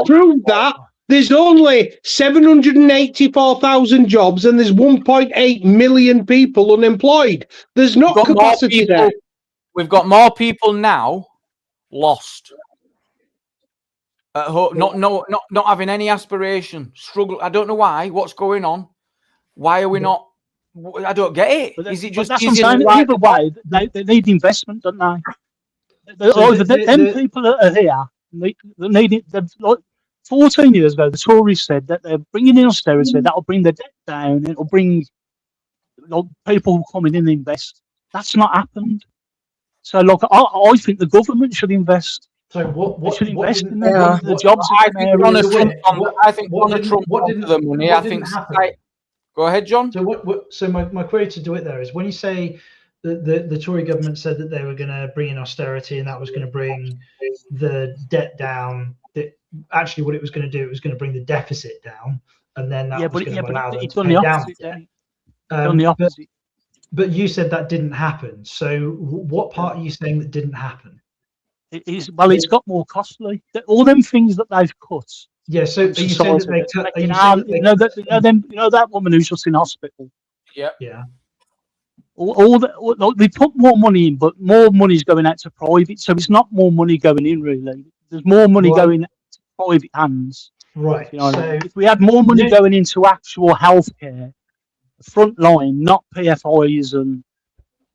proved that there's only 784,000 jobs and there's 1.8 million people unemployed. There's not capacity there. We've got more people now lost at home, not having any aspiration, struggle. I don't know why. What's going on? Why are we not? I don't get it. Is it just? That's what I'm saying. Either way, they need investment, don't they? Them people that are here, they need it. Like 14 years ago, the Tories said that they're bringing in austerity. That'll bring the debt down. It'll bring people coming in and invest. That's not happened. So, look, I think the government should invest. So what should invest in the jobs? I think Donald Trump wanted the money. I think. Go ahead, John. So my query to do it there is, when you say the Tory government said that they were going to bring in austerity and that was going to bring the debt down, that actually what it was going to do, it was going to bring the deficit down, and then that was going to allow them to pay down the debt. But you said that didn't happen. So what part are you saying that didn't happen? It's got more costly. All them things that they've cut. Yeah, so are you saying that they cut? That woman who's just in hospital. Yeah. Yeah. They put more money in, but more money's going out to private. So it's not more money going in, really. There's more money going to private hands. Right. So if we had more money going into actual healthcare, front line, not PFIs and.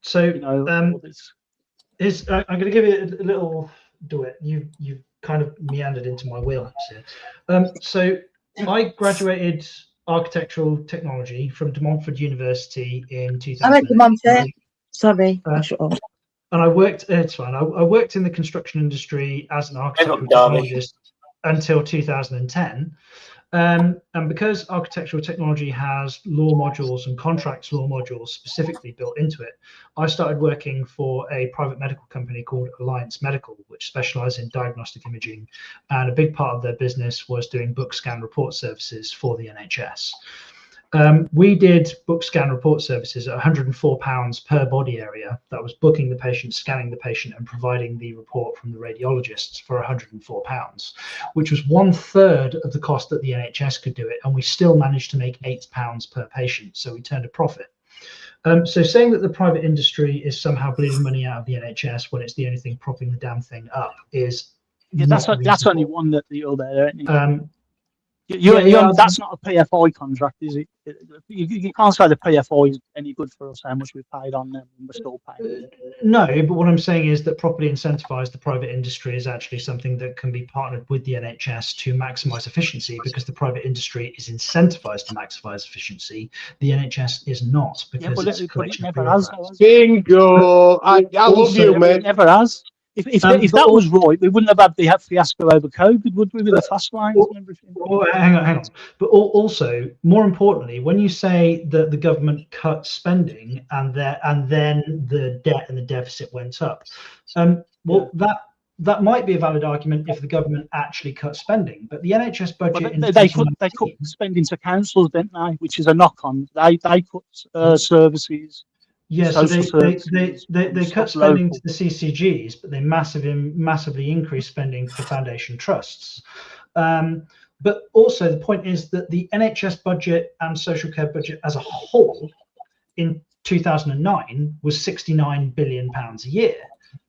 So I'm going to give you a little duet. You've kind of meandered into my wheelhouse here. So I graduated architectural technology from De Montfort University in 2000. I went to Montfort. Sorry, and I worked. It's fine. I worked in the construction industry as an architectural technologist until 2010. And because architectural technology has law modules and contracts law modules specifically built into it, I started working for a private medical company called Alliance Medical, which specialized in diagnostic imaging. And a big part of their business was doing book scan report services for the NHS. We did book scan report services at £104 per body area. That was booking the patient, scanning the patient, and providing the report from the radiologists for £104, which was 1/3 of the cost that the NHS could do it. And we still managed to make £8 per patient. So we turned a profit. So saying that the private industry is somehow bleeding money out of the NHS when it's the only thing propping the damn thing up is that's only one that the other. That's not a PFI contract, is it? You can't say the PFI is any good for us, how much we paid on them and we're still paying. No, but what I'm saying is that properly incentivise the private industry is actually something that can be partnered with the NHS to maximise efficiency, because the private industry is incentivised to maximise efficiency. The NHS is not, because it's a collection of bureaucrats. Bingo! I love you, mate. It never has. If that was right, we wouldn't have had the fiasco over COVID, would we, with the fast lines and everything? Oh, hang on. But also, more importantly, when you say that the government cut spending and then the debt and the deficit went up, that might be a valid argument if the government actually cut spending. But the NHS budget, they cut spending to councils, didn't they? Which is a knock-on. They cut services. Yes, so they cut spending to the CCGs, but they massively increased spending for foundation trusts. But also the point is that the NHS budget and social care budget as a whole in 2009 was £69 billion a year.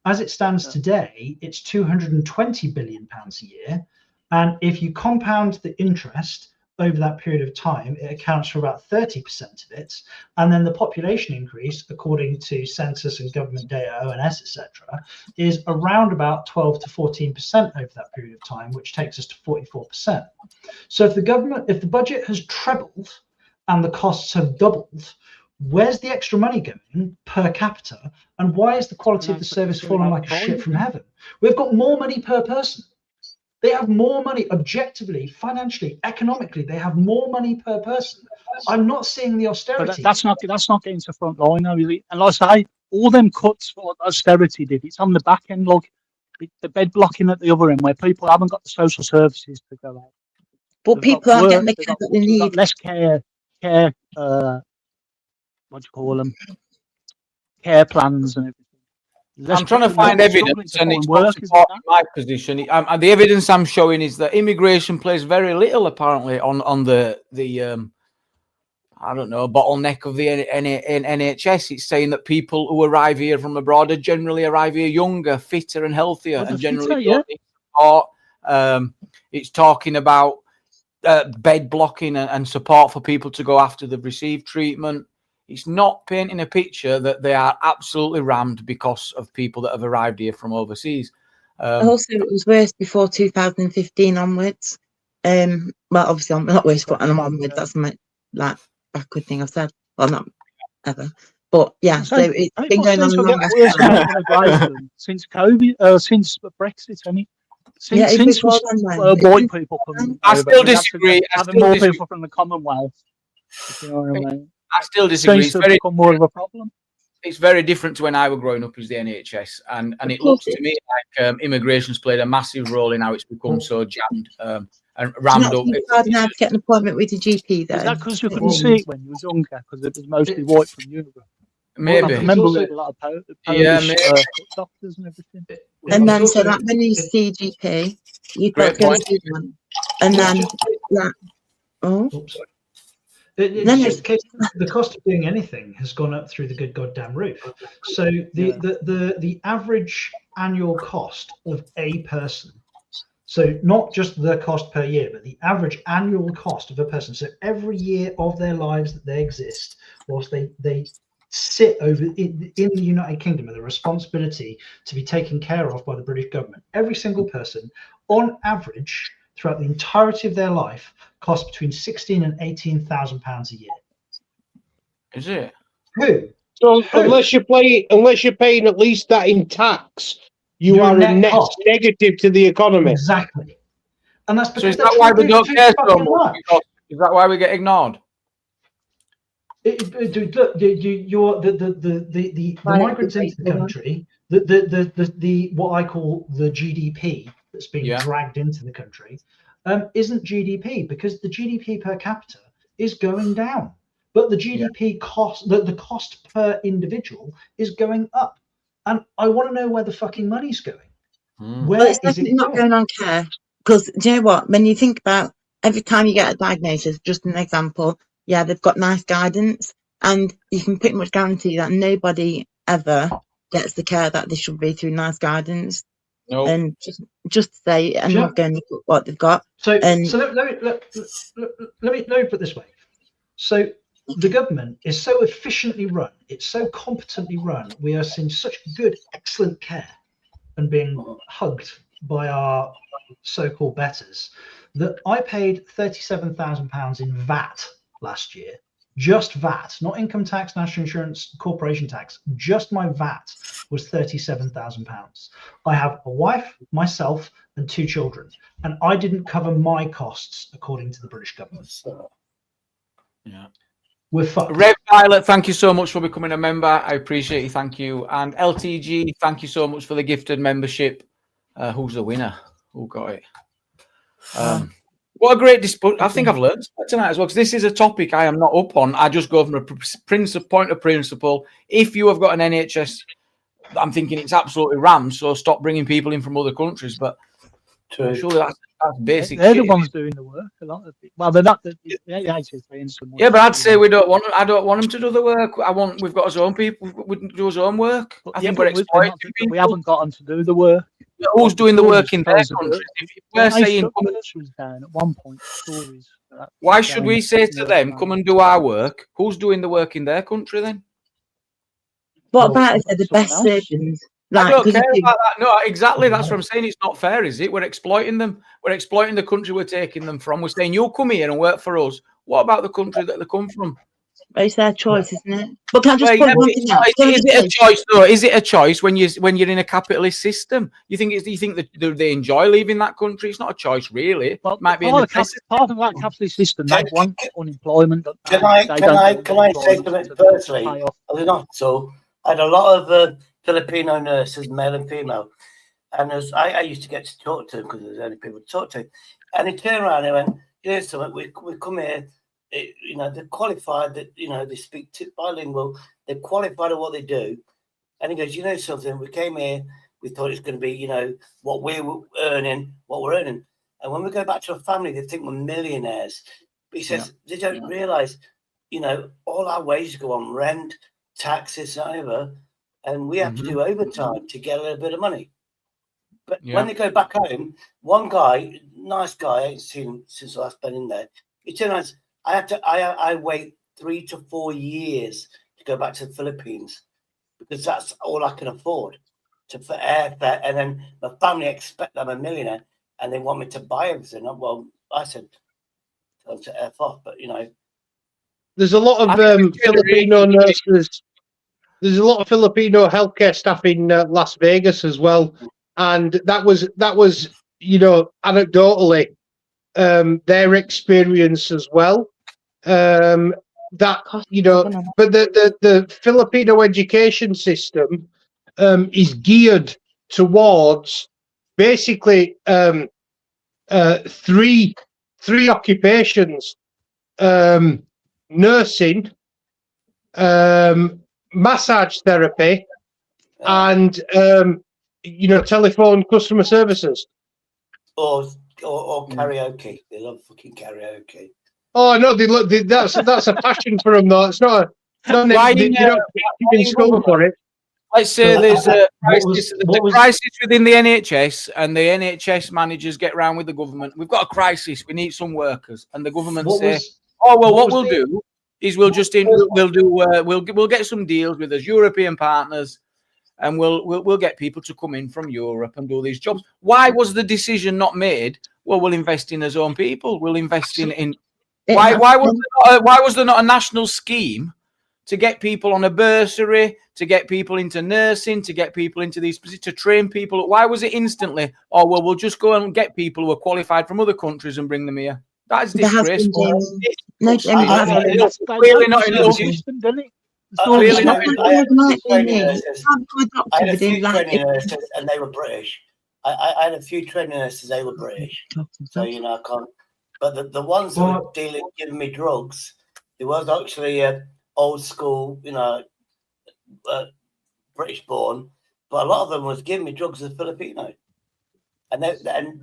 As it stands today, it's £220 billion a year. And if you compound the interest over that period of time, it accounts for about 30% of it. And then the population increase, according to census and government data, ONS, etc., is around about 12 to 14% over that period of time, which takes us to 44%. So if the budget has trebled and the costs have doubled, Where's the extra money going per capita? And why is the quality of the service falling like a shit from heaven? We've got more money per person. They have more money objectively, financially, economically. They have more money per person. I'm not seeing the austerity. But that's not getting to front line now, really. And like I say, all them cuts for what austerity did, it's on the back end, like the bed blocking at the other end, where people haven't got the social services to go out. But people aren't getting the care that they need. Less care, what do you call them? Care plans and everything. I'm trying to find evidence, and it's not supporting my position. The evidence I'm showing is that immigration plays very little, apparently, on the I don't know, bottleneck of the NHS. It's saying that people who arrive here from abroad are generally arrive here younger, fitter, and healthier, and generally don't need support. It's talking about bed blocking and support for people to go after they've received treatment. It's not painting a picture that they are absolutely rammed because of people that have arrived here from overseas. Also, it was worse before 2015 onwards. Well, obviously, I'm not worse, but I'm onwards. That's my backward thing I've said. Well, not ever, but yeah. So it's been going on longer since COVID, since Brexit, since white people come. I still disagree. More people from the Commonwealth. You know what I mean? I still disagree. It's become more of a problem. It's very different to when I was growing up as the NHS, and it looks to me like immigration's played a massive role in how it's become so jammed and rammed up. It's hard now to get an appointment with your GP, though. Is that because you couldn't see it when you were younger? Because it was mostly white from Europe. Maybe. I remember a lot of Polish doctors and everything. And then, so like when you see GP, you've got to go see one, and then the cost of doing anything has gone up through the good goddamn roof. So the average annual cost of a person, so not just the cost per year, but the average annual cost of a person. So every year of their lives that they exist, whilst they sit over in the United Kingdom with the responsibility to be taken care of by the British government, every single person, on average, throughout the entirety of their life, costs between £16,000 and £18,000 a year. Is it? Who? So unless you're paying at least that in tax, you're a net negative to the economy. Exactly. And that's because so is that why we don't care so much? Is that why we get ignored? Look, the migrants into the country, the what I call the GDP that's being dragged into the country, isn't GDP, because the GDP per capita is going down, but the GDP cost, the cost per individual is going up, and I want to know where the fucking money's going. Well, it's definitely not going on care, because do you know what? When you think about every time you get a diagnosis, just an example, they've got nice guidance, and you can pretty much guarantee that nobody ever gets the care that they should be through nice guidance. No. And just say, and not going to put what they've got. So let me put it this way. So the government is so efficiently run, it's so competently run. We are seeing such good, excellent care and being hugged by our so-called betters that I paid £37,000 in VAT last year. Just VAT, not income tax, national insurance, corporation tax. Just my VAT was £37,000. I have a wife, myself, and 2 children, and I didn't cover my costs according to the British government. Yeah, we're fucked. Red Violet, thank you so much for becoming a member. I appreciate you. Thank you. And LTG, thank you so much for the gifted membership. Who's the winner? Who got it? What a great dispute. I think I've learned tonight as well, because this is a topic I am not up on. I just go from a point of principle. If you have got an NHS, I'm thinking it's absolutely rammed, so stop bringing people in from other countries. But surely that's basic. They're the ones doing the work. A lot of it. Well, they're not. Yeah, but I'd say we don't want. I don't want them to do the work. We've got our own people. We do our own work. But I think we're exploiting people. We haven't got them to do the work. Who's doing the work in their countries? If we're saying, was down at one point. Stories. Why should we say to them, "Come and do our work"? Who's doing the work in their country then? What about if they're the best surgeons? I don't care about that. No, exactly. That's what I'm saying. It's not fair, is it? We're exploiting them. We're exploiting the country we're taking them from. We're saying, you come here and work for us. What about the country that they come from? It's their choice, isn't it? But can I just Well, point yeah, one but thing out? is it a choice though? Is it a choice when you're in a capitalist system? You think that they enjoy leaving that country? It's not a choice, really. Well, It might be a part of necessity. that capitalist system, they want unemployment. Don't they? Can I They can don't I want can I say unemployment something to personally? pay off. I was in hospital. I had a lot of Filipino nurses, male and female, and I used to get to talk to them because there's only people to talk to. And they turned around and they went, "You know something? We come here. You know, they're qualified. That they speak bilingual. They're qualified at what they do." And he goes, "You know something? We came here. We thought it's going to be, what we were earning, what we're earning. And when we go back to a family, they think we're millionaires." But he says they don't realise, all our wages go on rent, taxes, whatever, and we have to do overtime to get a little bit of money. But when they go back home, one guy, nice guy, I ain't seen him since I've been in there. He turned around and said, I wait 3 to 4 years to go back to the Philippines because that's all I can afford for airfare. And then my family expect I'm a millionaire and they want me to buy everything. Well, I said, tell them to F off, but There's a lot of Filipino nurses. There's a lot of Filipino healthcare staff in Las Vegas as well, and that was anecdotally their experience as well. But the Filipino education system is geared towards basically three occupations: nursing, massage therapy, and telephone customer services. Or karaoke. They love fucking karaoke. Oh no, that's a passion for them though. It's not. You don't in school for it. Let's say there's a crisis within the NHS, and the NHS managers get round with the government. We've got a crisis. We need some workers, and the government say, "Oh well, what we'll do is we'll get some deals with us European partners, and we'll get people to come in from Europe and do these jobs." Why was the decision not made? Well, we'll invest in our own people. We'll invest in. Why was there not a national scheme to get people on a bursary, to get people into nursing, to get people into these positions, to train people? Why was it instantly, "Oh, well, we'll just go and get people who are qualified from other countries and bring them here"? That is disgraceful. No, Jamie, That's clearly not enough. I had a few training nurses and they were British. I had a few training nurses, they were British. So, I can't. But the ones that were giving me drugs, there was actually old school, British born, but a lot of them was giving me drugs as Filipino. And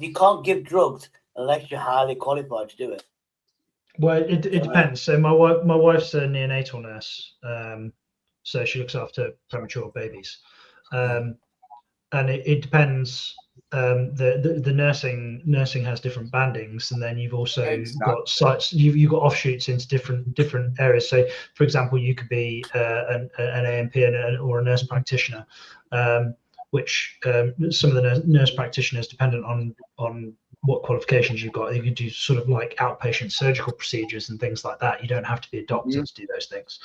you can't give drugs unless you're highly qualified to do it. Well, it depends. So my wife's a neonatal nurse, so she looks after premature babies, and it depends. The nursing has different bandings, and then you've also got sites. You've got offshoots into different areas. So, for example, you could be an AMP or a nurse practitioner, which some of the nurse practitioners, dependent on what qualifications you've got, you can do sort of like outpatient surgical procedures and things like that. You don't have to be a doctor to do those things.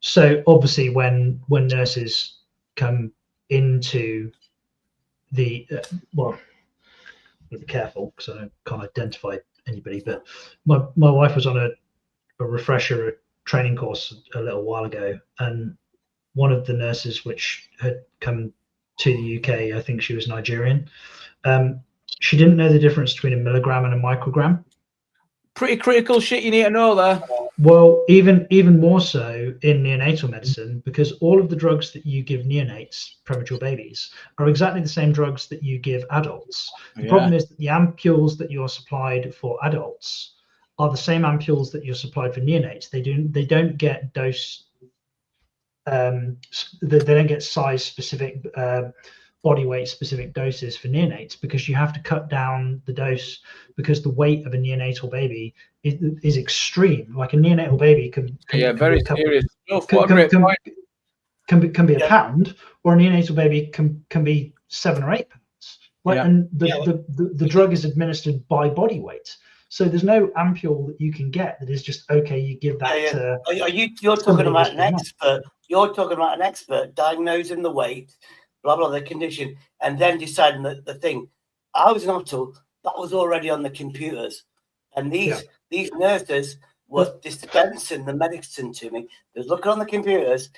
So obviously, when nurses come into the be careful because I can't identify anybody, but my wife was on a refresher training course a little while ago, and one of the nurses which had come to the UK, I think she was Nigerian, she didn't know the difference between a milligram and a microgram. Pretty critical shit you need to know there. Well, even more so in neonatal medicine, because all of the drugs that you give neonates, premature babies, are exactly the same drugs that you give adults. The problem is that the ampules that you're supplied for adults are the same ampules that you're supplied for neonates. They don't get dose. They don't get size specific, body weight specific doses for neonates, because you have to cut down the dose because the weight of a neonatal baby is extreme. Like a neonatal baby can be a pound, or a neonatal baby can be 7 or 8 pounds. And the drug is administered by body weight. So there's no ampule that you can get that is just okay. You give that to. You're talking about an expert. You're talking about an expert diagnosing the weight, blah blah, the condition, and then deciding the thing. I was in hospital. That was already on the computers, and these nurses were dispensing the medicine to me. They was looking on the computers,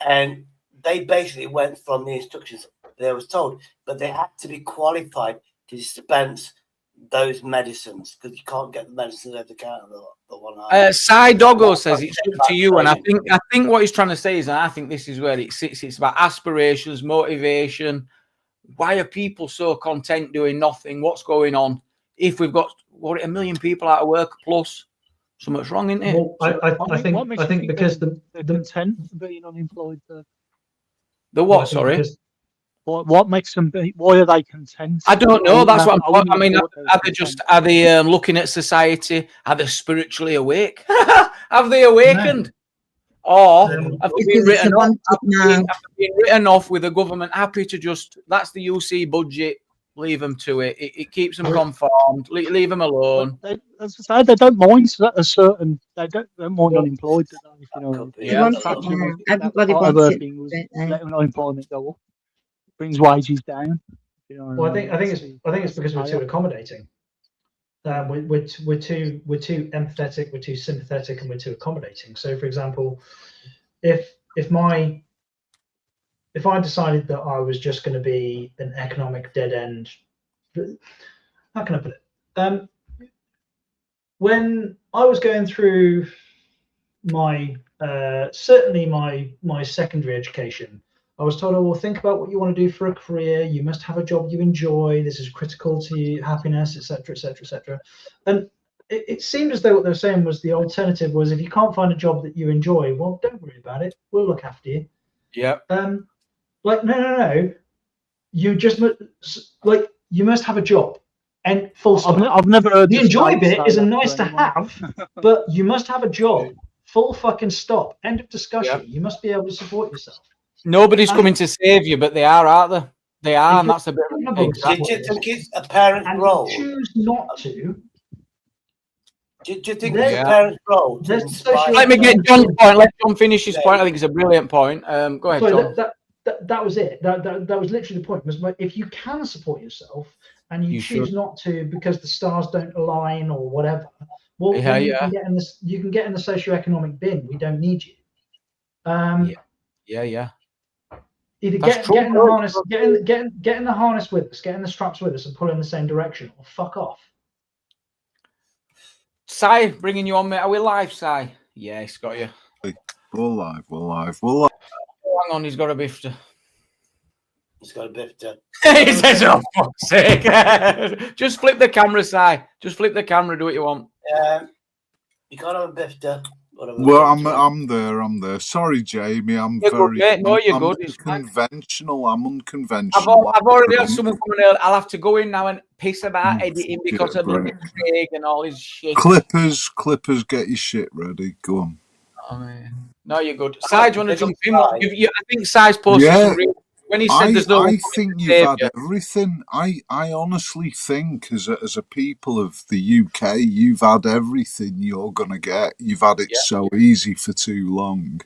and they basically went from the instructions they was told, but they had to be qualified to dispense those medicines because you can't get the medicines over the counter. The one. Cy Doggo says it's up to you, and I think what he's trying to say is, and I think this is where it sits. It's about aspirations, motivation. Why are people so content doing nothing? What's going on? If we've got 1 million people out of work plus, so much wrong, isn't it? Well, I think because the content being unemployed. The what? Sorry. What makes them be? Why are they content? I don't know. That's what I mean. Are they looking at society? Are they spiritually awake? Have they awakened? No. Or have they been written off? Have been written off with the government happy to just, that's the UC budget, leave them to it. It keeps them conformed. Leave them alone. As I say, they don't mind a certain. They don't mind unemployed. If you know. Everybody wants it. Letting unemployment go up. Brings wages down. You know, well, I think it's because we're too accommodating. We're too empathetic, we're too sympathetic, and we're too accommodating. So, for example, if I decided that I was just going to be an economic dead end, how can I put it? When I was going through my certainly my secondary education, I was told, oh, well, think about what you want to do for a career. You must have a job you enjoy. This is critical to your happiness, etc., etc., etc. And it seemed as though what they were saying was the alternative was, if you can't find a job that you enjoy, well, don't worry about it. We'll look after you. Yeah. Like, no. You just you must have a job. And full stop. I've never heard the enjoy bit is a nice to have, but you must have a job. Full fucking stop. End of discussion. You must be able to support yourself. Nobody's coming to save you, but they are, aren't they? They are, and that's a bit of a big. Do you think it's a parent's role? Choose not to. Do you think it's a parent's role? Let me get John's point. Let John finish his point. I think it's a brilliant point. Go ahead, John. That was it. That was literally the point. Was if you can support yourself and you choose not to because the stars don't align or whatever, well, you can get in this. You can get in the socioeconomic bin. We don't need you. Yeah. Either get in the harness, get in the harness with us, get in the straps with us, and pull in the same direction, or fuck off. Cy, bringing you on, mate. Are we live, Cy? Yeah, he's got you. We're live. Oh, hang on, he's got a bifter. He's got a bifter. He says, "Oh, fuck's sake!" Just flip the camera, Cy. Just flip the camera. Do what you want. You can't have a bifter. Well, I'm there. Sorry, Jamie. You're good. Unconventional. I'm unconventional. I've already had someone coming in. I'll have to go in now and piss about editing because of the Craig and all his shit. Clippers, get your shit ready. Go on. No, you're good. Cy, do you want to jump in? I think Cy's posted some real. When he said there's no, I think you've had everything. I honestly think, as a people of the UK, you've had everything you're gonna get. You've had it so easy for too long.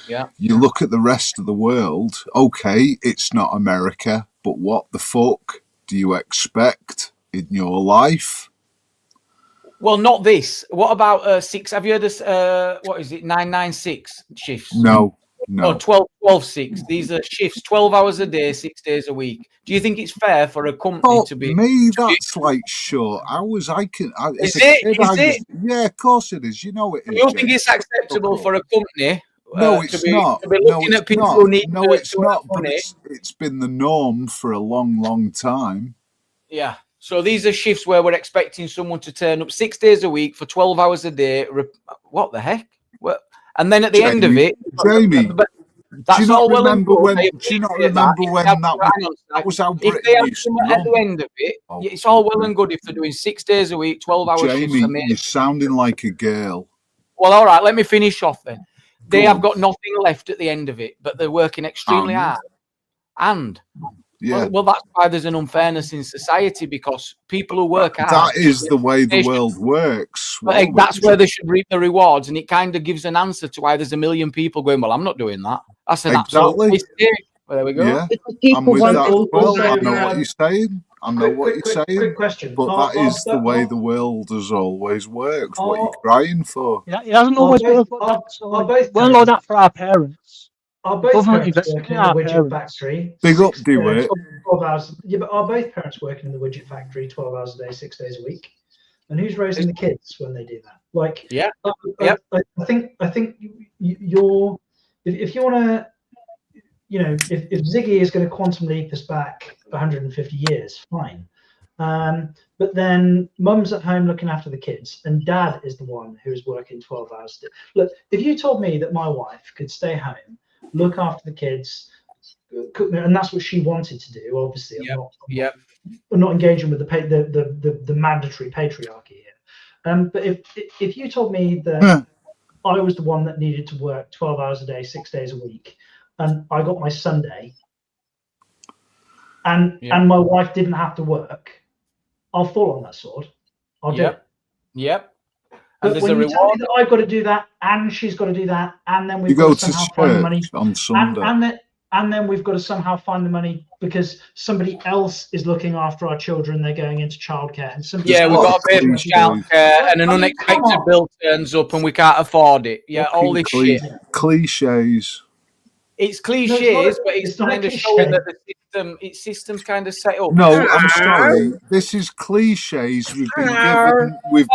Yeah. You look at the rest of the world. Okay, it's not America, but what the fuck do you expect in your life? Well, not this. What about 6? Have you heard this? What is it? 996 shifts? No. No, 12-6. These are shifts, 12 hours a day, 6 days a week. Do you think it's fair for a company to be? Me, that's like short hours. Is it? Yeah, of course it is. You know it is. You think it's acceptable for a company? No, it's not. To be looking at people who need no, it's not. But it's been the norm for a long, long time. Yeah. So these are shifts where we're expecting someone to turn up 6 days a week for 12 hours a day. What the heck? Well. And then at the end of it, Jamie, that's do you not all remember well when? Do you not remember when that was how Britain used to run? At the end of it, it's all well and good if they're doing 6 days a week, 12 hours shifts. Jamie, you're sounding like a girl. Well, all right, let me finish off then. They have got nothing left at the end of it, but they're working extremely hard. And Yeah. Well, that's why there's an unfairness in society, because people who work hard. That is the way the world works. That's where they should reap the rewards, and it kind of gives an answer to why there's a million people going, well, I'm not doing that. That's an absolute mistake. Well, there we go. Yeah, People I'm with want that as well. I know also, what you're saying. I know what you're saying. Quick question. But that is the way the world has always worked. What you're crying for? It hasn't always worked like that. So it weren't like that for our parents. Are both Government parents invested working in in the our widget parents. factory? Big up, do it. 12 hours. Yeah, but are both parents working in the widget factory 12 hours a day, 6 days a week? And who's raising the kids when they do that? Like, yeah, I think you're if you want to, you know, if Ziggy is going to quantum leap us back 150 years, fine. But then mum's at home looking after the kids, and dad is the one who is working 12 hours a day. Look, if you told me that my wife could stay home, look after the kids, cook, and that's what she wanted to do. Obviously, I'm not engaging with the mandatory patriarchy here. But if you told me that I was the one that needed to work 12 hours a day, 6 days a week, and I got my Sunday, and my wife didn't have to work, I'll fall on that sword. I'll do it. Yep. But when you tell me that I've got to do that, and she's got to do that, and then we've got to somehow find the money on Sunday, and then we've got to somehow find the money because somebody else is looking after our children. They're going into childcare, and we've got to pay for childcare, and an unexpected bill turns up, and we can't afford it. Yeah, all this shit. Cliches. It's cliches, but it's kind of showing that the system's kind of set up. No, I'm sorry. This is cliches. We've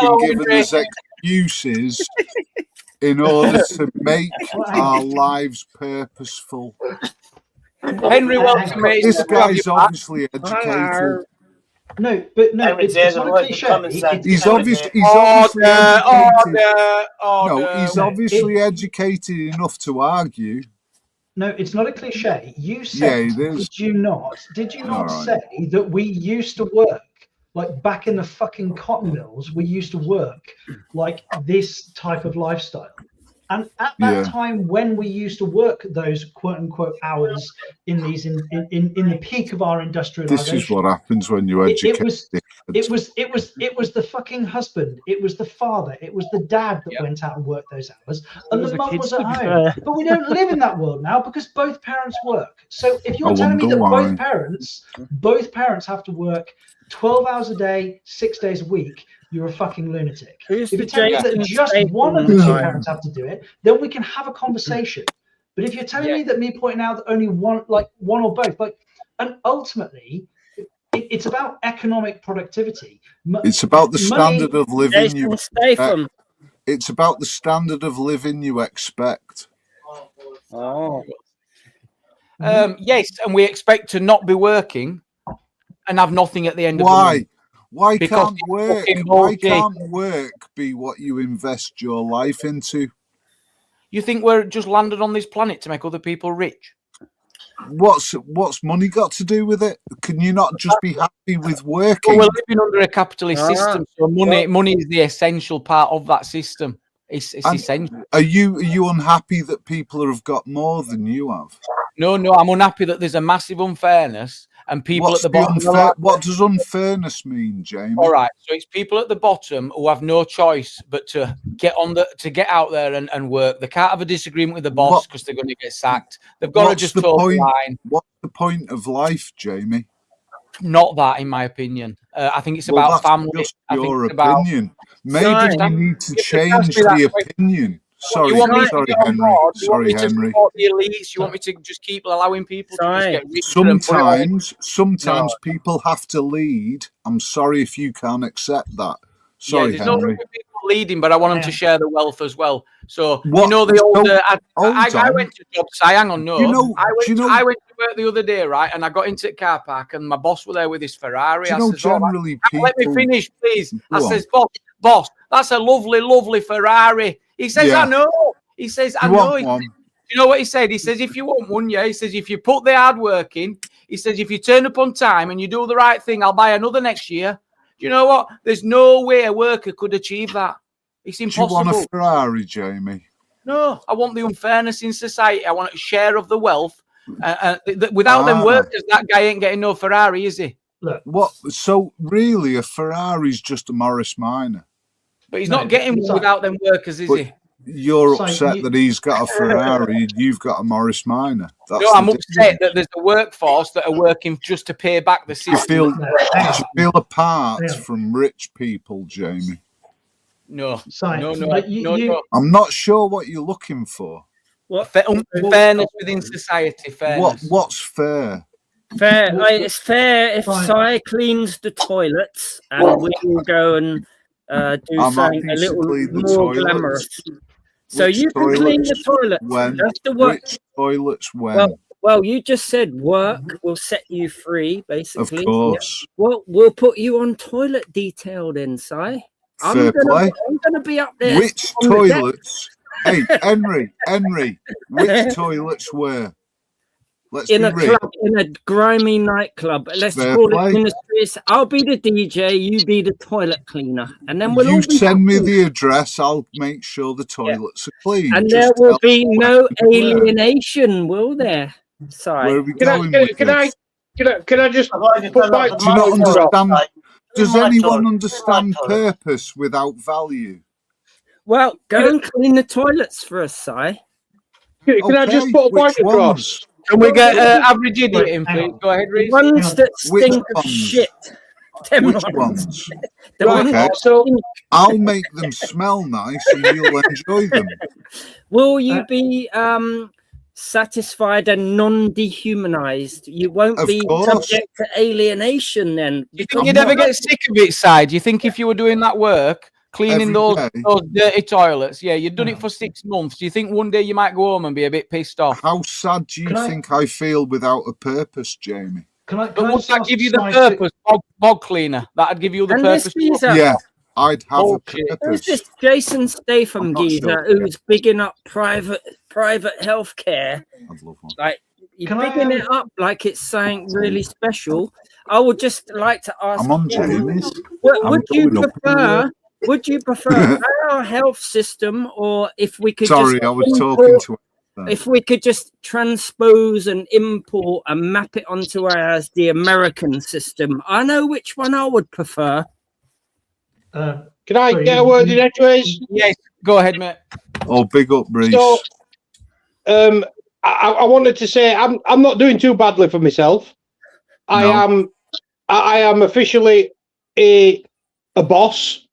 been given as excuses in order to make our lives purposeful. Henry Welton, mate. This guy's obviously educated. No, but no, it's not a cliche. He's obviously educated. No, he's obviously educated enough to argue. No, it's not a cliche. You said, did you not say that we used to work, like back in the fucking cotton mills, we used to work like this type of lifestyle? And at that time, when we used to work those quote unquote hours in these in the peak of our industrialization, this is what happens when you educate. It was the fucking husband. It was the father. It was the dad that went out and worked those hours, and the mum was at home. But we don't live in that world now because both parents work. So if you're telling me that both parents have to work 12 hours a day, 6 days a week, you're a fucking lunatic. If you tell me that just one of the two parents have to do it, then we can have a conversation. But if you're telling me that me pointing out that only one or both, and ultimately, it's about economic productivity. It's about the standard of living you expect. It's about the standard of living you expect. Oh. Yes, and we expect to not be working and have nothing at the end of the month. Why can't work be what you invest your life into? You think we're just landed on this planet to make other people rich? What's money got to do with it? Can you not just be happy with working? Well, we're living under a capitalist system, so money is the essential part of that system. It's essential. Are you unhappy that people have got more than you have? No, I'm unhappy that there's a massive unfairness and people at the bottom. What does unfairness mean, Jamie? All right, so it's people at the bottom who have no choice but to get out there and work. They can't have a disagreement with the boss because they're going to get sacked. They've got to just toe the line. What's the point of life, Jamie? Not that, in my opinion. I think it's about family. Just your opinion. Maybe we need to change the opinion. Sorry, Henry. Sorry, Henry. The elites. You want me to just keep allowing people to just get rich? Sometimes people have to lead. I'm sorry if you can't accept that. Sorry, there's Henry. no people leading, but I want them to share the wealth as well. So you know the old. I went to jobs. Hang on, no. I went to work the other day, right? And I got into the car park, and my boss was there with his Ferrari. I says, let me finish, please. I says, boss, that's a lovely, lovely Ferrari. He says, I know. He says, I know. You know what he said? He says, if you want one, he says, if you put the hard work in, he says, if you turn up on time and you do the right thing, I'll buy another next year. Do you know what? There's no way a worker could achieve that. It's impossible. Do you want a Ferrari, Jamie? No, I want the unfairness in society. I want a share of the wealth Without them workers, that guy ain't getting no Ferrari, is he? Look, What? So really, a Ferrari's just a Morris Minor. But he's not getting one without them workers, is he? You're upset that he's got a Ferrari and you've got a Morris Minor. No, I'm upset that there's a workforce that are working just to pay back the system. Do you feel apart from rich people, Jamie? No. I'm not sure what you're looking for. Fairness within society. Fairness. What's fair? Fair. It's fair if Si cleans the toilets and we will go and do something a little more glamorous. So you can clean the toilets. That's the work. Which toilets when? Well, you just said work will set you free, basically. Of course. Yeah. Well, we'll put you on toilet detail then, Si. I'm gonna be up there. Which toilets? Hey, Henry, which toilets were? Let's in be a real. club, in a grimy nightclub. Let's Fair call play. it ministries. I'll be the DJ, you be the toilet cleaner, and then we'll all You be send me happy. the address. I'll make sure the toilets are clean. And Just there will tell be me no where. alienation, will there? Sorry. Where are we going with this? Can I just put my... Do you not understand? Does anyone understand purpose without value? Well, go and clean the toilets for us, Si. Can I just put a point across? Can we get average idiot in, please? Go ahead, Reece. Ones that Which stink of ones? shit. Them Which ones. ones? The ones Okay, that stink. I'll make them smell nice and you'll enjoy them. Will you be satisfied and non-dehumanized? You won't Of be course. subject to alienation then. Do you think you'd ever get sick of it, Si? Do you think if you were doing that work, cleaning Every those day. dirty toilets, you'd done it for 6 months, do you think one day you might go home and be a bit pissed off? How sad do you think I feel without a purpose, Jamie? But would that give you the purpose, bog cleaner? That'd give you the And this purpose. geezer- Yeah, I'd have Bullshit. a Who's purpose. this Jason Statham I'm not geezer sure. who's bigging up private healthcare? I'd love one. Like you're bigging it up like it's something really special. I would just like to ask. I'm on Jamie's. Would you going up. prefer? Would you prefer our health system, or if we could? Sorry, just I was import- talking to her. If we could just transpose and import and map it onto ours, the American system. I know which one I would prefer. Can I get a word in edgeways? Yes, go ahead, mate. Oh, big up, Reece. So, I wanted to say I'm not doing too badly for myself. I am officially a boss.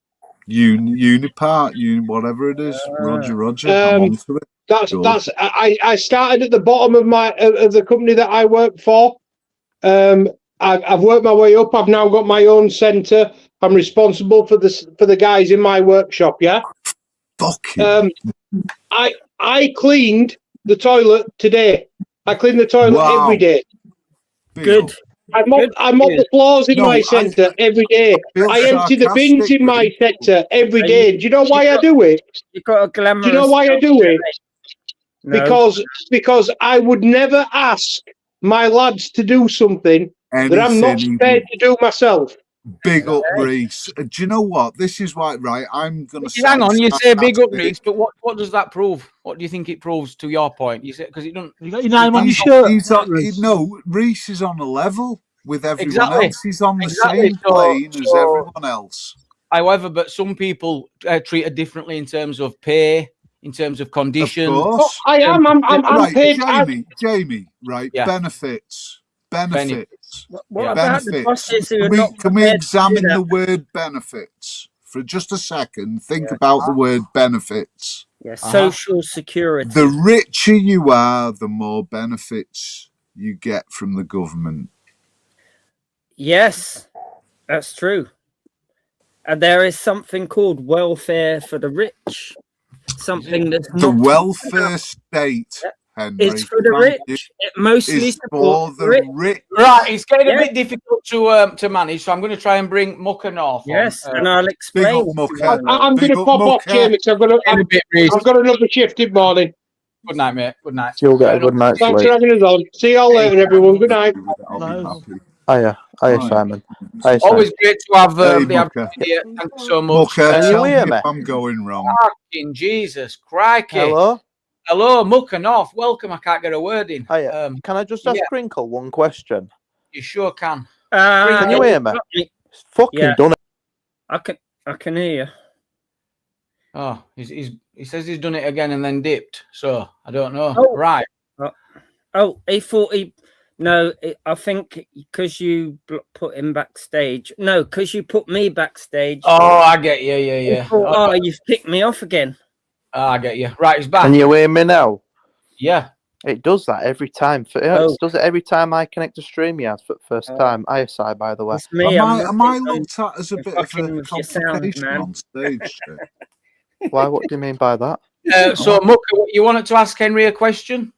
Unipart, whatever it is. Roger. I'm onto it. That's I started at the bottom of the company that I work for. I've worked my way up. I've now got my own centre. I'm responsible for the guys in my workshop. Yeah. Fuck you. I cleaned the toilet today. I clean the toilet every day. Good. I mop the floors in my centre every day. I empty the bins in my centre every day. Do you know why I do it? You got a glamorous. Do you know why I do it? No. Because I would never ask my lads to do something that I'm not prepared to do myself. Big up, Reece. Do you know what? This is why, right? I'm going to Hang on, you say big up, Reece, but what does that prove? What do you think it proves to your point? You say because it doesn't. You got your name on your shirt. No, Reece is on a level with everyone Exactly. else. He's on the Exactly. same plane as everyone else. However, but some people treat it differently in terms of pay, in terms of conditions. Of course. I am. I'm right, paid. Jamie. Right. Yeah. Benefits. What about the bosses who are not Can we prepared to examine do that? the word benefits for just a second? Think about the word benefits. Yeah, social security. The richer you are, the more benefits you get from the government. Yes, that's true. And there is something called welfare for the rich. Something that's The not welfare state, Henry. It's for the thank you, rich. It mostly is for supports the rich. rich. Right, it's getting a bit difficult to manage, so I'm going to try and bring Mucker North. Yes, on. and I'll explain. Big up, Mucker. I'm going Big to up, pop off, Mucker. Jamie, because I've got another shift in morning. Good night, mate. Good night. You'll get a good night's Thanks for sleep. having us on. See you all later, everyone. Good night. Hiya, Simon. Hiya, Always great to have Hey, the Mucker. average here. Thank you so much. Mucker, Can you tell me hear if me? I'm going wrong. Fucking Jesus, crikey. Hello? hello, Muck and off. Welcome. I can't get a word in. Hiya. Can I just ask Crinkle one question? You sure can. Can you hear me? It's fucking done it. I can hear you. Oh, he says he's done it again and then dipped. So I don't know. Oh. Right. Oh, he thought he. No, I think because you put him backstage. No, because you put me backstage. Oh, I get you. Yeah. Oh, you've kicked me off again. Oh, I get you. Right, he's back. Can you hear me now? Yeah. It does that every time. It does it every time I connect to StreamYard for the first time. ISI, by the way. It's me. Am I looked at as a bit of a complication on stage? Why? What do you mean by that? So, Muck, you wanted to ask Henry a question?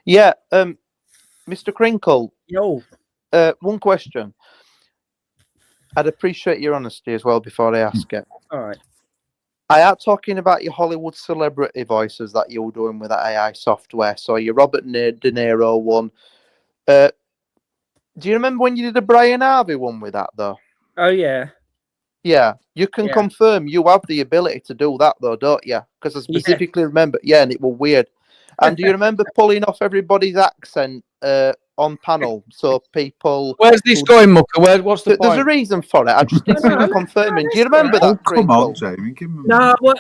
Yeah, Mr. Crinkle. Yo. One question. I'd appreciate your honesty as well before I ask it. All right. I am talking about your Hollywood celebrity voices that you're doing with that AI software. So your Robert De Niro one. Do you remember when you did a Brian Harvey one with that though? Oh yeah. Yeah, you can confirm you have the ability to do that though, don't you? Because I specifically remember, and it was weird. And do you remember pulling off everybody's accent on panel so people? Where's this going, Mucker? What's the point? There's a reason for it. I just need to confirming. Do you remember that? Come on, Jamie. Give me. No, well,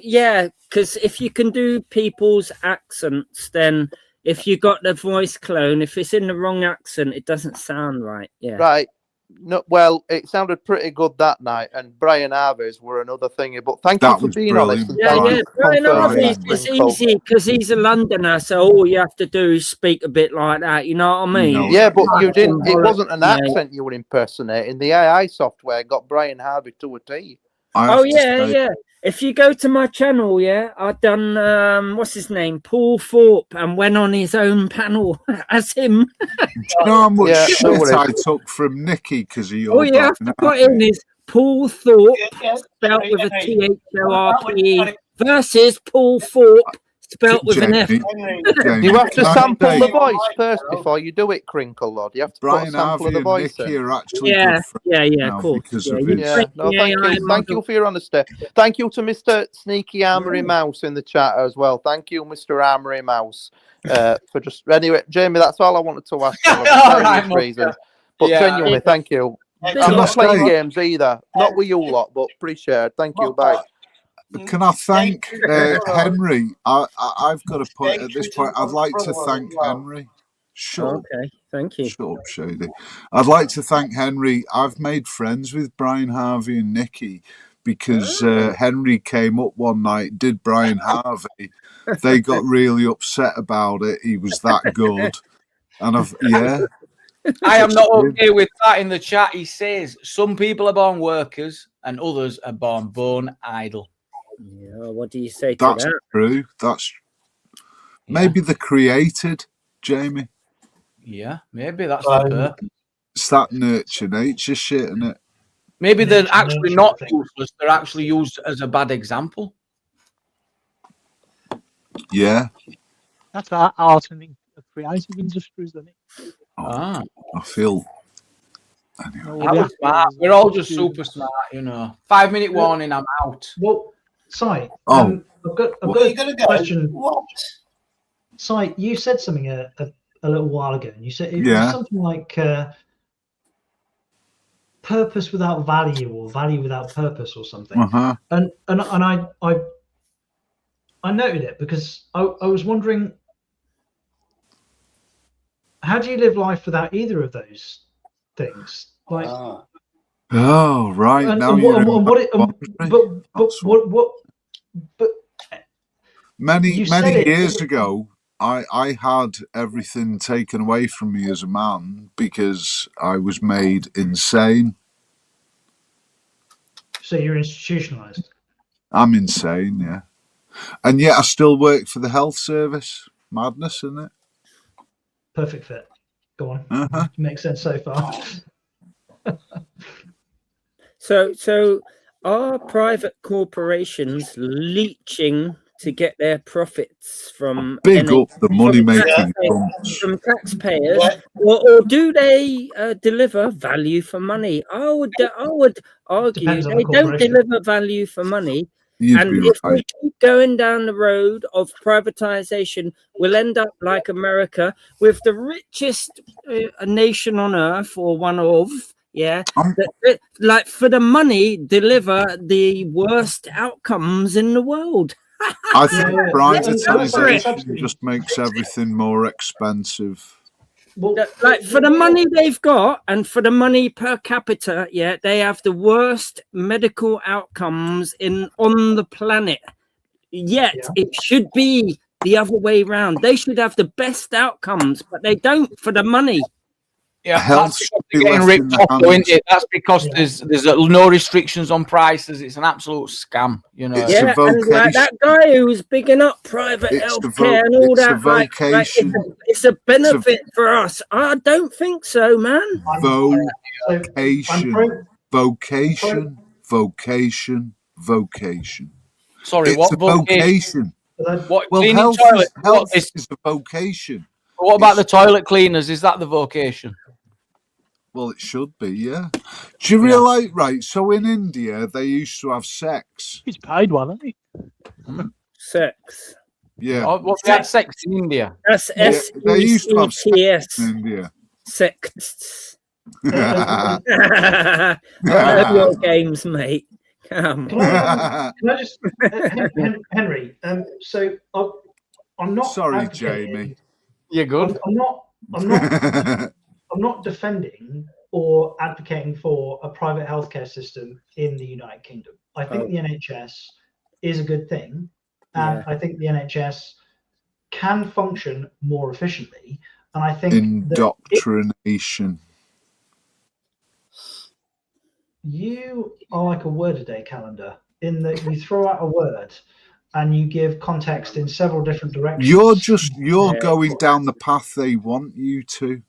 yeah, because if you can do people's accents, then if you got the voice clone, if it's in the wrong accent, it doesn't sound right. Yeah. Right. No, well, it sounded pretty good that night, and Brian Harvey's were another thing. But thank you for being honest. Yeah. Brian Harvey's it's easy because he's a Londoner, so all you have to do is speak a bit like that. You know what I mean? Yeah, but you didn't. It wasn't an accent you were impersonating. The AI software got Brian Harvey to a T. Oh yeah. If you go to my channel, I've done what's his name, Paul Thorpe, and went on his own panel as him. Do you know how much shit I took from Nikki because of your? All you have to put in is Paul Thorpe, spelled with a THORPE, versus Paul Thorpe, spelled with an F. You have to sample the voice first before you do it, Crinkle Lord. You have to put a sample of the voice in. Are actually of course. Thank you for your honesty. Thank you to Mr. Sneaky Armory Mouse in the chat as well. Thank you, Mr. Armory Mouse, for just anyway, Jamie. That's all I wanted to ask. For various reasons, but genuinely, thank you. I'm not playing games either. Not with you lot, but appreciate. Thank you. Bye. Can I thank Henry? I've got a point at this point. I'd like to thank Henry. Okay, thank you. Shut up, Shady. I'd like to thank Henry. I've made friends with Brian Harvey and Nikki because Henry came up one night, did Brian Harvey. They got really upset about it. He was that good. And I am not okay with that in the chat. He says some people are born workers and others are born bone idle. Yeah, what do you say to That's that? true. That's maybe they're created, Jamie. Yeah, maybe that's the purpose. It's that nurture nature shit, isn't it? Maybe they're actually not useless. They're actually used as a bad example. Yeah. That's art and creative industries, isn't it? I feel. Anyway. We're all just super smart, 5-minute warning. I'm out. Well, Sai, I've got a question. What? Sai, you said something a little while ago, and you said it was something like purpose without value, or value without purpose, or something. And I noted it because I was wondering, how do you live life without either of those things? Like, oh right, but many years ago, I had everything taken away from me as a man because I was made insane. So you're institutionalized. I'm insane, yeah, and yet I still work for the health service. Madness, isn't it? Perfect fit. Go on. Makes sense so far. So are private corporations leeching to get their profits from the money making from taxpayers, or do they deliver value for money? I would argue they don't deliver value for money. You'd be if we right. keep going down the road of privatization, we'll end up like America with the richest nation on earth, or one of, that, like for the money, deliver the worst outcomes in the world. I think Yeah. privatization just makes everything more expensive. Like for the money they've got and for the money per capita, they have the worst medical outcomes on the planet. Yet it should be the other way around. They should have the best outcomes, but they don't for the money. Yeah, that's because they're getting ripped off, isn't it? That's because there's no restrictions on prices. It's an absolute scam, you know. And like that guy who was bigging up private healthcare and all that, like it's a benefit for us. I don't think so, man. Vocation. Sorry, it's what a vocation? What, well, cleaning health toilet? is a vocation. What about the toilet cleaners? Is that the vocation? Well, it should be, yeah. Do you realise, right, so in India, they used to have sex. He's paid well, hasn't he? Sex. Yeah. Oh, what, they had sex in India? That's They used to have sex S-E-C-T-S. in India. Sects. I know your games, mate. Come Can I just, Henry? So I'm not. Sorry, Jamie. You're good. I'm not defending or advocating for a private healthcare system in the United Kingdom. I think the NHS is a good thing, and I think the NHS can function more efficiently. And I think indoctrination. You are like a word a day calendar, in that you throw out a word and you give context in several different directions. You're going down the path they want you to.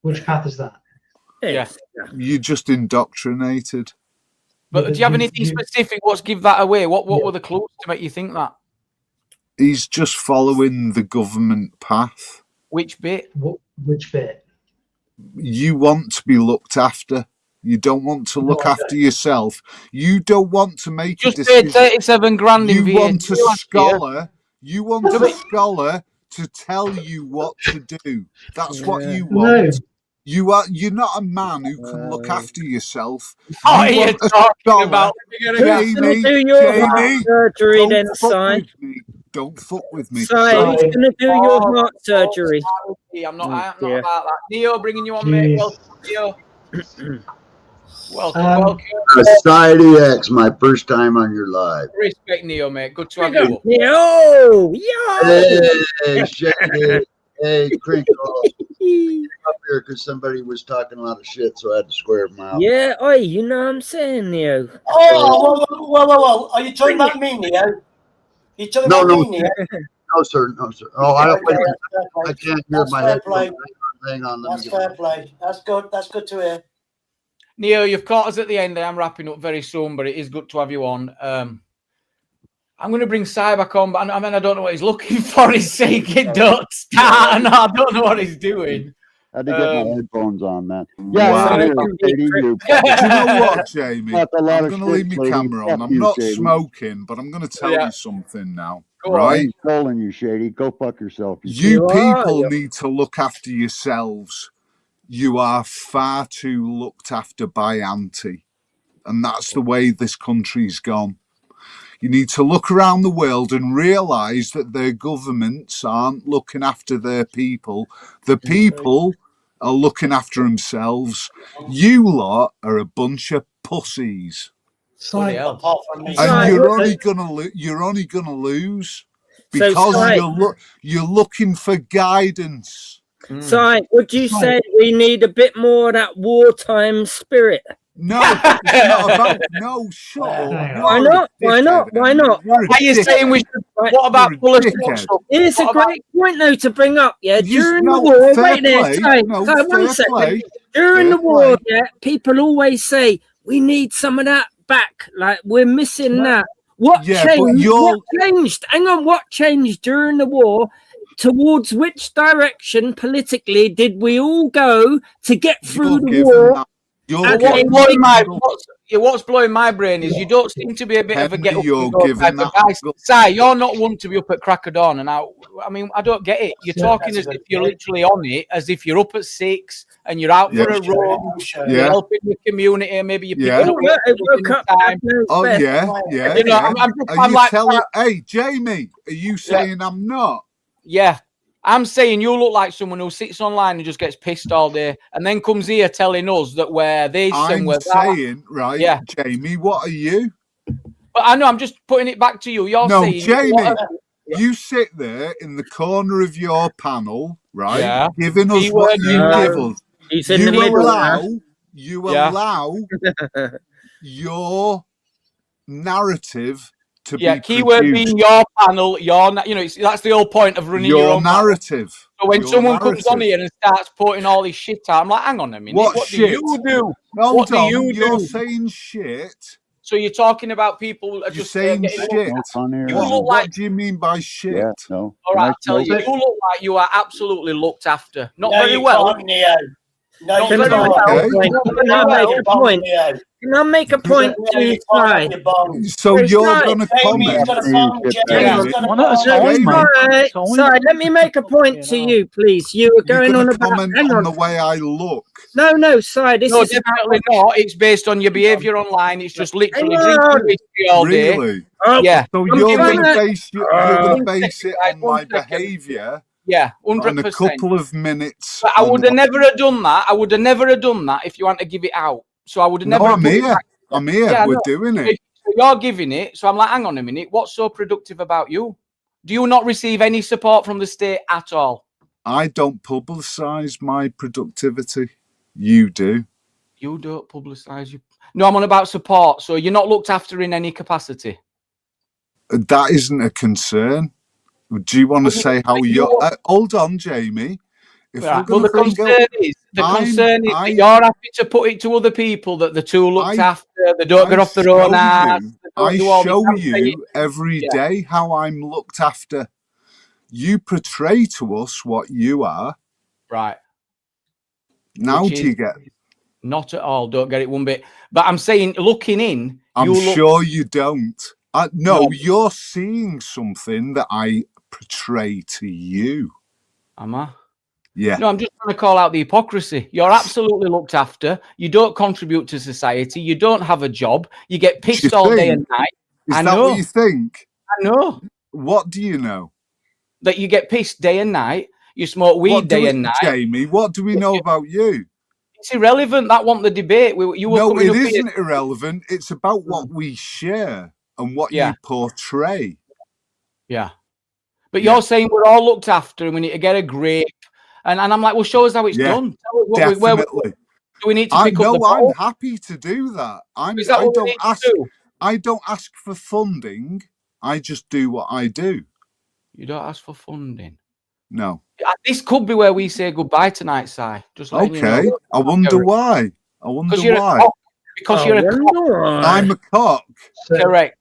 Which path is that? Yeah. You're just indoctrinated. But do you have anything specific? What's give that away? What were the clues to make you think that? He's just following the government path. Which bit? Which bit? You want to be looked after. You don't want to look after yourself. You don't want to make a decision. Just paid 37 grand in VAT. You want a scholar. You want a scholar to tell you what to do. That's what you want. You're not a man who can look after yourself. Oh, you're talking about who's gonna do your heart surgery then, Si? Don't fuck with me. Si, who's gonna do your heart surgery? I'm not about that. Neo, bringing you on, mate. Welcome, Neo. Welcome. Society X, my first time on your live. Respect, Neo, mate. Good to have you. Yo. Hey, Shady. Hey, Crinkle. Up here because somebody was talking a lot of shit, so I had to square them out. Yeah, you know what I'm saying, Neo. Oh, well. Are you talking about me, Neo? You talking about me, Neo? No, sir. Oh, I can't hear my headphones. Hang on. That's fair play. That's good. That's good to hear. Neo, you've caught us at the end. I'm wrapping up very soon, but it is good to have you on. I'm going to bring Cy back on, but I don't know what he's looking for. He's saying it don't start, and I don't know what he's doing. I had to get my headphones on, man. Yeah, Do you know what, Jamie? I'm going to leave my camera on. I'm not Shady. smoking, but I'm going to tell you something now. Go right? I'm calling you, Shady. Go fuck yourself. You people need to look after yourselves. You are far too looked after by Auntie. And that's the way this country's gone. You need to look around the world and realise that their governments aren't looking after their people. The people are looking after themselves. You lot are a bunch of pussies. And you're only gonna lose because you're looking for guidance. Si, would you say we need a bit more of that wartime spirit? No, it's not about. No, shut up. Why not? Why not? Why not? Are you saying we should? What about bullet? It's a great point, though, to bring up. Yeah, during the war, wait there, one second. During the war, people always say we need some of that back. Like we're missing that. What changed? What changed? Hang on, what changed during the war? Towards which direction politically did we all go to get through the war? what's blowing my brain is you don't seem to be a bit of a Henry, get up you're and go giving type of that. guy. Si, you're not one to be up at crack of dawn. And I mean, I don't get it. You're talking as if you're literally on it, as if you're up at 6 and you're out for a run. You're helping the community. Maybe you're picking up time. Oh yeah. You know, I'm like, hey, Jamie, are you saying I'm not? Yeah. I'm saying you look like someone who sits online and just gets pissed all day and then comes here telling us that we're this and we're that. I'm saying, right, yeah. Jamie, what are you? But I know, I'm just putting it back to you. You're saying... Jamie, you sit there in the corner of your panel, right, yeah. giving us what you give us. He's in the middle. You allow your narrative to be keyword produced. being your panel, that's the whole point of running your own narrative. Panel. So when someone comes on here and starts putting all this shit out, I'm like, hang on a minute, what do you do? What do you do? You're saying shit. So you're talking about people just saying shit. You look like. What do you mean by shit? Yeah, no. All right, I'll tell you. You look like you are absolutely looked after. Not very well. No, can I make a point to you, Si? So you're going to comment. Si, let me make a point to you, please. You were going on about on the way I look. No, Si, this is definitely not. It's based on your behaviour online. It's just literally drinking whiskey all day. Really? Yeah. So you're going to base it on my behaviour. Yeah, 100%. In a couple of minutes. But I would have never have done that. I would have never have done that if you want to give it out. So I would have never. I'm here. I'm here. Yeah, we're doing it. You're giving it. So I'm like, hang on a minute. What's so productive about you? Do you not receive any support from the state at all? I don't publicise my productivity. You do. You don't publicise you. No, I'm on about support. So you're not looked after in any capacity. That isn't a concern. Do you want to say how you're... hold on, Jamie. Right. Well, the concern is that you're happy to put it to other people that the two looked after, they don't get off their own ass. I show you every day how I'm looked after. You portray to us what you are. Right. Now do you get... Not at all. Don't get it one bit. But I'm saying, looking in... I'm sure you don't. No, you're seeing something that I portray to you. Am I? Yeah. No, I'm just trying to call out the hypocrisy. You're absolutely looked after. You don't contribute to society. You don't have a job. You get pissed all day and night. Is that what you think? I know. What do you know? That you get pissed day and night. You smoke weed day and night. Jamie, what do we know about you? It's irrelevant. That wasn't the debate. No, it isn't irrelevant. It's about what we share and what you portray. Yeah. But you're saying we're all looked after and we need to get a grip. And I'm like, well, show us how it's done. Definitely. Do we need to pick up the ball? I'm happy to do that. I don't ask for funding. I just do what I do. You don't ask for funding? No. This could be where we say goodbye tonight, Si. Just letting you know. I wonder why. Because you're a cock. I'm a cock. Correct.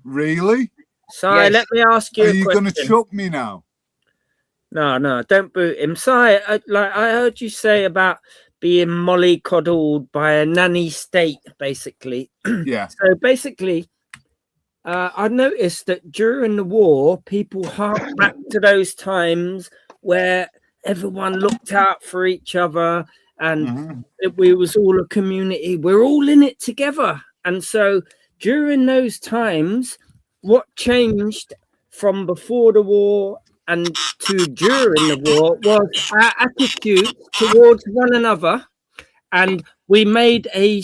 Really? Si, let me ask you a question. Are you going to chuck me now? No, don't boot him. Si, I heard you say about being mollycoddled by a nanny state, basically. Yeah. So basically, I noticed that during the war, people hark back to those times where everyone looked out for each other and we was all a community. We're all in it together. And so during those times, what changed from before the war and to during the war was our attitude towards one another. And we made a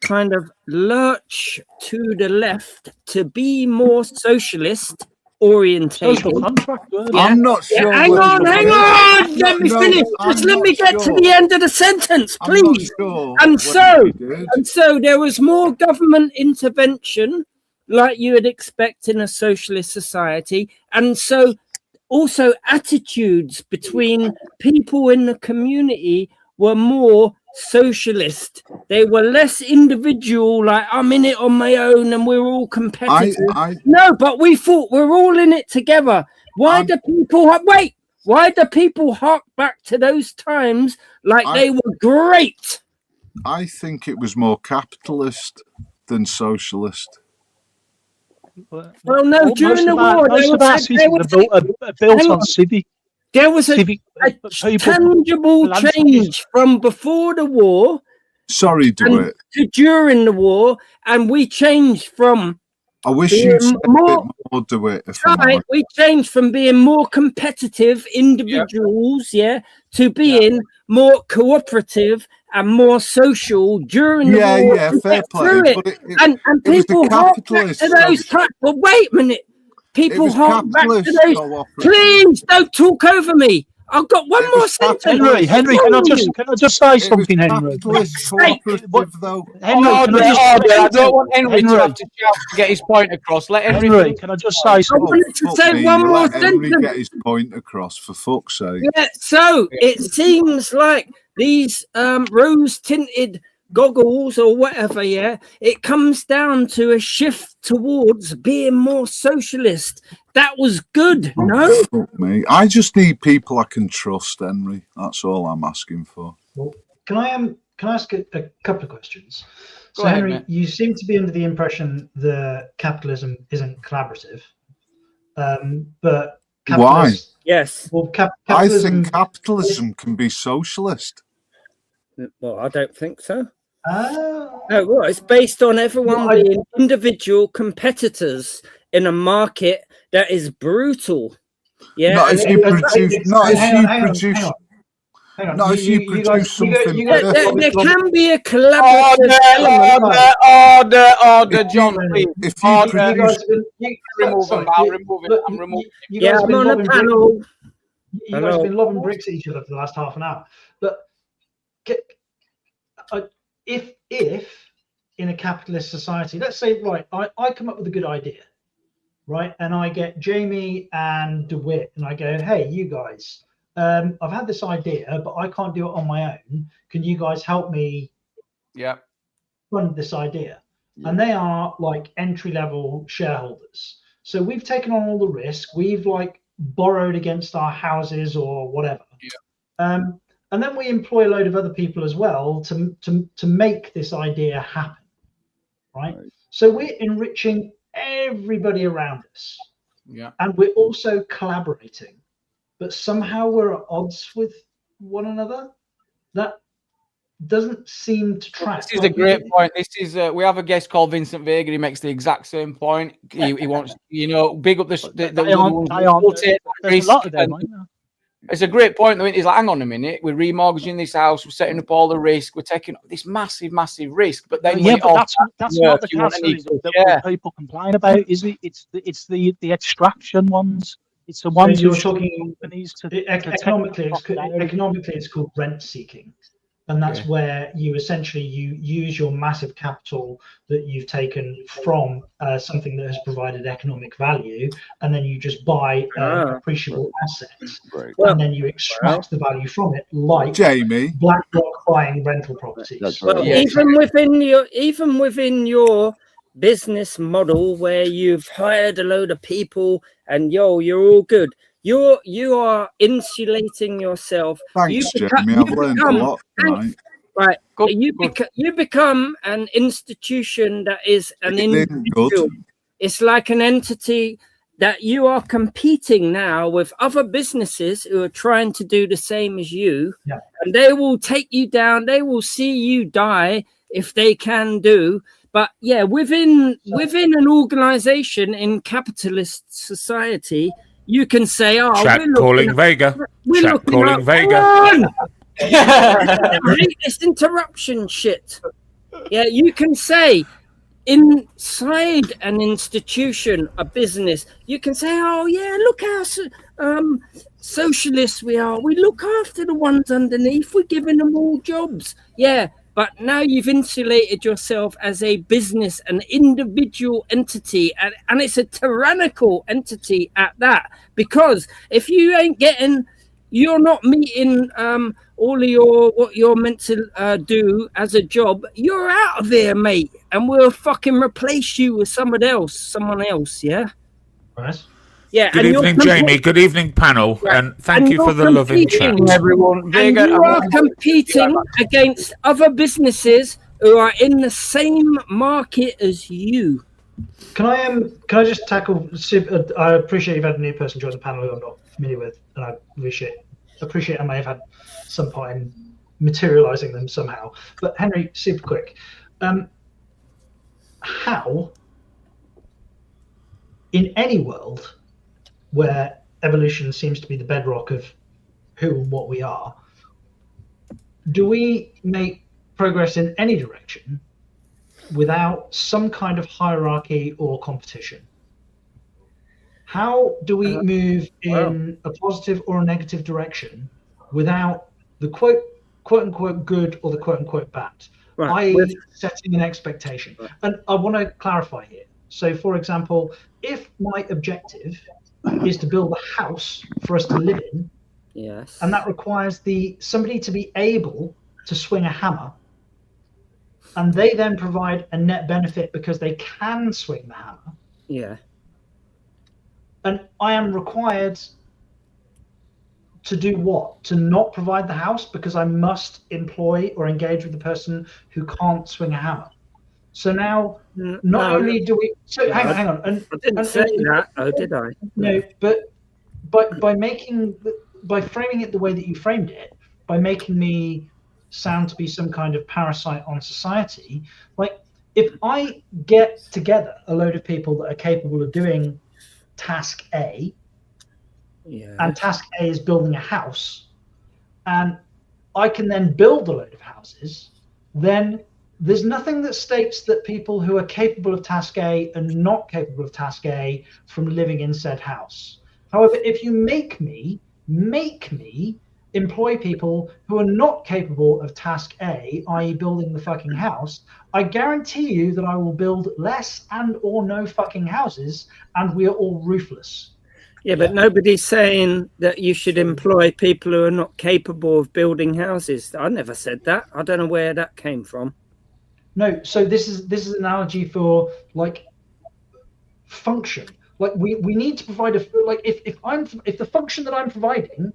kind of lurch to the left to be more socialist orientated. Social contract. I'm not sure. Hang on. Let me finish. Just let me get to the end of the sentence, please. And so there was more government intervention, like you would expect in a socialist society, and so also attitudes between people in the community were more socialist. They were less individual, like I'm in it on my own and we're all competitive. No, but we thought we're all in it together. Why do people hark back to those times like they were great? I think it was more capitalist than socialist. Well, no, during the war, most of our systems are built on civic. There was a tangible change from before the war. Sorry, DeWitt. To during the war, and we changed from. I wish you'd say a bit more, DeWitt. Right, we changed from being more competitive individuals, to being more cooperative and more social during the war. Yeah, fair play. But and people hark back to those types. But wait a minute, people hark back to those. Please don't talk over me. I've got one more sentence. Henry, can I just say something, Henry? Henry, I don't want Henry to have to shout to get his point across. Let Henry. Can I just say something? I wanted to say one more sentence. Henry get his point across, for fuck's sake. Yeah, so it seems like these rose-tinted goggles or whatever, it comes down to a shift towards being more socialist. That was good, no? Fuck me. I just need people I can trust, Henry. That's all I'm asking for. Well, can I ask a couple of questions? Go So, ahead, Henry, mate. you seem to be under the impression that capitalism isn't collaborative, but Why? Yes. Well, I think capitalism can be socialist. Well, I don't think so. No, well, it's based on everyone being individual competitors in a market that is brutal. Yeah, Not if you produce something. There can be a collaborative element. Order, John, please. If you produce, remove them. I'll remove it. I'm removing it. You guys have been I'm on a lobbing panel. bricks- You guys have been lobbing bricks at each other for the last half an hour. But if in a capitalist society, let's say, right, I come up with a good idea, right, and I get Jamie and DeWitt, and I go, hey, you guys, I've had this idea, but I can't do it on my own. Can you guys help me fund this idea? And they are like entry-level shareholders. So we've taken on all the risk. We've like borrowed against our houses or whatever. And then we employ a load of other people as well to make this idea happen, right? So we're enriching everybody around us. And we're also collaborating, but somehow we're at odds with one another. That doesn't seem to track. This is a great point. This is we have a guest called Vincent Vega. He makes the exact same point. He wants, big up the There's a lot of them, aren't there? It's a great point, though. He's like, hang on a minute, we're remortgaging this house, we're setting up all the risk, we're taking this massive risk. But then that's not the capitalism that people complain about, is it? It's the extraction ones. It's the ones you're who talking companies economically. It's called rent seeking, and that's where you essentially use your massive capital that you've taken from something that has provided economic value, and then you just buy appreciable assets, and then you extract the value from it, like Jamie BlackRock buying rental properties. Well, even within your business model, where you've hired a load of people and you're all good, you are insulating yourself. Thanks, Jamie. I've learned a lot tonight. Right, you become an institution that is an individual. It's like an entity that you are competing now with other businesses who are trying to do the same as you, and they will take you down. They will see you die if they can do. But within an organization in capitalist society, you can say, Chat calling Vega. Chat calling Vega. I hate this interruption shit. You can say inside an institution, a business, you can say, look how socialist we are. We look after the ones underneath. We're giving them all jobs. But now you've insulated yourself as a business, an individual entity, and it's a tyrannical entity at that. Because if you ain't getting, you're not meeting all of what you're meant to do as a job, you're out of here, mate. And we'll fucking replace you with someone else. Yeah. Right. Yeah. Good and you're evening, Jamie. Good evening, panel. Right. And thank And you for you're the loving chat. competing, everyone. And you are competing against other businesses who are in the same market as you. Can I just tackle? I appreciate you've had a new person join the panel who I'm not familiar with, and I appreciate I may have had some part in materializing them somehow. But Henry, super quick, how in any world where evolution seems to be the bedrock of who and what we are, do we make progress in any direction without some kind of hierarchy or competition? How do we move in a positive or a negative direction without the quote unquote good or the quote unquote bad? i.e. setting an expectation. And I want to clarify here. So for example, if my objective is to build a house for us to live in, yes, and that requires somebody to be able to swing a hammer, and they then provide a net benefit because they can swing the hammer. Yeah. And I am required to do what? To not provide the house because I must employ or engage with the person who can't swing a hammer. So now, not only do we... So hang on. I didn't say that, oh, did I? No, but by framing it the way that you framed it, by making me sound to be some kind of parasite on society, like if I get together a load of people that are capable of doing task A, and task A is building a house, and I can then build a load of houses, then there's nothing that states that people who are capable of task A are not capable of task A from living in said house. However, if you make me employ people who are not capable of task A, i.e. building the fucking house, I guarantee you that I will build less and or no fucking houses, and we are all ruthless. Yeah, but nobody's saying that you should employ people who are not capable of building houses. I never said that. I don't know where that came from. No, so this is an analogy for like function. Like we need to provide if the function that I'm providing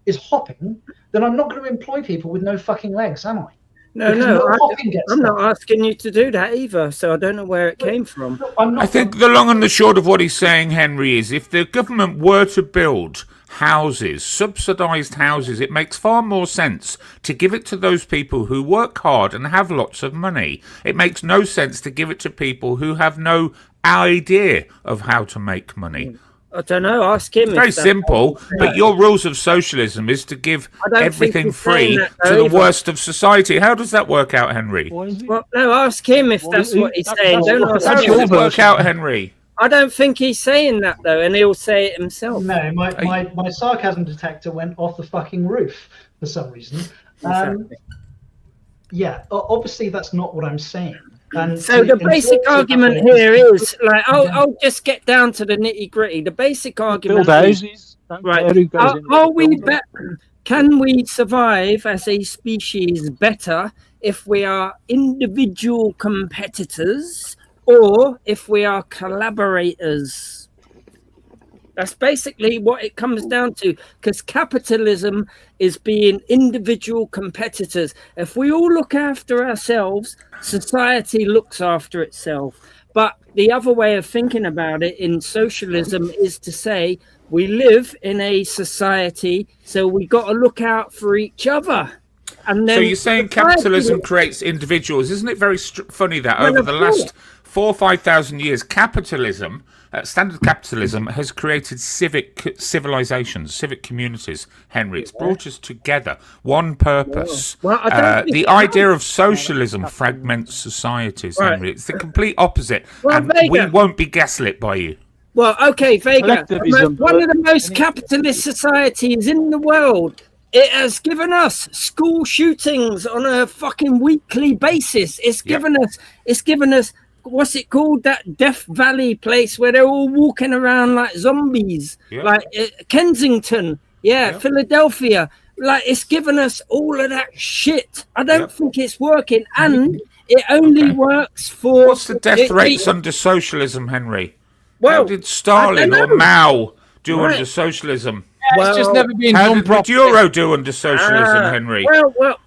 is hopping, then I'm not going to employ people with no fucking legs, am I? No, I'm not asking you to do that either, so I don't know where it came from. I think the long and the short of what he's saying, Henry, is if the government were to build houses, subsidised houses, it makes far more sense to give it to those people who work hard and have lots of money. It makes no sense to give it to people who have no idea of how to make money. I don't know, ask him. It's very simple, but your rules of socialism is to give everything free to the worst of society. How does that work out, Henry? Well, no, ask him if that's what he's saying. Don't ask How does it work out, Henry? I don't think he's saying that, though, and he'll say it himself. No, my sarcasm detector went off the fucking roof for some reason. Exactly. Yeah, obviously that's not what I'm saying. And so the basic argument here is, like, I'll just get down to the nitty gritty. The basic argument is, right, can we survive as a species better if we are individual competitors or if we are collaborators? That's basically what it comes down to, because capitalism is being individual competitors. If we all look after ourselves, society looks after itself. But the other way of thinking about it in socialism is to say we live in a society, so we got to look out for each other. And then so you're saying capitalism creates individuals. Isn't it very funny that over the last 4,000 or 5,000 years, capitalism, standard capitalism, has created civic civilizations, civic communities, Henry. It's brought us together. One purpose. The idea of socialism fragments societies, Henry. It's the complete opposite. And we won't be gaslit by you. Well, okay, Vega. One of the most capitalist societies in the world. It has given us school shootings on a fucking weekly basis. It's given us, what's it called? That Death Valley place where they're all walking around like zombies, like Kensington, Philadelphia. Like, it's given us all of that shit. I don't think it's working, and it only works for. What's the death rates under socialism, Henry? Well, how did Stalin or Mao do Right. under socialism? It's just never been How done did the properly. Euro do under socialism, Henry? What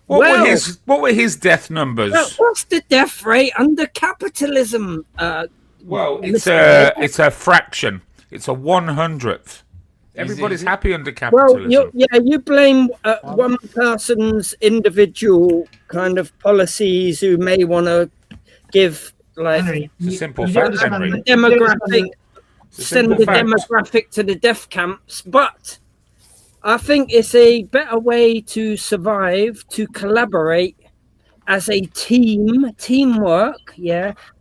were his death numbers? Well, what's the death rate under capitalism? Well, Mr. it's a fraction. It's a 100th. Everybody's happy under Well, capitalism. you blame one person's individual kind of policies who may want to give like It's a simple fact, Henry. the demographic, It's a send simple the fact. demographic to the death camps, but I think it's a better way to survive, to collaborate as a teamwork,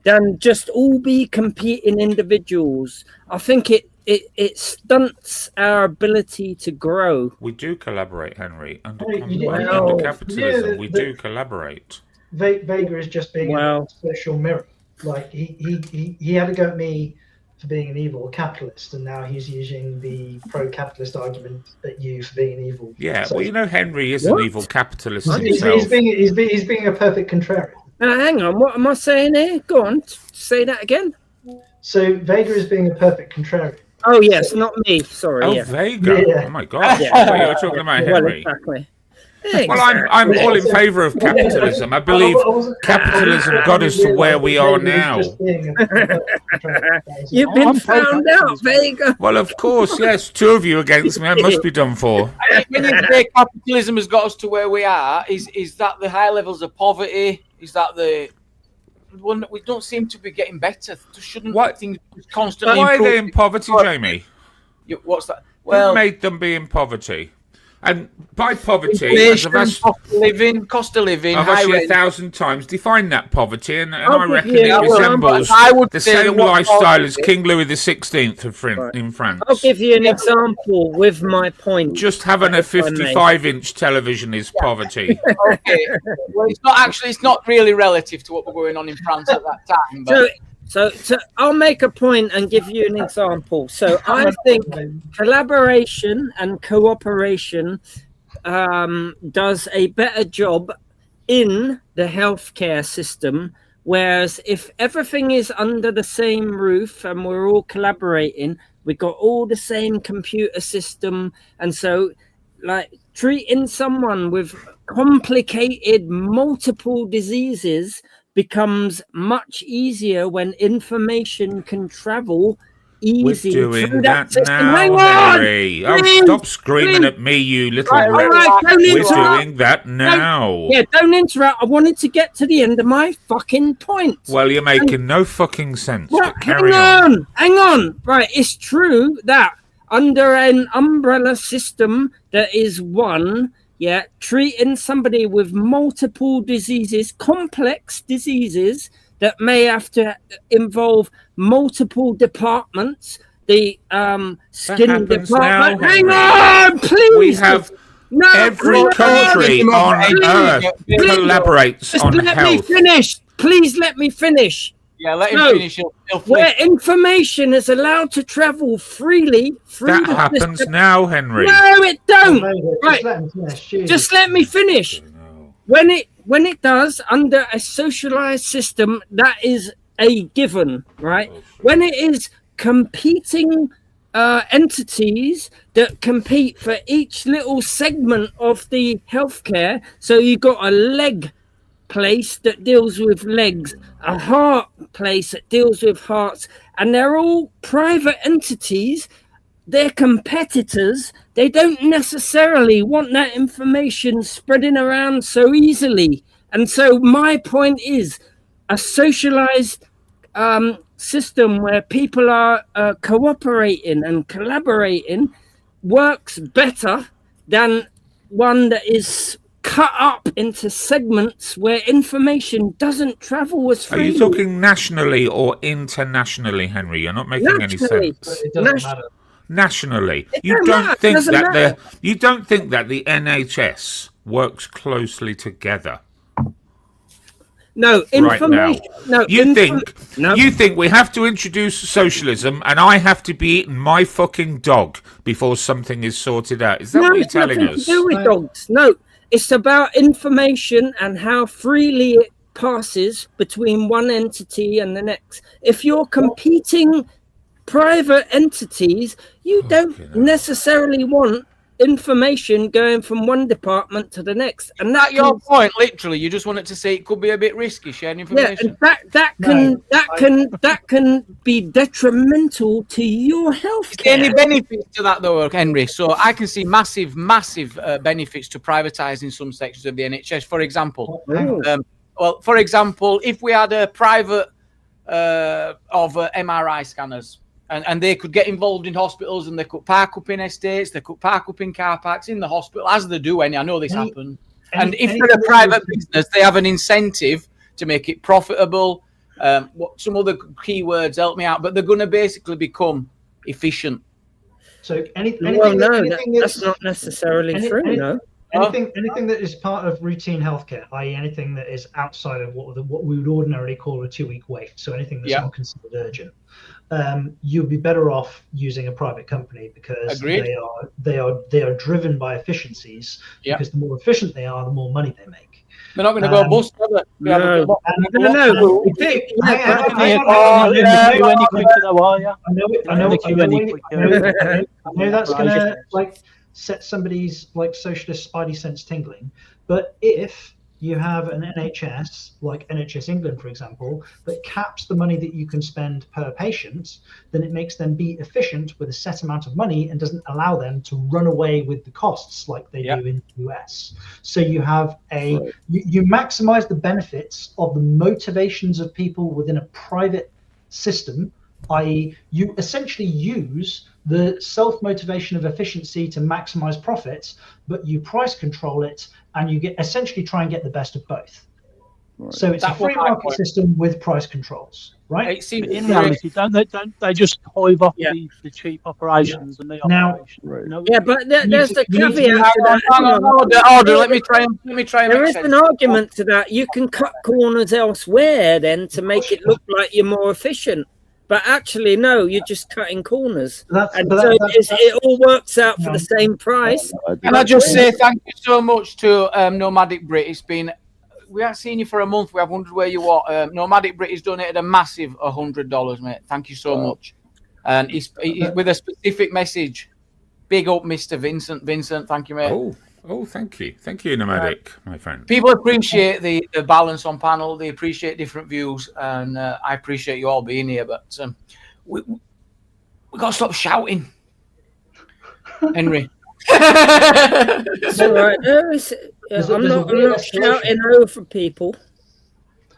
than just all be competing individuals. I think it stunts our ability to grow. We do collaborate, Henry. Under Well, capitalism, we do collaborate. Vega is just being a social mirror. Like he had to go at me for being an evil capitalist, and now he's using the pro-capitalist argument at you for being an evil. Yeah, well, you know, Henry is an evil capitalist He's himself. being a perfect contrarian. Hang on, what am I saying here? Go on, say that again. So Vega is being a perfect contrarian. Oh yes, not me. Sorry. Oh, yeah. Vega. Yeah. Oh my God! I thought you were talking about Well, Henry. exactly. Well, I'm all in favour of capitalism. I believe capitalism got us to where we are now. You've been found out, Vega. Well, of course, yes. Two of you against me. I must be done for. When you say capitalism has got us to where we are, is that the high levels of poverty? Is that the one that we don't seem to be getting better? Shouldn't things constantly Why are improve? they in poverty, Jamie? What's that? Who made them be in poverty? And by poverty, as inflation, cost of living, I've high actually rent. 1,000 times defined that poverty, and I'll I give reckon you it an resembles example. I would the say same that what lifestyle causes as it- King Louis XVI in France. I'll give you an example with my point. Just having a 55-inch television is poverty. Okay. Well, it's not really relative to what was going on in France at that time. But So I'll make a point and give you an example. So I think collaboration and cooperation does a better job in the healthcare system, whereas if everything is under the same roof and we're all collaborating, we've got all the same computer system, and so like treating someone with complicated multiple diseases becomes much easier when information can travel easy We're through doing that that system. now, Hang on, Henry. Oh, please, stop screaming please. at me, you little Right, all wretch. right, don't We're interrupt. doing that now. Don't interrupt. I wanted to get to the end of my fucking point. Well, you're making no fucking sense. Well, But carry on. hang on. Right, it's true that under an umbrella system that is one, treating somebody with multiple diseases, complex diseases that may have to involve multiple departments, the skin happens department. now, Hang Henry. on, please. We have No, every please. country on earth Please. collaborates Just on let me health. finish. Please let me finish. Yeah, let him No, finish. He'll where flip. information is allowed to travel freely through That the happens system. now, Henry. No, it don't. Just Right. let him finish. Jesus. Just let me finish. When it does under a socialized system, that is a given, right? When it is competing entities that compete for each little segment of the healthcare, so you've got a leg place that deals with legs, a heart place that deals with hearts, and they're all private entities. They're competitors. They don't necessarily want that information spreading around so easily. And so my point is a socialized system where people are cooperating and collaborating works better than one that is cut up into segments where information doesn't travel as Are freely. you talking nationally or internationally, Henry? You're not making any Nationally. sense. It doesn't matter. Nationally, It you don't don't matter, think doesn't that matter. the NHS works closely together No, right now? information. No, You think we have to introduce socialism, and I have to be eating my fucking dog before something is sorted out? Is that what you're it's nothing telling us? to do with dogs. No, it's about information and how freely it passes between one entity and the next. If you're competing private entities, you don't necessarily want information going from one department to the next, and That's your point. Literally, you just wanted to say it could be a bit risky sharing information. Yeah, and that can be detrimental to your health. Is there any benefits to that though, Henry? So I can see massive benefits to privatising some sections of the NHS. For example, for example, if we had a private of MRI scanners. And they could get involved in hospitals, and they could park up in estates, they could park up in car parks in the hospital, as they do. I know this happens. And if they're a private business, they have an incentive to make it profitable. Some other keywords help me out, but they're going to basically become efficient. So that's not necessarily true. No. Anything that is part of routine healthcare, i.e., anything that is outside of what we would ordinarily call a 2-week wait, so anything that's not considered urgent, you'd be better off using a private company because they are driven by efficiencies. Because the more efficient they are, the more money they make. They're not going to go bust, are they? I know that's going to set somebody's socialist spidey sense tingling, but if you have an NHS like NHS England, for example, that caps the money that you can spend per patient, then it makes them be efficient with a set amount of money and doesn't allow them to run away with the costs like they do in the US. So you have you maximize the benefits of the motivations of people within a private system, i.e. you essentially use the self-motivation of efficiency to maximize profits, but you price control it and you essentially try and get the best of both. Right. So it's a free market system with price controls, right? In reality, don't they just hive off the cheap operations and the operations? But there's the caveat to that. Order. Let me try and there is an argument to that. You can cut corners elsewhere then to make it look like you're more efficient. But actually, no, you're just cutting corners. It all works out for the same price. Can I just say thank you so much to Nomadic Brit? It's been, we haven't seen you for a month. We have wondered where you are. Nomadic Brit has donated a massive $100, mate. Thank you so much. And he's with a specific message. Big up, Mr. Vincent. Vincent, thank you, mate. Oh, thank you, Nomadic, my friend. People appreciate the balance on panel. They appreciate different views, and I appreciate you all being here. But we got to stop shouting, Henry. It's all right. I'm not shouting over people.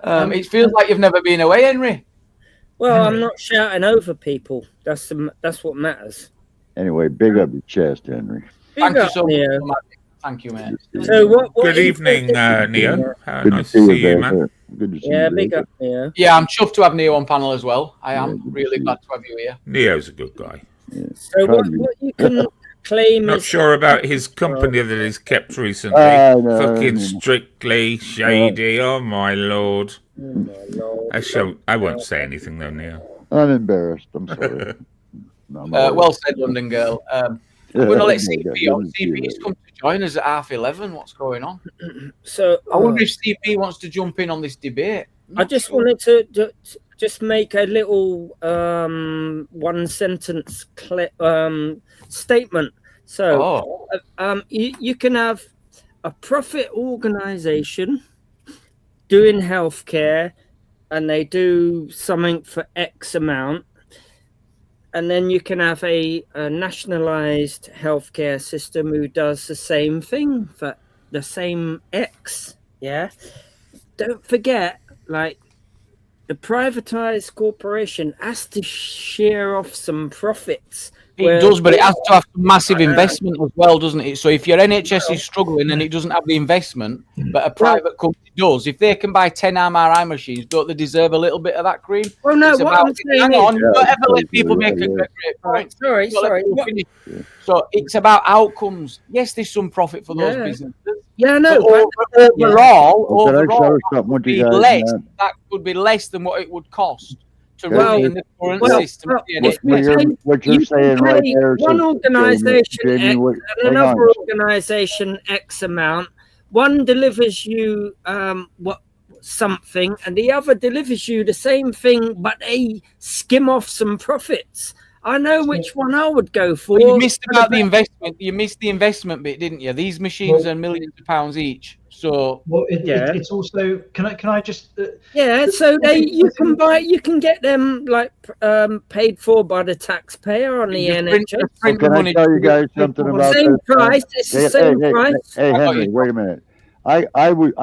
It feels like you've never been away, Henry. Well, I'm not shouting over people. That's what matters. Anyway, big up your chest, Henry. Thank you so much. Thank you, man. So what Good evening, Neo. Nice to see you, man. Good to see you. Big up, Neo. Yeah, I'm chuffed to have Neo on panel as well. I am really glad to have you here. Neo's a good guy. So what you can claim Not is... sure about his company that he's kept recently. Fucking Strictly Shady. Oh, my Lord. I won't say anything, though, Neo. I'm embarrassed. I'm sorry. Well said, London girl. I'm going to let CP on. CP's come to join us at 11:30. What's going on? So I wonder if CP wants to jump in on this debate. I just wanted to just make a little one-sentence statement. So you can have a profit organization doing healthcare, and they do something for X amount. And then you can have a nationalized healthcare system who does the same thing for the same X. Yeah. Don't forget, the privatized corporation has to share off some profits. It does, but it has to have massive investment as well, doesn't it? So if your NHS is struggling and it doesn't have the investment, but a private company does, if they can buy 10 MRI machines, don't they deserve a little bit of that cream? Well, no, I'm saying don't ever let people make a great point. Sorry. So it's about outcomes. Yes, there's some profit for those businesses. Yeah, no. Overall, that could be less than what it would cost to run in the current system. What you're saying right there is one organisation X and another organisation X amount. One delivers you something and the other delivers you the same thing, but they skim off some profits. I know which one I would go for. Well, you missed about the investment. You missed the investment bit, didn't you? These machines are millions of pounds each. So it's also can I just so you can get them like paid for by the taxpayer on the NHS. So can I tell you guys something about same this? price? It's the same price. Hey, Henry, wait a minute. I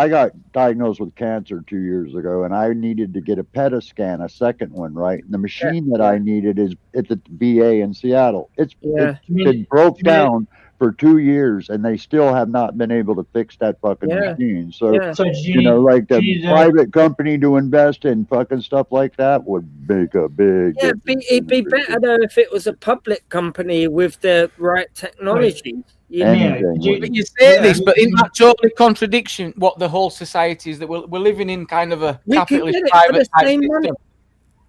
got diagnosed with cancer 2 years ago, and I needed to get a PETA scan, a second one, right? And the machine that I needed is at the VA in Seattle. It's been broke down for 2 years, and they still have not been able to fix that fucking machine. So, you know, like the private company to invest in fucking stuff like that would make a big difference. It'd be better though if it was a public company with the right technology. But you say this, but in that totally contradiction what the whole society is, that we're living in kind of a capitalist private type system.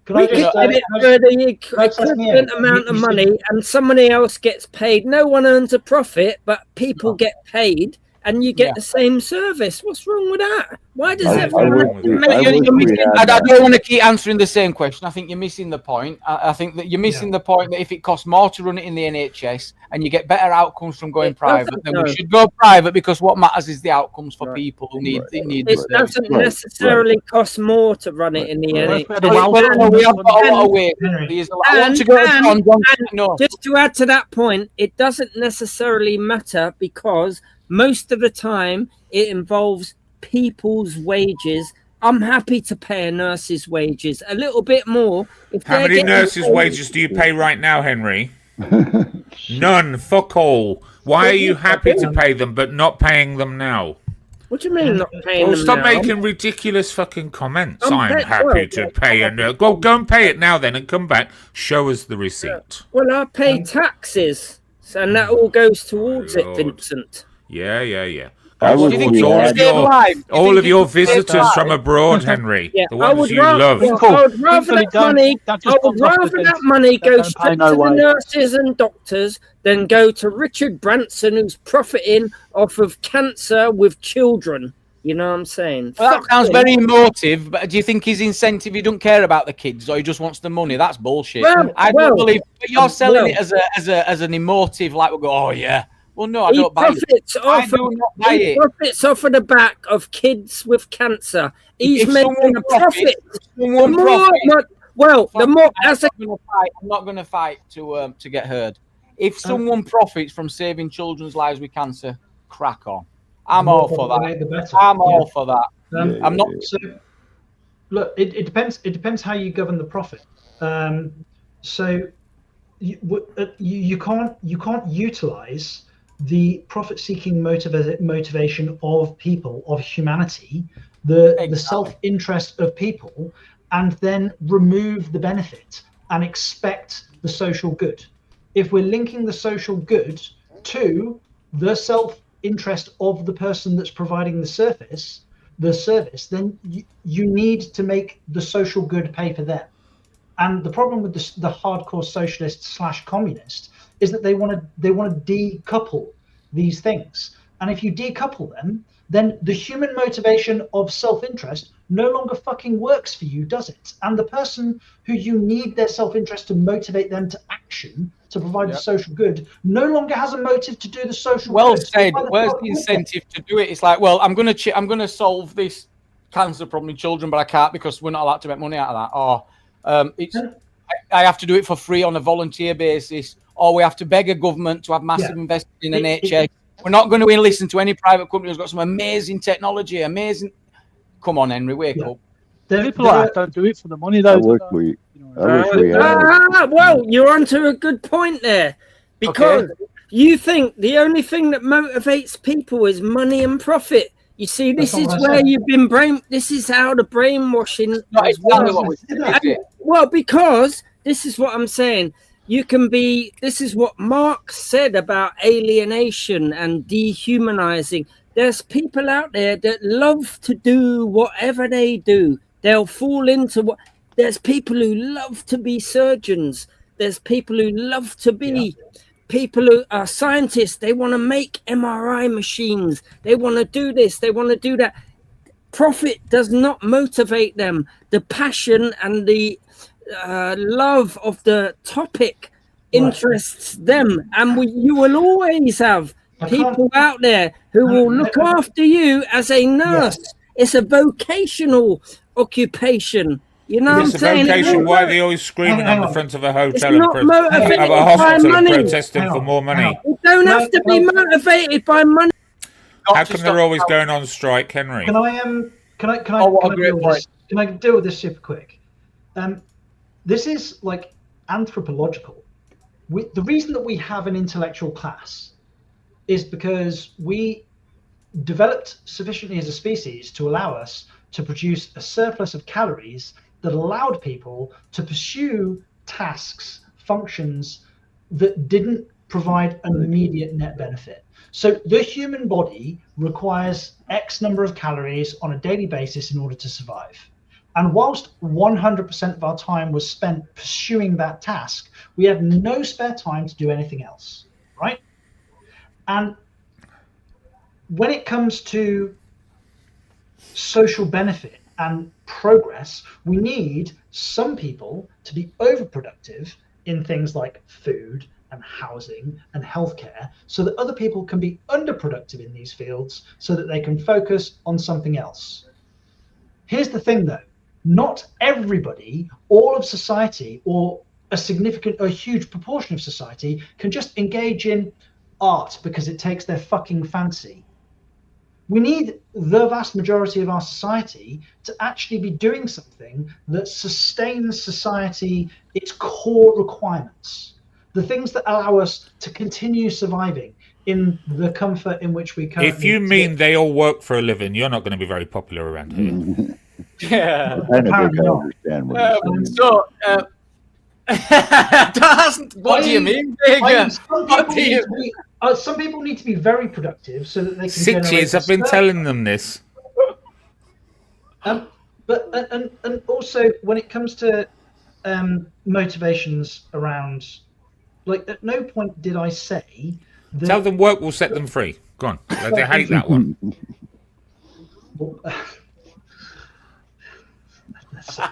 We could get it for the equivalent amount of money, and somebody else gets paid. No one earns a profit, but people get paid, and you get the same service. What's wrong with that? Why does everyone? I don't want to keep answering the same question. I think you're missing the point. I think that you're missing the point that if it costs more to run it in the NHS and you get better outcomes from going private, then we should go private, because what matters is the outcomes for people who need it doesn't necessarily cost more to run it in the NHS. We have got a lot of way. Just to add to that point, it doesn't necessarily matter, because most of the time it involves people's wages. I'm happy to pay a nurse's wages a little bit more. How many nurses' wages do you pay right now, Henry? None. Fuck all. Why are you happy to pay them but not paying them now? What do you mean not paying them stop now? making ridiculous fucking comments. I'm happy to pay a nurse. Go and pay it now then, and come back. Show us the receipt. Well, I pay taxes, and that all goes towards it, Vincent. Yeah. All of your visitors from abroad, Henry. The ones you love. I would rather that money go straight to the nurses and doctors than go to Richard Branson, who's profiting off of cancer with children. You know what I'm saying? Well, that sounds very emotive, but do you think his incentive, he don't care about the kids, or he just wants the money? That's bullshit. I don't believe, but you're selling it as an emotive, like we'll go, oh yeah. Well, no, I don't buy it. I do not buy it. He profits off of the back of kids with cancer. He's making a profit. I'm not going to fight to get heard. If someone profits from saving children's lives with cancer, crack on. I'm all for that. I'm all for that. I'm not. So, look, it depends. It depends how you govern the profit. So you can't utilize the profit-seeking motivation of people, of humanity, the self-interest of people, and then remove the benefit and expect the social good. If we're linking the social good to the self-interest of the person that's providing the service, then you need to make the social good pay for them. And the problem with the hardcore socialist / communist is that they want to decouple these things. And if you decouple them, then the human motivation of self-interest no longer fucking works for you, does it? And the person who you need their self-interest to motivate them to action, to provide the social good, no longer has a motive to do the social good. Well said. Where's the incentive to do it? It's like, well, I'm gonna solve this cancer problem in children, but I can't because we're not allowed to make money out of that. Or I have to do it for free on a volunteer basis, or we have to beg a government to have massive investment in NHS. We're not going to listen to any private company who's got some amazing technology, amazing. Come on, Henry, wake up. People don't do it for the money, though. Well, you're onto a good point there, because you think the only thing that motivates people is money and profit. You see, this is where you've been this is how the brainwashing. Well, because this is what I'm saying. This is what Marx said about alienation and dehumanizing. There's people out there that love to do whatever they do. They'll fall into there's people who love to be surgeons. There's people who love to be people who are scientists. They want to make MRI machines. They want to do this. They want to do that. profit does not motivate them. The passion and the love of the topic interests them, and you will always have people out there who will look after you as a nurse. It's a vocational occupation. You know It's what a I'm saying? vocation. Why are they always screaming on the front of a hotel and not motivated of a by hospital and money. protesting for more money? You don't have to be motivated by money. How come they're always going on strike, Henry? Can I deal with this super quick? This is like anthropological. The reason that we have an intellectual class is because we developed sufficiently as a species to allow us to produce a surplus of calories that allowed people to pursue tasks, functions that didn't provide an immediate net benefit. So the human body requires X number of calories on a daily basis in order to survive. And whilst 100% of our time was spent pursuing that task, we had no spare time to do anything else, right? And when it comes to social benefit and progress, we need some people to be overproductive in things like food and housing and healthcare, so that other people can be underproductive in these fields so that they can focus on something else. Here's the thing though, not everybody, all of society, or a huge proportion of society can just engage in art because it takes their fucking fancy. We need the vast majority of our society to actually be doing something that sustains society, its core requirements, the things that allow us to continue surviving in the comfort in which we currently If you mean they all work for a living, you're not going to be very popular around here. Yeah. I don't think I understand what you're saying. So, what do you mean, Big? Some people need to be very productive so that they can 6 years I've been telling them this. But also when it comes to motivations around, like, at no point did I say that... Tell them work will set them free. Go on. They hate that one.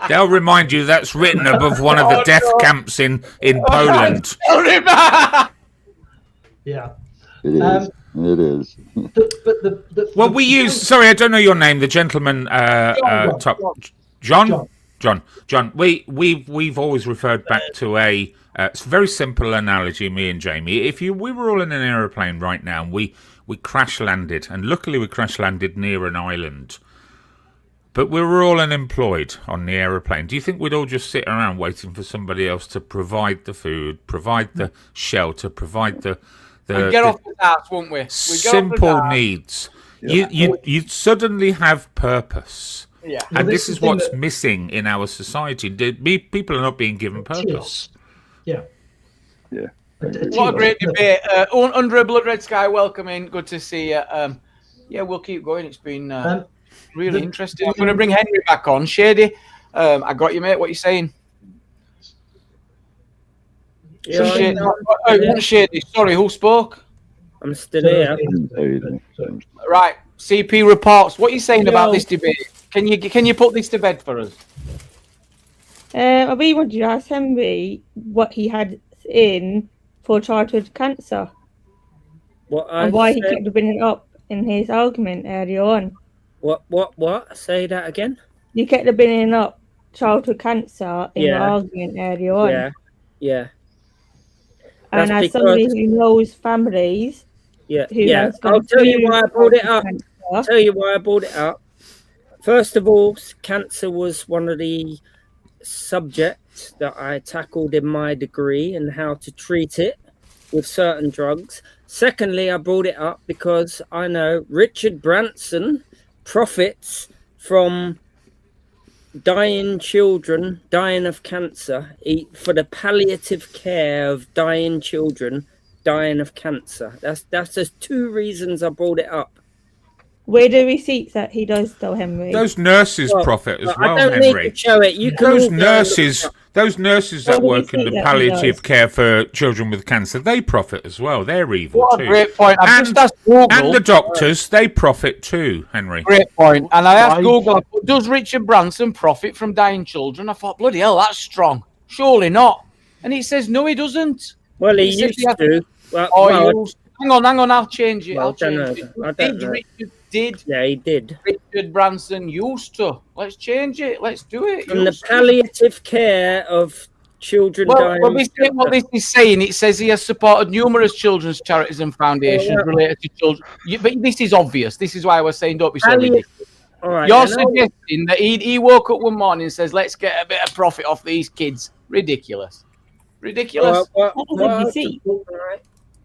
They'll remind you that's written above one of the death camps in Poland. Yeah. It is. It is. Well, we use. Sorry, I don't know your name. The gentleman, John. We've always referred back to a very simple analogy. Me and Jamie. We were all in an aeroplane right now, and we crash landed, and luckily we crash landed near an island. But we were all unemployed on the aeroplane. Do you think we'd all just sit around waiting for somebody else to provide the food, provide the shelter, provide the we'd get off the ass, won't we? Simple needs. Yeah. You'd suddenly have purpose. Yeah. And this is what's missing in our society. People are not being given purpose. Yeah. Yeah. What a great debate. Under a Blood Red Sky, welcome in. Good to see you. Yeah, we'll keep going. It's been really interesting. I'm going to bring Henry back on. Shady, I got you, mate. What are you saying? Shady. Sorry, who spoke? I'm still here. Right, CP reports. What are you saying about this debate? Can you put this to bed for us? I really wanted to ask Henry what he had in for childhood cancer. And why he kept bringing it up in his argument earlier on. What? Say that again. You kept bringing up childhood cancer in your argument earlier on. Yeah. And as somebody who knows families, I'll tell you why I brought it up. First of all, cancer was one of the subjects that I tackled in my degree and how to treat it with certain drugs. Secondly, I brought it up because I know Richard Branson profits from dying children dying of cancer, for the palliative care of dying children dying of cancer. That's just two reasons I brought it up. Where the receipts that he does, though, Henry? Those nurses profit as well, I don't Henry. need to show it. Those nurses that work in the palliative care for children with cancer, they profit as well. They're evil What too. a great point. I've just asked Google. And the doctors, they profit too, Henry. Great point. And I asked Google, does Richard Branson profit from dying children? I thought, bloody hell, that's strong. Surely not. And it says, no, he doesn't. Well, he says used to. Hang on, I'll change it. Well, I'll change it. I don't know. Yeah, he did. Richard Branson used to. Let's change it. Let's do it. From the palliative care of children dying. Well, what this is saying, it says he has supported numerous children's charities and foundations related to children. But this is obvious. This is why I was saying don't be so ridiculous. All right, You're suggesting that he woke up one morning and says, let's get a bit of profit off these kids. Ridiculous. Ridiculous. All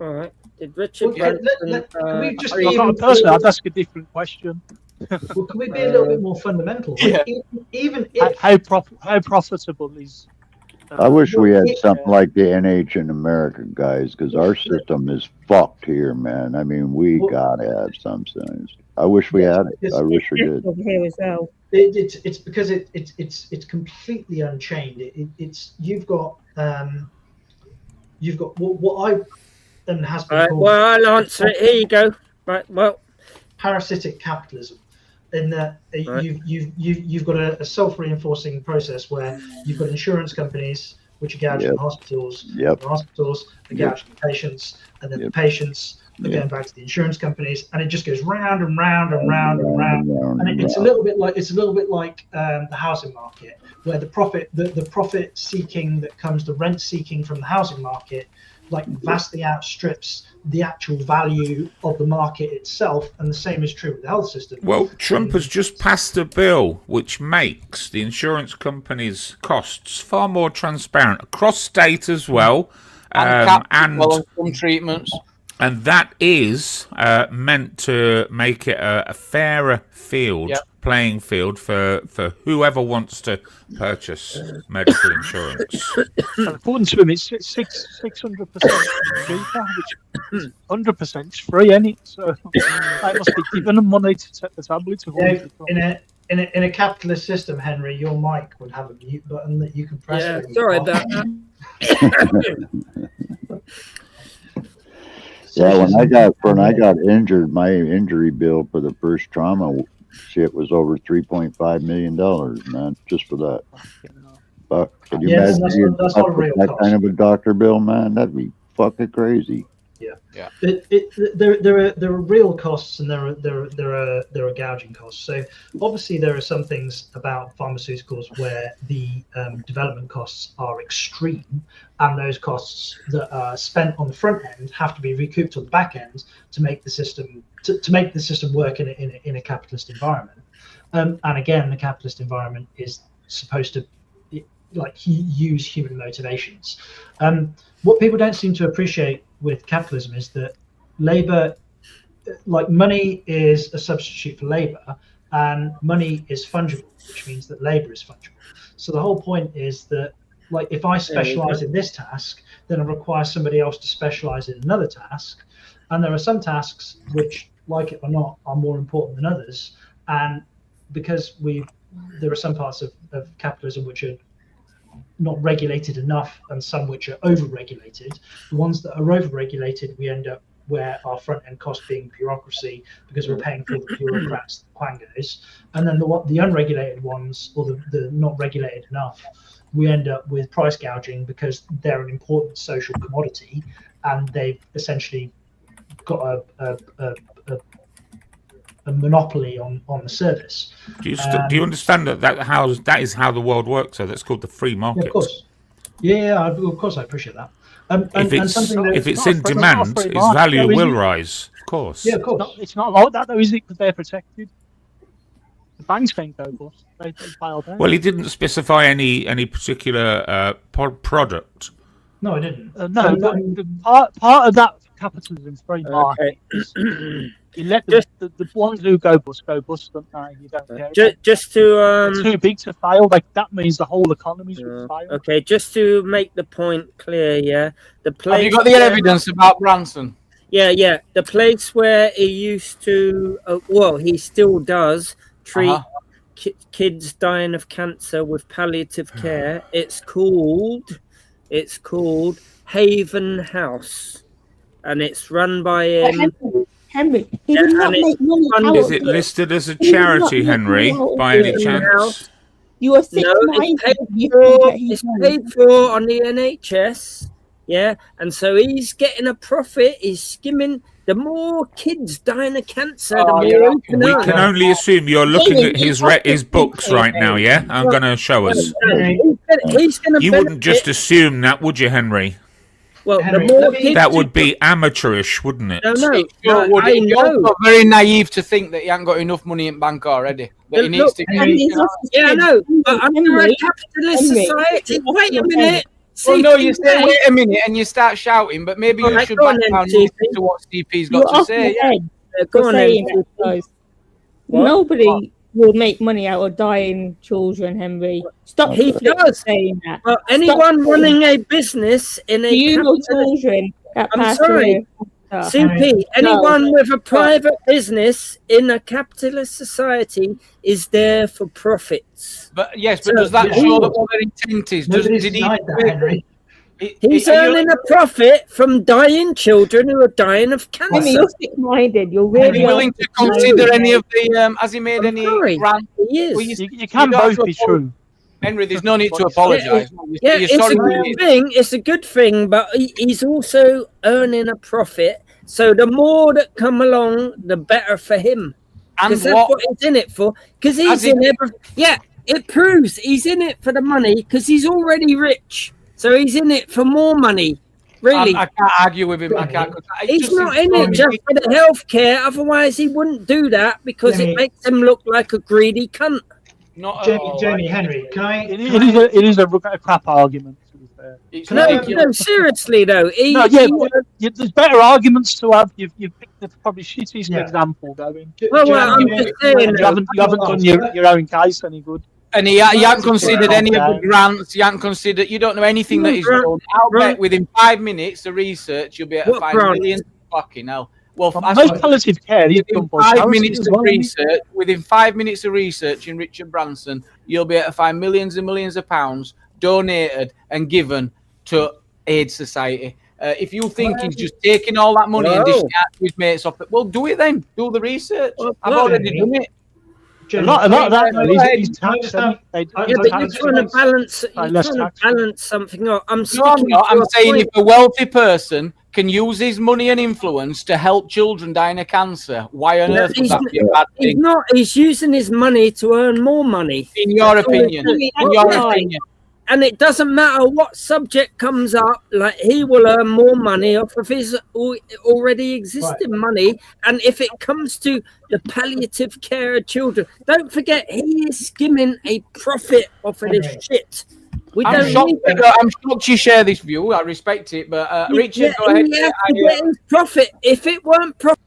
right. Did Richard Branson... I'd ask a different question. Well, can we be a little bit more fundamental? Yeah. Even if... How profitable is... I wish we had something like the NH in America, guys, because our system is fucked here, man. I mean, we gotta have some sense. I wish we had it. I wish we did. Here as well. It's because it's completely unchained. You've got what I and has been called. Well, I'll answer it. Here you go. Right. Well, parasitic capitalism. In that you've got a self-reinforcing process where you've got insurance companies which are gouging hospitals. The hospitals are gouging patients, and then the patients are going back to the insurance companies, and it just goes round and round and round and round. And it's a little bit like the housing market, where the profit seeking that comes, the rent seeking from the housing market, like vastly outstrips the actual value of the market itself, and the same is true with the health system. Well, Trump has just passed a bill which makes the insurance companies' costs far more transparent across state as well, and some treatments. And that is meant to make it a fairer playing field for whoever wants to purchase medical insurance. According to him, it's 600% cheaper, which 100% is free, ain't it? So I must be giving them money to take the tablet. In a capitalist system, Henry, your mic would have a mute button that you can press. Yeah, sorry about that. Yeah, when I got injured, my injury bill for the first trauma shit was over $3.5 million, man, just for that. But can you imagine that kind of a doctor bill, man? That'd be fucking crazy. Yeah. There are real costs, and there are gouging costs. So obviously there are some things about pharmaceuticals where the development costs are extreme, and those costs that are spent on the front end have to be recouped on the back end to make the system work in a capitalist environment. And again, the capitalist environment is supposed to use human motivations. What people don't seem to appreciate with capitalism is that labor, money is a substitute for labor, and money is fungible, which means that labor is fungible. So the whole point is that, if I specialize in this task, then I require somebody else to specialize in another task, and there are some tasks which, like it or not, are more important than others. And because there are some parts of capitalism which are not regulated enough, and some which are over-regulated. The ones that are over-regulated, we end up where our front-end cost being bureaucracy, because we're paying for the bureaucrats, the quangos. And then the unregulated ones, or the not regulated enough, we end up with price gouging because they're an important social commodity, and they've essentially got a monopoly on the service. Do you understand that is how the world works? So that's called the free market. Yeah, of course. Of course, I appreciate that. If it's in demand, its value will rise. Of course. Yeah, of course. It's not like that, though, is it? Because they're protected. The banks can't go bust. They pile down. Well, he didn't specify any particular product. No, I didn't. No, but part of that capitalism is very market. You let the ones who go bust, don't they? You don't care. Just to they're too big to fail. That means the whole economy's will fail. Okay, just to make the point clear, Have you got the evidence about Branson? Yeah. The place where he used to, he still does treat kids dying of cancer with palliative care. It's called Haven House, and it's run by Henry, he did not make money out Is of it it. listed as a He did not charity, make money Henry, out of by it. any chance? You are sick No, minded. it's paid for on the NHS, yeah, and so he's getting a profit. He's skimming. The more kids dying of cancer, the more he can We earn. can only assume you're looking at his books right now, yeah? I'm going to show us. He's going to You wouldn't just assume that, would you, Henry? Well, Henry, the more let me- kids That would be amateurish, wouldn't it? No, It sure would. You're also very naive to think that he ain't got enough money in bank already. That he needs to. Yeah, I know. But under a capitalist society, wait a minute. Well, no, you CP, say wait a minute and you start shouting, but maybe you Alright, should go back on then, down and listen CP. to what CP's You're got to off say. your head Go for on then, saying that, guys. What? Nobody will make money out of dying children, Henry. Stop He does. saying that. But Stop anyone saying running that. a business in a Do you know capitalist- children that I'm pass sorry. away of cancer? CP, anyone with a private business in a capitalist society is there for profits. But yes, but does that show that what their intent is? Did he? Henry. He's earning a profit from dying children who are dying of cancer. Henry, you're sick-minded. You're Are really you willing to consider any of the? Has he made any grants? He is. Well, You can don't have both to be true. Henry, there's no need to apologise. Yeah, You're it's sorry a we good did. thing. It's a good thing, but he's also earning a profit. So the more that come along, the better for him. And Because that's what- what he's in it for. Because Has he's he- in every. Yeah, it proves he's in it for the money because he's already rich. So he's in it for more money. Really, I can't argue with him. I can't. he's not in it just for the healthcare. Otherwise, he wouldn't do that because Jamie. it makes him look like a greedy cunt. Not Jamie, Henry, can I? It is a crap argument, to be fair. No, seriously though. No, yeah, there's better arguments to have. You've picked the probably shittiest example going. Well, I'm just saying. You haven't done your own case any good. And he hasn't considered any of the grants. He hasn't considered. You don't know anything that he's done. I'll bet within 5 minutes of research, you'll be able to What find grants? millions. Fucking hell. Well, Most palliative care is done by 5 charities minutes as of well, isn't it? research. Within 5 minutes of research in Richard Branson, you'll be able to find millions and millions of pounds donated and given to AIDS Society. If you think he's just taking all that money and dishing it out to his mates off, well, do it then. Do the research. I've already done it. A lot of that Go is ahead. tax. Yeah, but you're trying to balance. You're trying to balance something up. I'm No, I'm not. I'm saying if a wealthy person can use his money and influence to help children dying of cancer, why on earth would that be a bad He's thing? not. He's using his money to earn more money. In your opinion. In your opinion. And it doesn't matter what subject comes up, like he will earn more money off of his already existing money. And if it comes to the palliative care of children, don't forget he is skimming a profit off of this shit. We I'm don't shocked, need I'm shocked you share this view. I respect it, but Richard, go ahead. He has to get his profit. If it weren't profit.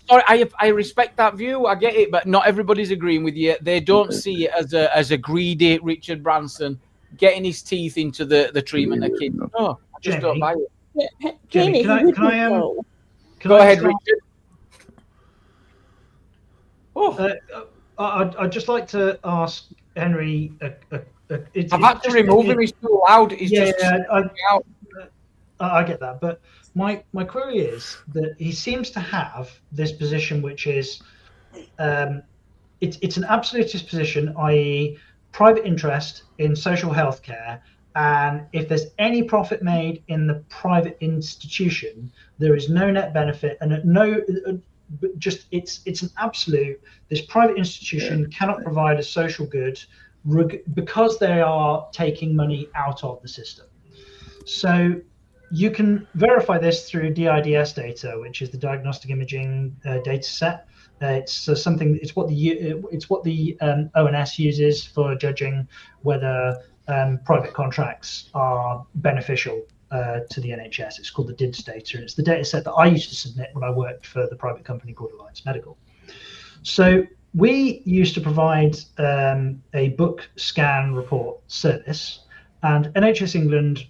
Sorry, I respect that view. I get it, but not everybody's agreeing with you. They don't see it as a greedy Richard Branson getting his teeth into the treatment of kids. No, I just don't buy it. Jamie, can I Go ahead, start- Richard. I'd just like to ask Henry. I've had to remove him. He's too loud. He's just I get that, but my query is that he seems to have this position, which is it's an absolutist position, i.e., private interest in social health care, and if there's any profit made in the private institution, there is no net benefit and just it's an absolute. This private institution cannot provide a social good because they are taking money out of the system. So you can verify this through DIDS data, which is the diagnostic imaging data set. It's what the ONS uses for judging whether private contracts are beneficial to the NHS. It's called the DIDS data, and it's the data set that I used to submit when I worked for the private company called Alliance Medical. So we used to provide a book scan report service, and NHS England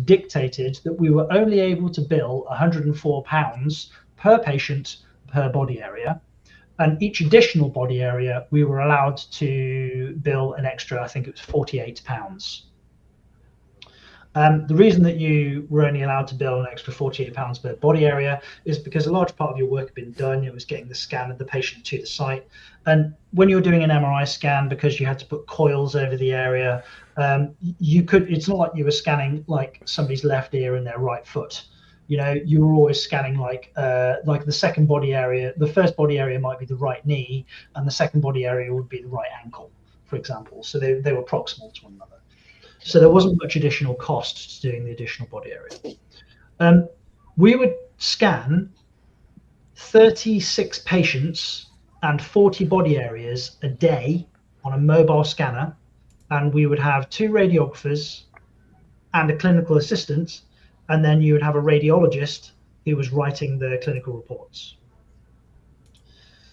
dictated that we were only able to bill £104 per patient per body area, And each additional body area, we were allowed to bill an extra, I think it was £48. The reason that you were only allowed to bill an extra £48 per body area is because a large part of your work had been done. It was getting the scan of the patient to the site. And when you were doing an MRI scan, because you had to put coils over the area, it's not like you were scanning like somebody's left ear and their right foot. You know, you were always scanning like the second body area. The first body area might be the right knee, and the second body area would be the right ankle, for example. So they were proximal to one another. So there wasn't much additional cost to doing the additional body area. We would scan 36 patients and 40 body areas a day on a mobile scanner, and we would have 2 radiographers and a clinical assistant, and then you would have a radiologist who was writing the clinical reports.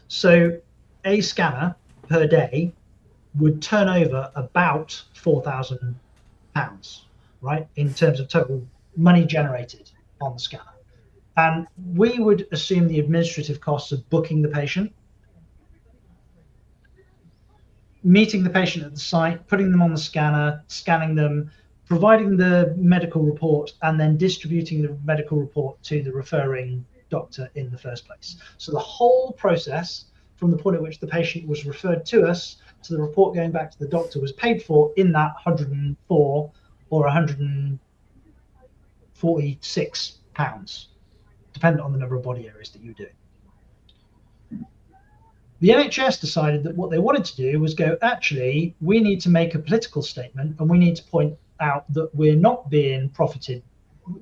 So a scanner per day would turn over about £4,000, right, in terms of total money generated on the scanner. And we would assume the administrative costs of booking the patient, meeting the patient at the site, putting them on the scanner, scanning them, providing the medical report, and then distributing the medical report to the referring doctor in the first place. So the whole process, from the point at which the patient was referred to us to the report going back to the doctor, was paid for in that 104 or 146 pounds, dependent on the number of body areas that you do. The NHS decided that what they wanted to do was go, actually, we need to make a political statement, and we need to point out that we're not being profited,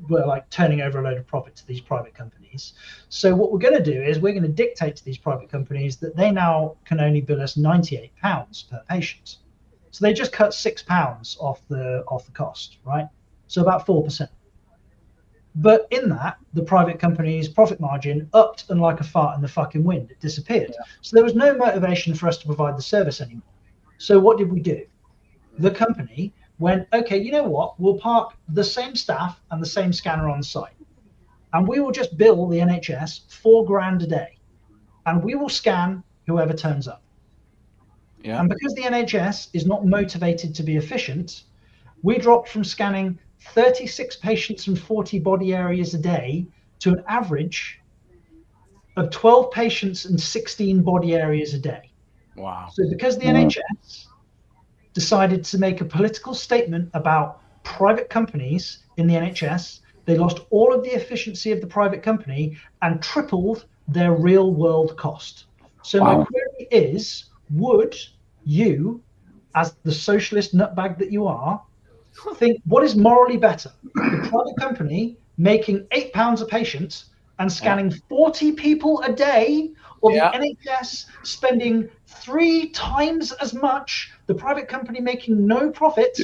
we're like turning over a load of profit to these private companies. So what we're going to do is we're going to dictate to these private companies that they now can only bill us £98 per patient. So they just cut £6 off the cost, right? So about 4%. But in that, the private company's profit margin upped, and like a fart in the fucking wind, it disappeared. Yeah. So there was no motivation for us to provide the service anymore. So what did we do? The company went, okay, you know what? We'll park the same staff and the same scanner on site, and we will just bill the NHS £4,000 a day, and we will scan whoever turns up. Yeah. And because the NHS is not motivated to be efficient, we dropped from scanning 36 patients and 40 body areas a day to an average of 12 patients and 16 body areas a day. Wow. So because the NHS decided to make a political statement about private companies in the NHS, they lost all of the efficiency of the private company and tripled their real world cost. So my query is, would you, as the socialist nutbag that you are, think what is morally better, the private company making £8 a patient and scanning 40 people a day, or the NHS spending 3 times as much, the private company making no profit,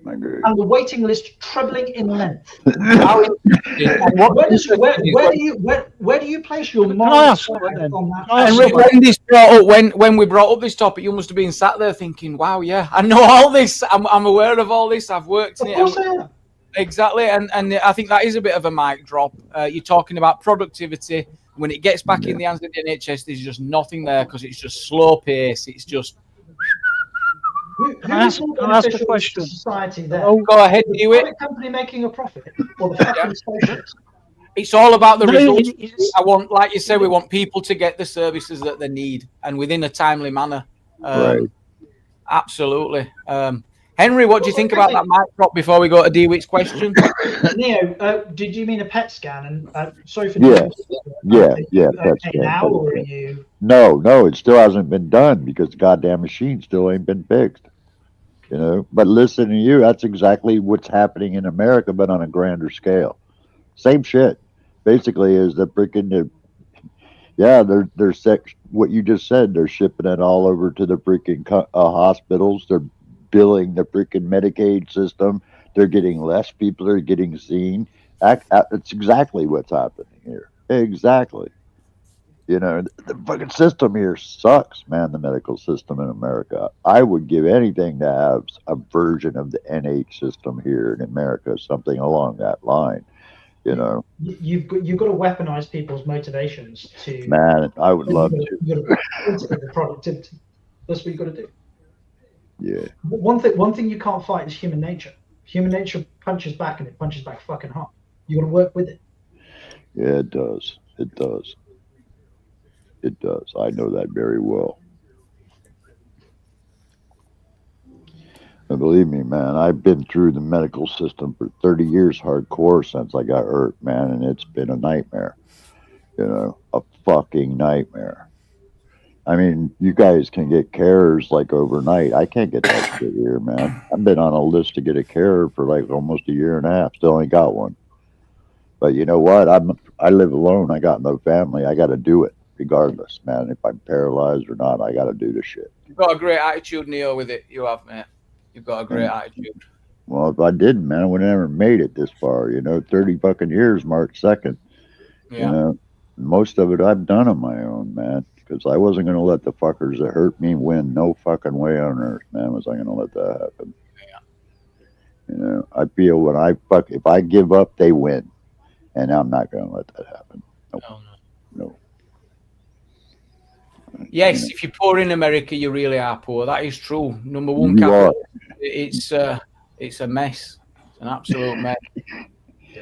and the waiting list trebling in length? Where do you place your moral on that? And when we brought up this topic, you must have been sat there thinking, "Wow, yeah, I know all this. I'm aware of all this. I've worked in it." Of course I am. Exactly, and I think that is a bit of a mic drop. You're talking about productivity. When it gets back in the hands of the NHS, there's just nothing there because it's just slow pace. It's just. Can I ask a question? Society there. Oh, go ahead, do it. The company making a profit, or the fucking socialist? It's all about the results. I want, like you said, we want people to get the services that they need and within a timely manner. Right. Absolutely. Henry, what do you think about that mic drop before we go to Dewitt's question? Neo, did you mean a PET scan? And sorry for PET scan. Now, or are you? No, it still hasn't been done because the goddamn machine still ain't been fixed. You know, but listen to you, that's exactly what's happening in America, but on a grander scale. Same shit. Basically, is the freaking they're what you just said. They're shipping it all over to the freaking hospitals. They're billing the freaking Medicaid system. They're getting less people are getting seen. That's exactly what's happening here. Exactly. You know, the fucking system here sucks, man, the medical system in America. I would give anything to have a version of the NH system here in America, something along that line. You know, you've got to weaponize people's motivations to. man, I would love to. You got to the productivity. That's what you got to do. Yeah. One thing you can't fight is human nature. Human nature punches back, and it punches back fucking hard. You got to work with it. Yeah, it does. It does. It does. I know that very well. And believe me, man, I've been through the medical system for 30 years hardcore since I got hurt, man, and it's been a nightmare. You know, a fucking nightmare. I mean, you guys can get cares like overnight. I can't get that shit here, man. I've been on a list to get a care for like almost a year and a half. Still ain't got one. But you know what? I live alone. I got no family. I got to do it regardless, man. If I'm paralyzed or not, I got to do the shit. You've got a great attitude, Neo, with it. You have, mate. You've got a great attitude. Well, if I didn't, man, I would have never made it this far. You know, 30 fucking years, March 2nd. Yeah. You know, most of it I've done on my own, man. Because I wasn't going to let the fuckers that hurt me win. No fucking way on earth, man, was I going to let that happen. Yeah. You know, I feel if I give up, they win. And I'm not going to let that happen. Nope. No. Yes, if you're poor in America, you really are poor. That is true. Number one You capital. are. It's a mess. It's an absolute mess.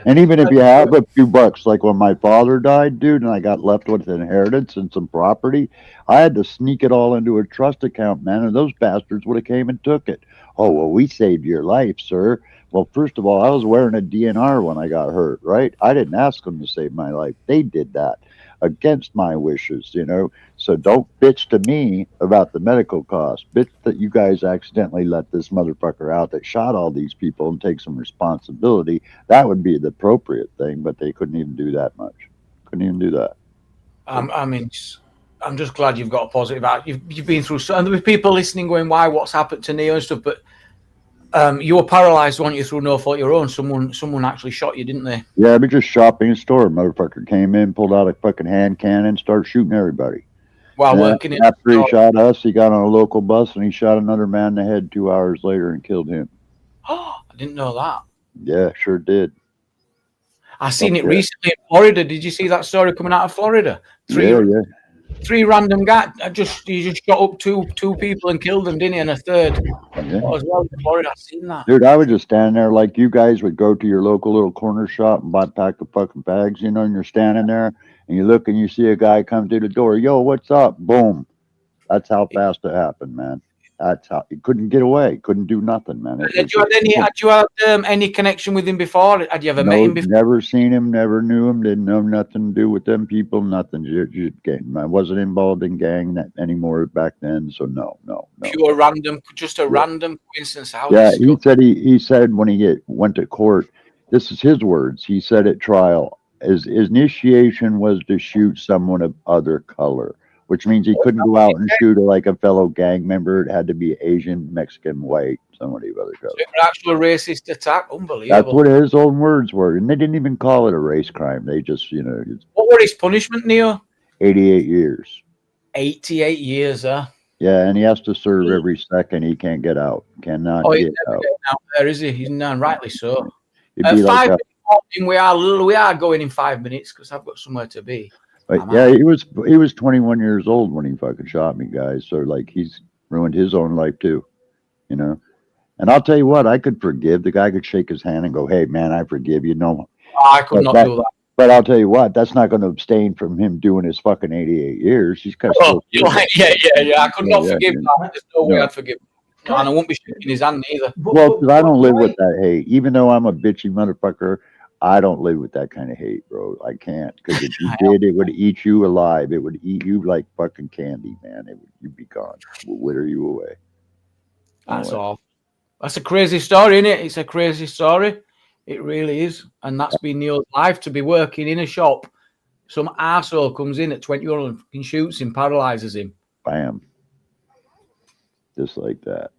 And even if you have a few bucks, like when my father died, dude, and I got left with an inheritance and some property, I had to sneak it all into a trust account, man, and those bastards would have came and took it. Oh, well, we saved your life, sir. Well, first of all, I was wearing a DNR when I got hurt, right? I didn't ask them to save my life. They did that against my wishes, you know? So don't bitch to me about the medical costs. Bitch that you guys accidentally let this motherfucker out that shot all these people and take some responsibility. That would be the appropriate thing, but they couldn't even do that much. Couldn't even do that. I mean, I'm just glad you've got a positive attitude. You've been through so, and there were people listening going, why, what's happened to Neo and stuff, but you were paralyzed, weren't you, through no fault of your own? Someone actually shot you, didn't they? Yeah, I was just shopping in a store. Motherfucker came in, pulled out a fucking hand cannon, started shooting everybody. While And working in after he shot us, he got on a local bus and he shot another man in the head 2 hours later and killed him. Oh, I didn't know that. Yeah, sure did. I seen it recently in Florida. Did you see that story coming out of Florida? Three random guys. He just shot up two people and killed them, didn't he? And a third as well in Florida. I've seen that. Dude, I was just standing there like you guys would go to your local little corner shop and buy a pack of fucking bags, you know, and you're standing there and you look and you see a guy come through the door. Yo, what's up? Boom. That's how fast it happened, man. That's how he couldn't get away. Couldn't do nothing, man. Had you had any connection with him before? Had you ever met him before? Never seen him, never knew him, didn't know nothing to do with them people, nothing. I wasn't involved in gang anymore back then, so no. Pure random, just a random coincidence. He said when he went to court, this is his words. He said at trial, his initiation was to shoot someone of other color, which means he couldn't go out and shoot like a fellow gang member. It had to be Asian, Mexican, white, somebody of other color. An actual racist attack, unbelievable. That's what his own words were, and they didn't even call it a race crime. They just, you know. What were his punishment, Neo? 88 years. 88 years, huh? Yeah, and he has to serve every second. He can't get out. Cannot he's get never out. getting out there, is he? He's not, rightly so. It'd be 5 like minutes. We are going in 5 minutes because I've got somewhere to be. But yeah, he was 21 years old when he fucking shot me, guys. So like he's ruined his own life too, you know. And I'll tell you what, I could forgive. The guy could shake his hand and go, "Hey man, I forgive you." No, I could not do that. But I'll tell you what, that's not going to abstain from him doing his fucking 88 years. He's kind of yeah. I could not forgive that. There's no way I'd forgive him. And I won't be shaking his hand either. Well, because I don't live with that hate. Even though I'm a bitchy motherfucker, I don't live with that kind of hate, bro. I can't. Because if you did, it would eat you alive. It would eat you like fucking candy, man. You'd be gone. It would wither you away. That's all. That's a crazy story, isn't it? It's a crazy story. It really is. And that's been Neil's life, to be working in a shop. Some arsehole comes in at 21 and shoots him, paralyzes him. Bam. Just like that.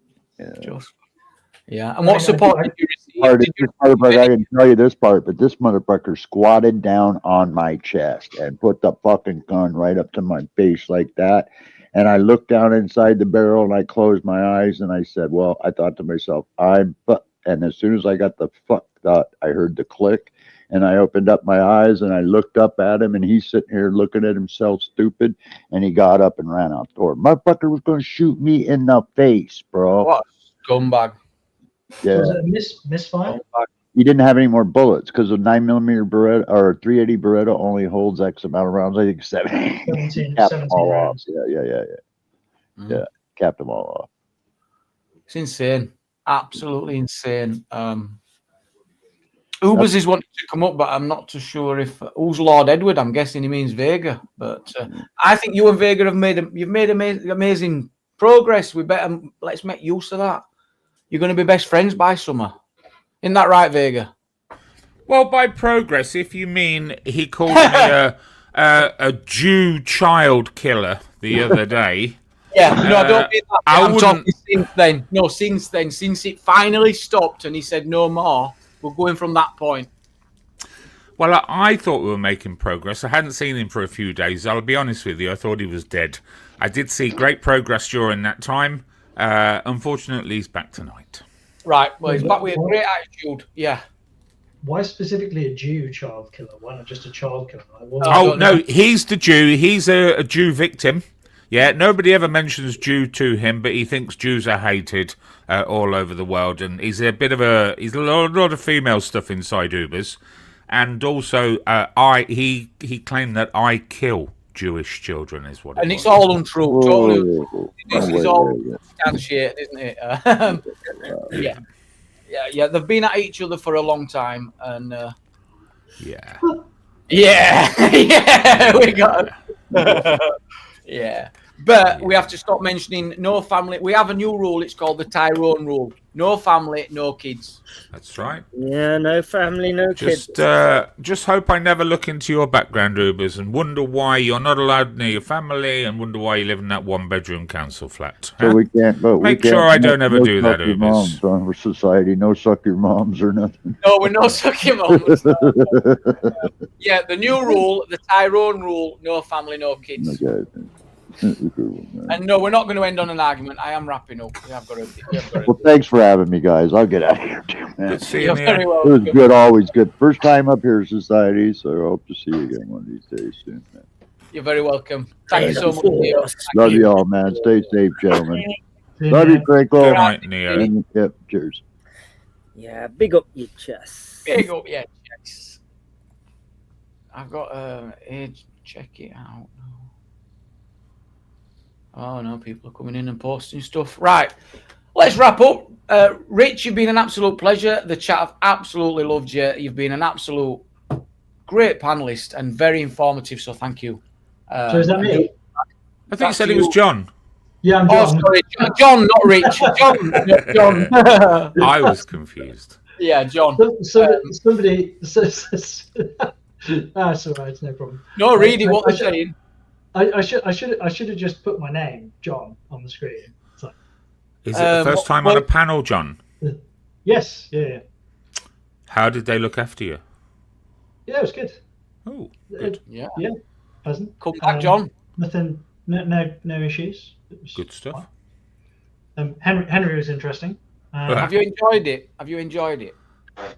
Yeah. And what support did you receive? I didn't tell you this part, but this motherfucker squatted down on my chest and put the fucking gun right up to my face like that. And I looked down inside the barrel and I closed my eyes and I said, well, I thought to myself, and as soon as I got the fuck thought, I heard the click And I opened up my eyes and I looked up at him, and he's sitting here looking at himself stupid. And he got up and ran out the door. Motherfucker was going to shoot me in the face, bro. What a scumbag. Yeah. Was it a misfire? He didn't have any more bullets because a 9mm Beretta or a 380 Beretta only holds X amount of rounds. I think 17 capped them all off. rounds. Yeah, capped them all off. It's insane. Absolutely insane. Ubers is wanting to come up, but I'm not too sure if who's Lord Edward. I'm guessing he means Vega, but I think you and Vega have made amazing progress. We better let's make use of that. You're going to be best friends by summer, isn't that right, Vega? Well, by progress, if you mean he called me a Jew child killer the other day. Yeah, no, I don't mean that. I'm wouldn't- talking since then. No, since then, since it finally stopped and he said no more, we're going from that point. Well, I thought we were making progress. I hadn't seen him for a few days. I'll be honest with you. I thought he was dead. I did see great progress during that time. Unfortunately, he's back tonight. Right. Well, he's back with a great attitude. Yeah. Why specifically a Jew child killer? Why not just a child killer? No, he's the Jew. He's a Jew victim. Yeah, nobody ever mentions Jew to him, but he thinks Jews are hated all over the world, and he's a lot of female stuff inside Ubers, and also he claimed that I kill Jewish children is what. And it's all untrue. Totally. This is all scam shit, isn't it? Yeah. They've been at each other for a long time, and yeah, we got. Yeah, but we have to stop mentioning no family. We have a new rule. It's called the Tyrone rule. No family, no kids. That's right. Yeah, no family, no kids. Just hope I never look into your background, Ubers, and wonder why you're not allowed near your family, and wonder why you live in that one-bedroom council flat. So we can't vote. Make sure I don't ever do that, Ubers. Moms on our society. No suck your moms or nothing. No, we're not sucking moms. Yeah, the new rule, the Tyrone rule: no family, no kids. Okay. And no, we're not going to end on an argument. I am wrapping up. We have got to. Well, thanks for having me, guys. I'll get out of here too, man. Good seeing you. Very well. It was good, always good. First time up here, society. So I hope to see you again one of these days soon, man. You're very welcome. Thank you so much, Neo. Love you all, man. Stay safe, gentlemen. Love you, Crinkle. Good night, Neo. Yep, cheers. Yeah, big up your chest. Big up your chest. I've got age. Check it out. Oh no, people are coming in and posting stuff. Right, let's wrap up. Rich, you've been an absolute pleasure. The chat have absolutely loved you. You've been an absolute great panelist and very informative. So thank you. So is that me? I think you said it was John. Yeah, I'm John. Oh, sorry, John, not Rich. John, not John. I was confused. Yeah, John. Somebody says. That's all right. It's no problem. No, read it. What they're saying. I should have just put my name, John, on the screen. So. Is it the first time on a panel, John? Yes. Yeah. How did they look after you? Yeah, it was good. Oh, good. Yeah. Pleasant. Come back, John. Nothing. No issues. Good stuff. Henry was interesting. Have you enjoyed it?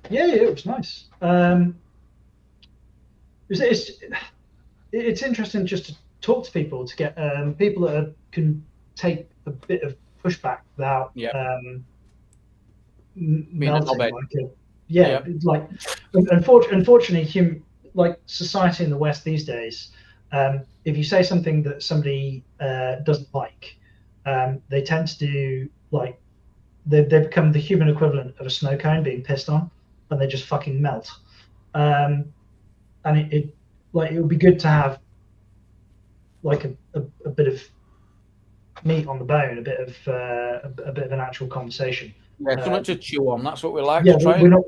Yeah, it was nice. It's interesting just to talk to people, to get people that can take a bit of pushback without melting. Like unfortunately, like society in the West these days, if you say something that somebody doesn't like, they tend to do like they become the human equivalent of a snow cone being pissed on, and they just fucking melt. And it would be good to have like a bit of meat on the bone, a bit of an actual conversation. Yeah, something to chew on. That's what we like. Yeah, we're not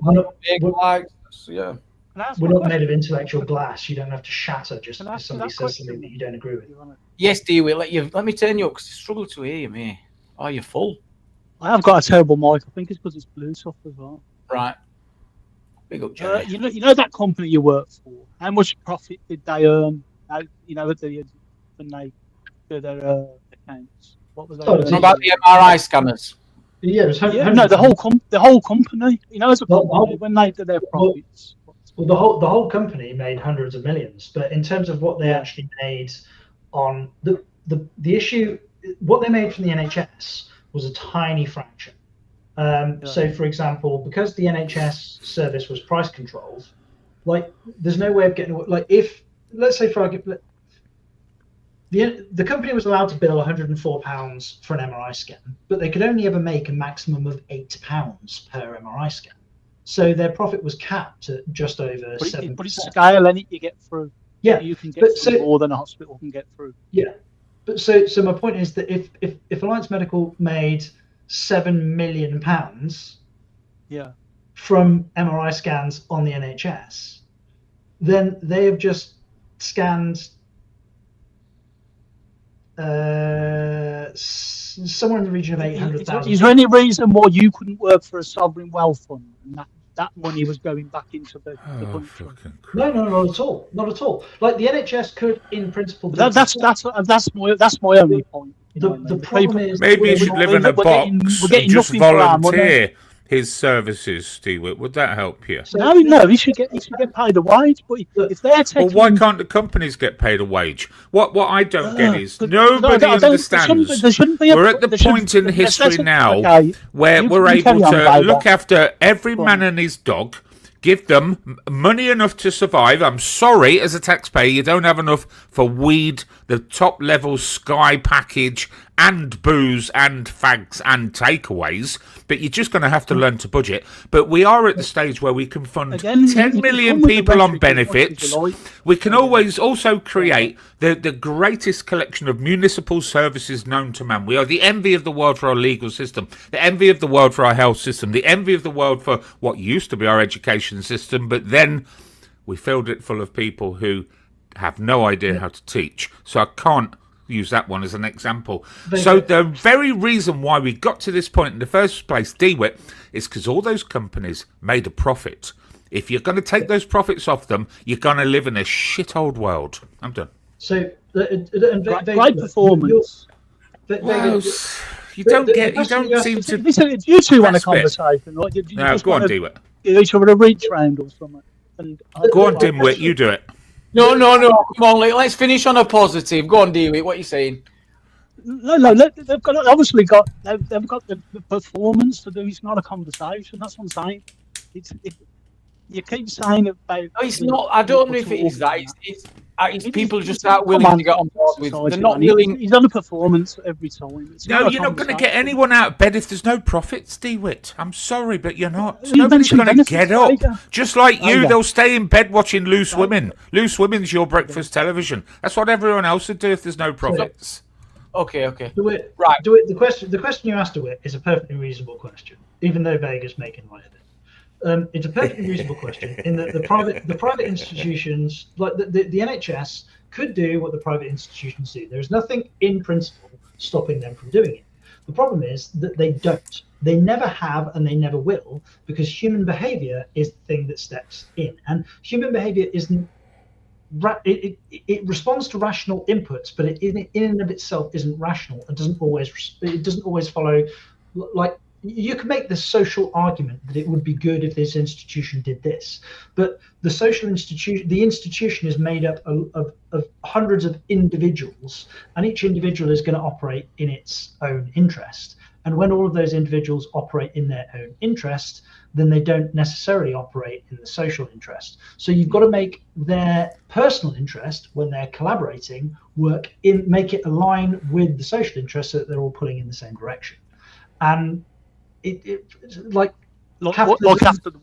made of intellectual glass. You don't have to shatter just because somebody says something that you don't agree with. Yes, dear. Let me turn you up because I struggle to hear you, mate. Oh, you're full. I have got a terrible mic. I think it's because it's Bluetooth as well. Right. Big up, Jerry. You know that company you work for. How much profit did they earn? When they do their accounts. What was that? About the MRI scanners. Yeah, the whole company. As a company, when they do their profits. Well, the whole company made hundreds of millions, but in terms of what they actually made on the issue, what they made from the NHS was a tiny fraction. So, for example, because the NHS service was price controlled, like there's no way of getting, like, if, let's say for argument, the company was allowed to bill £104 for an MRI scan, but they could only ever make a maximum of £8 per MRI scan. So their profit was capped at just over 7%. But it's scale, and you get through. Yeah, you can get through more than a hospital can get through. Yeah, but so my point is that if Alliance Medical made £7 million from MRI scans on the NHS, then they have just scanned somewhere in the region of 800,000. Is there any reason why you couldn't work for a sovereign wealth fund and that money was going back into the country? No, not at all. Not at all. Like the NHS could, in principle. That's my only point. The problem is maybe he should live in a box and just volunteer his services, Stewart. Would that help you? No, he should get paid a wage. But if they're taking, well, why can't the companies get paid a wage? What I don't get is nobody understands. We're at the point in history now where we're able to look after every man and his dog, give them money enough to survive. I'm sorry, as a taxpayer, you don't have enough for weed, the top level Sky package, and booze and fags and takeaways, but you're just going to have to learn to budget. But we are at the stage where we can fund 10 million people on benefits. We can always also create the greatest collection of municipal services known to man. We are the envy of the world for our legal system, the envy of the world for our health system, the envy of the world for what used to be our education system, but then we filled it full of people who have no idea how to teach. So I can't use that one as an example. So the very reason why we got to this point in the first place, DeWitt, is because all those companies made a profit. If you're going to take those profits off them, you're going to live in a shit old world. I'm done. So great performance. You don't seem to. Listen, you two want a conversation, right? No, go on, DeWitt. You each have a reach round or something. Go on, Dimwit, you do it. No. Come on, let's finish on a positive. Go on, Dewey. What are you saying? No. They've got the performance to do. It's not a conversation. That's what I'm saying. You keep saying about. No, it's not. I don't know if it is that. It's people just aren't willing to get on board with. They're not willing. He's done a performance every time. No, you're not going to get anyone out of bed if there's no profits, DeWitt. I'm sorry, but you're not. Nobody's going to get up. Just like you, they'll stay in bed watching Loose Women. Loose Women's your breakfast television. That's what everyone else would do if there's no profits. Okay. DeWitt, right. DeWitt, the question you asked, DeWitt, is a perfectly reasonable question, even though Vega's making light of it. It's a perfectly reasonable question in that the private institutions, like the NHS, could do what the private institutions do. There's nothing in principle stopping them from doing it. The problem is that they don't. They never have, and they never will, because human behaviour is the thing that steps in, and human behaviour isn't. It responds to rational inputs, but it in and of itself isn't rational and doesn't always follow. Like, you can make the social argument that it would be good if this institution did this, but the institution is made up of hundreds of individuals, and each individual is going to operate in its own interest. And when all of those individuals operate in their own interest, then they don't necessarily operate in the social interest. So you've got to make their personal interest, when they're collaborating, make it align with the social interest so that they're all pulling in the same direction. And like after the